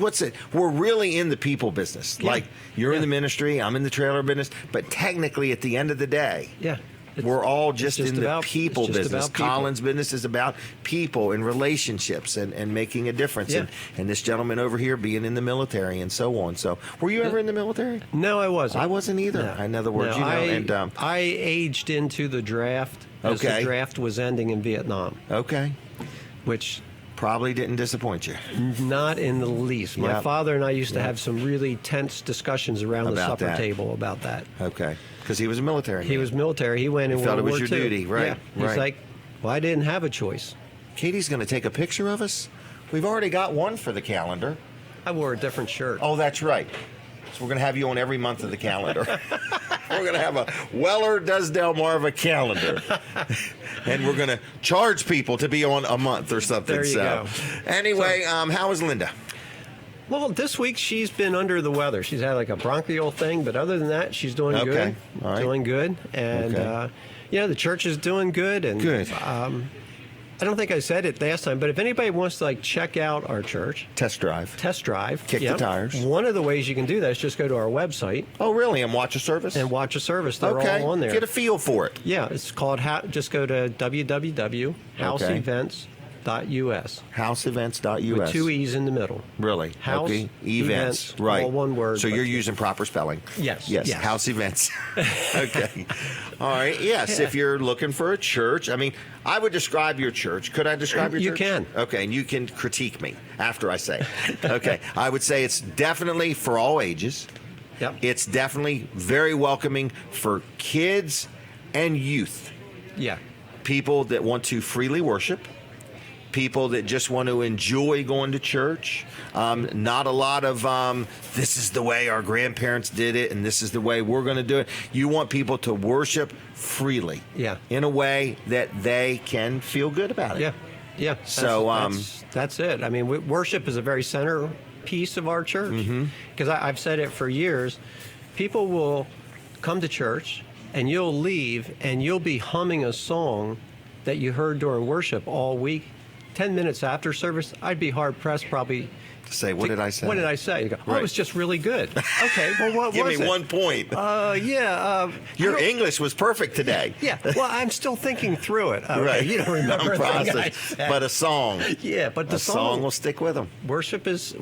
we're really in the people business. Yeah. Like you're in Yeah. the ministry, I'm in the trailer business, but technically at the end of the day, Yeah. we're all just just in the about- people it's just business. about people. Colin's business is about people and relationships and making a difference. Yeah. And this gentleman over here being in the military and so on. So were you ever in the military? No, I wasn't. I wasn't either. No. In other words, No, I I aged into the draft as Okay. the draft was ending in Vietnam, okay, which probably didn't disappoint you. not in the least. My Yep. father and I used to have some really tense discussions around the About supper that. table about that. Okay, because he was a military. He man. was military. He went in You felt World it was War your II. duty, right, Yeah. He's right. like, well, I didn't have a choice. Katie's going to take a picture of us. We've already got one for the calendar. I wore a different shirt. Oh, that's right. So we're going to have you on every month of the calendar. We're going to have a Weller Does Delmarva calendar. And we're going to charge people to be on a month or something. There you go. Anyway, how is Linda? Well, this week she's been under the weather. She's had like a bronchial thing, but other than that, she's doing Okay. good. All right. Doing good. And, Okay. the church is doing good. And Good. I don't think I said it last time, but if anybody wants to check out our church, Test drive. test drive, Kick the tires. One of the ways you can do that is just go to our website Oh, really? And watch a service? and watch a service. They're okay. all on there. Get a feel for it. Yeah, it's called. Just go to www.houseevents.us Houseevents.us. with two e's in the middle. Really? House okay. events, Right. all one word, So but you're two. using proper spelling. Yes, Yes. yes. House events. Okay. All right. Yes. Yeah. If you're looking for a church, I mean, I would describe your church. Could I describe your You church? can. Okay. And you can critique me after I say. Okay. I would say it's definitely for all ages. Yep. It's definitely very welcoming for kids and youth. Yeah. people that want to freely worship, people that just want to enjoy going to church. Not a lot of this is the way our grandparents did it and this is the way we're going to do it. You want people to worship freely, Yeah. in a way that they can feel good about it. Yeah. Yeah. So, that's it. I mean, worship is a very center piece of our church. Because I've said it for years. People will come to church and you'll leave and you'll be humming a song that you heard during worship all week. 10 minutes after service, I'd be hard pressed probably. Say, what did I say? What did I say? You go, oh, Right. it was just really good. Okay, well, what Give was me it? 1 point. Your I don't- English was perfect today. Yeah, well, I'm still thinking through it. Okay, Right. You don't remember I'm a thing I processing. said. But a song. Yeah, but the A song will stick with them. worship is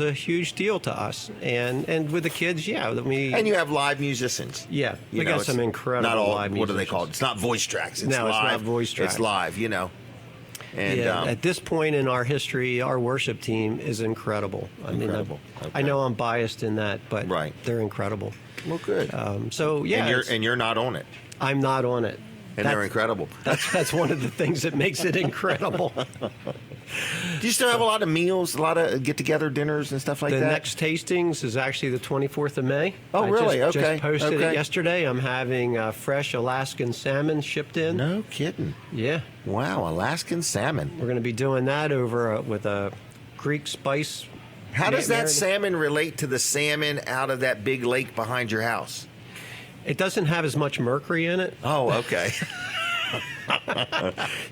a huge deal to us, and with the kids, yeah, we And you have live musicians. yeah, You we know, got it's some incredible not all, live what are they musicians. called? It's not voice tracks. It's No, live. it's not voice tracks. It's live, you know. And yeah, at this point in our history, our worship team is incredible. Incredible. I know I'm biased in that, but Right. they're incredible. well, good. So yeah, and you're not on it. I'm not on it. And they're incredible. That's one of the things that makes it incredible. Do you still have a lot of meals, a lot of get-together dinners and stuff like The that? next tastings is actually the 24th of May. Oh, I really? Just Okay. posted Okay. it yesterday. I'm having fresh Alaskan salmon shipped in. No kidding. Yeah, Wow, Alaskan salmon. we're going to be doing that over with a Greek spice. How does that marinade. salmon relate to the salmon out of that big lake behind your house? It doesn't have as much mercury in it. Oh, okay.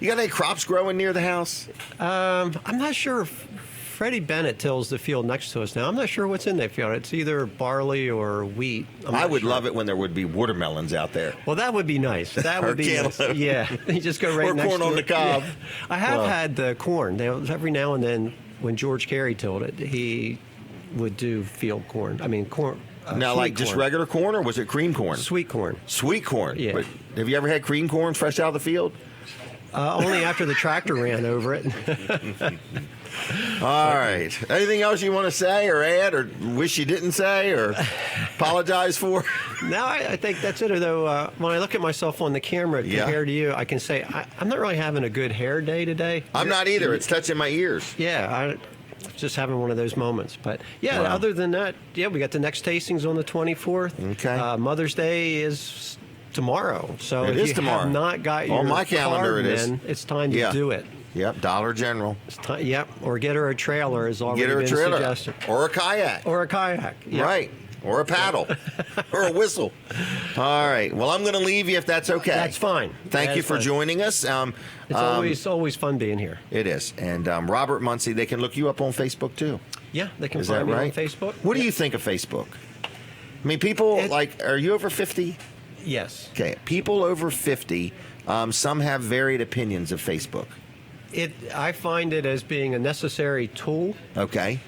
You got any crops growing near the house? I'm not sure if Freddie Bennett tills the field next to us now. I'm not sure what's in that field. It's either barley or wheat. I would love it when there would be watermelons out there. Well, that would be nice. That Or would be nice. cantaloupe. Yeah, you just go right Or next corn to on it. the cob. Yeah. I have Well. had the corn. Every now and then, when George Carey tilled it, he would do field corn. I mean, corn. Now, sweet like just corn. regular corn, or was it cream corn? Sweet corn. Sweet corn. Yeah. But have you ever had cream corn fresh out of the field? Only after the tractor ran over it. All right. Anything else you want to say or add or wish you didn't say or apologize for? No, I think that's it. Though when I look at myself on the camera Yeah. compared to you, I can say I'm not really having a good hair day today. I'm not either. It's touching my ears. Yeah, I just having one of those moments. But yeah, Wow. other than that, yeah, we got the next tastings on the 24th. Okay. Mother's Day is tomorrow. So It if is you tomorrow. have not got On your my calendar card, it is. then it's time to Yeah. do it. Yep, Dollar General. It's time, yep, or get her a trailer is already Get her a been trailer suggested. or a kayak. Or a kayak. Yep. Right. Or a paddle. Or a whistle. All right. Well, I'm going to leave you if that's okay. That's fine. Thank you That's for fine. joining us. It's always fun being here. It is. And Robert Muncie, they can look you up on Facebook too. Yeah, they can Is find that me right? on Facebook. What do Yeah. you think of Facebook? I mean, people It- are you over 50? Yes. Okay. People over 50, some have varied opinions of Facebook. I find it as being a necessary tool. Okay.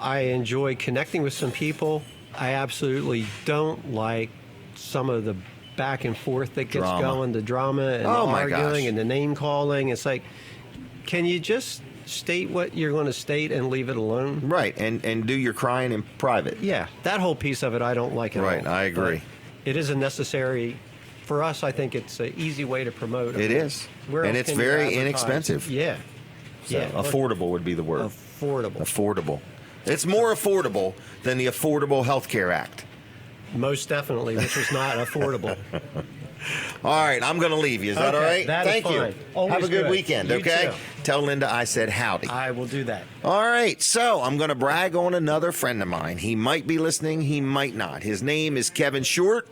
I enjoy connecting with some people. I absolutely don't like some of the back and forth that gets Drama. going, the drama and Oh, the my arguing gosh. and the name calling. It's like, can you just state what you're going to state and leave it alone? Right. And do your crying in private. Yeah, that whole piece of it I don't like at all. Right, I agree. But it is a necessary. For us, I think it's an easy way to promote. It is. Where And else it's can you very advertise? inexpensive. Yeah. So yeah. affordable would be the word. Affordable. Affordable. It's more affordable than the Affordable Health Care Act. Most definitely, which was not affordable. All right, I'm going to leave you. Is that Okay, all right? that is Thank you. fine. Always Have a good good. weekend, You okay? too. Tell Linda I said howdy. I will do that. All right, so I'm going to brag on another friend of mine. He might be listening, he might not. His name is Kevin Short.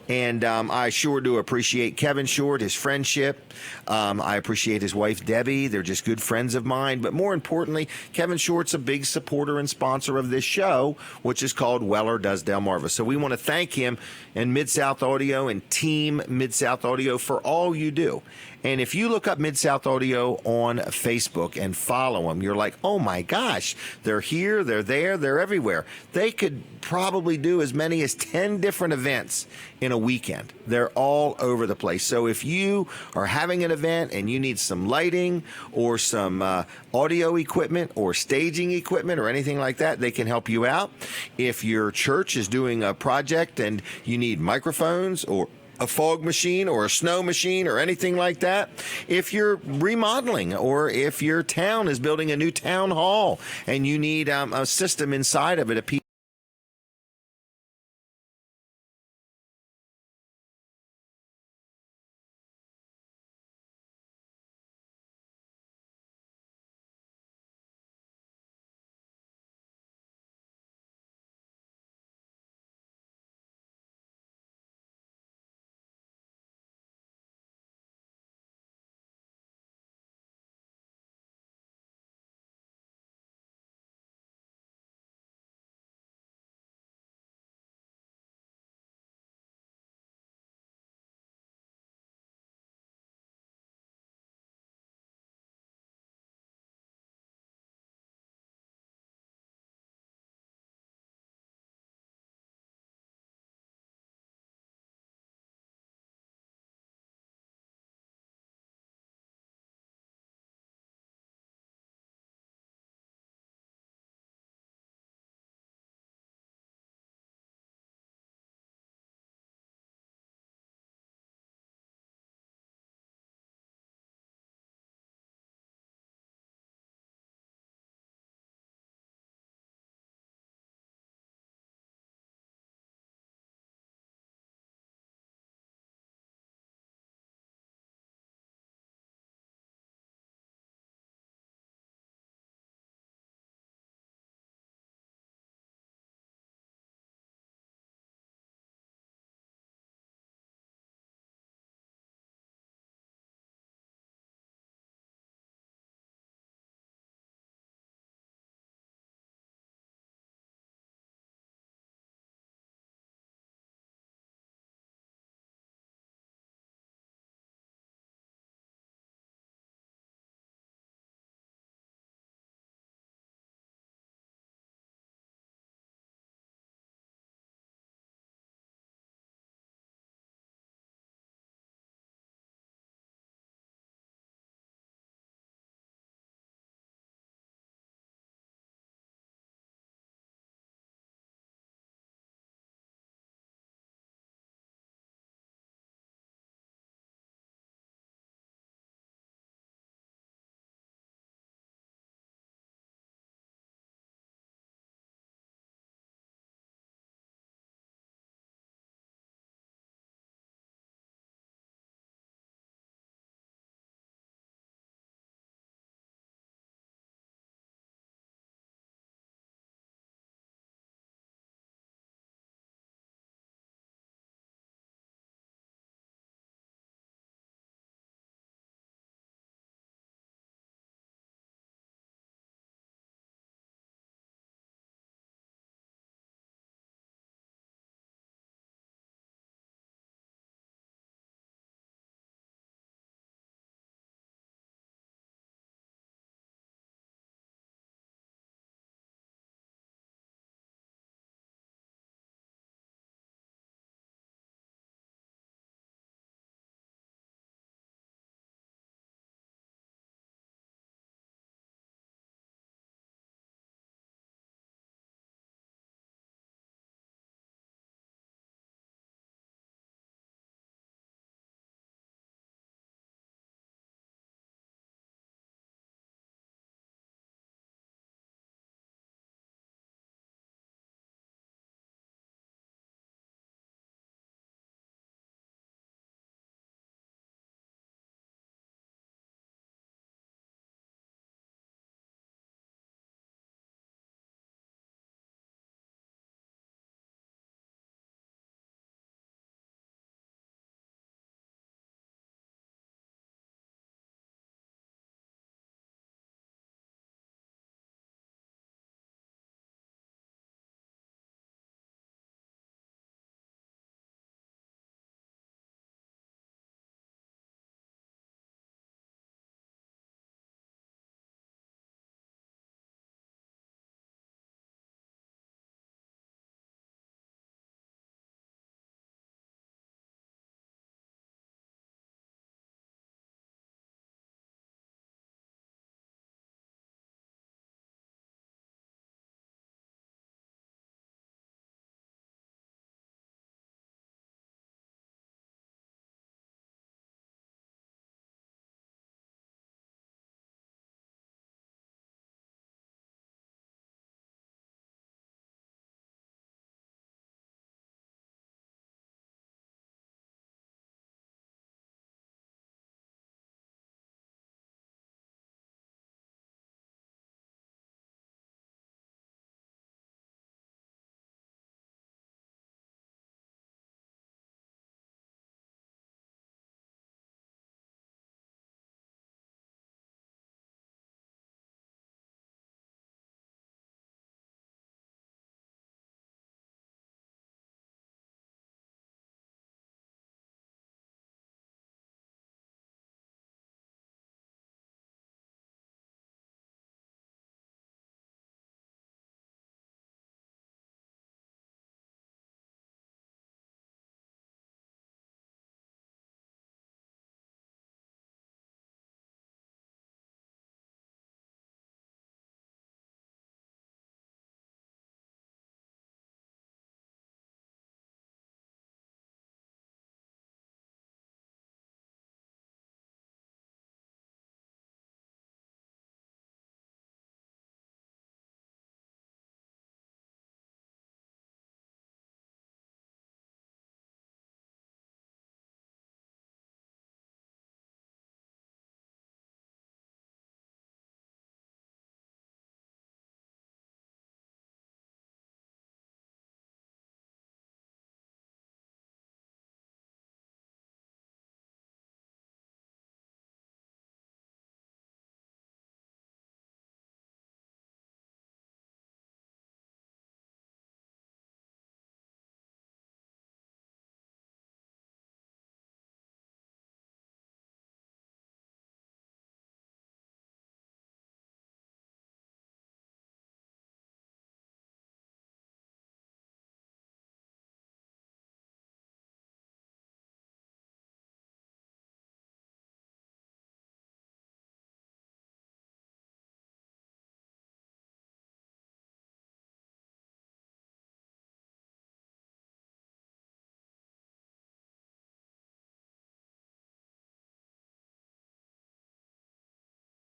And I sure do appreciate Kevin Short, his friendship. I appreciate his wife, Debbie. They're just good friends of mine. But more importantly, Kevin Short's a big supporter and sponsor of this show, which is called Weller Does Delmarva. So we want to thank him and Mid-South Audio and Team Mid-South Audio for all you do. And if you look up Mid-South Audio on Facebook and follow them, you're like, oh my gosh, they're here, they're there, they're everywhere. They could probably do as many as 10 different events in a weekend. They're all over the place. So if you are having an event and you need some lighting or some audio equipment or staging equipment or anything like that, they can help you out. If your church is doing a project and you need microphones or a fog machine or a snow machine or anything like that, if you're remodeling or if your town is building a new town hall and you need a system inside of it, a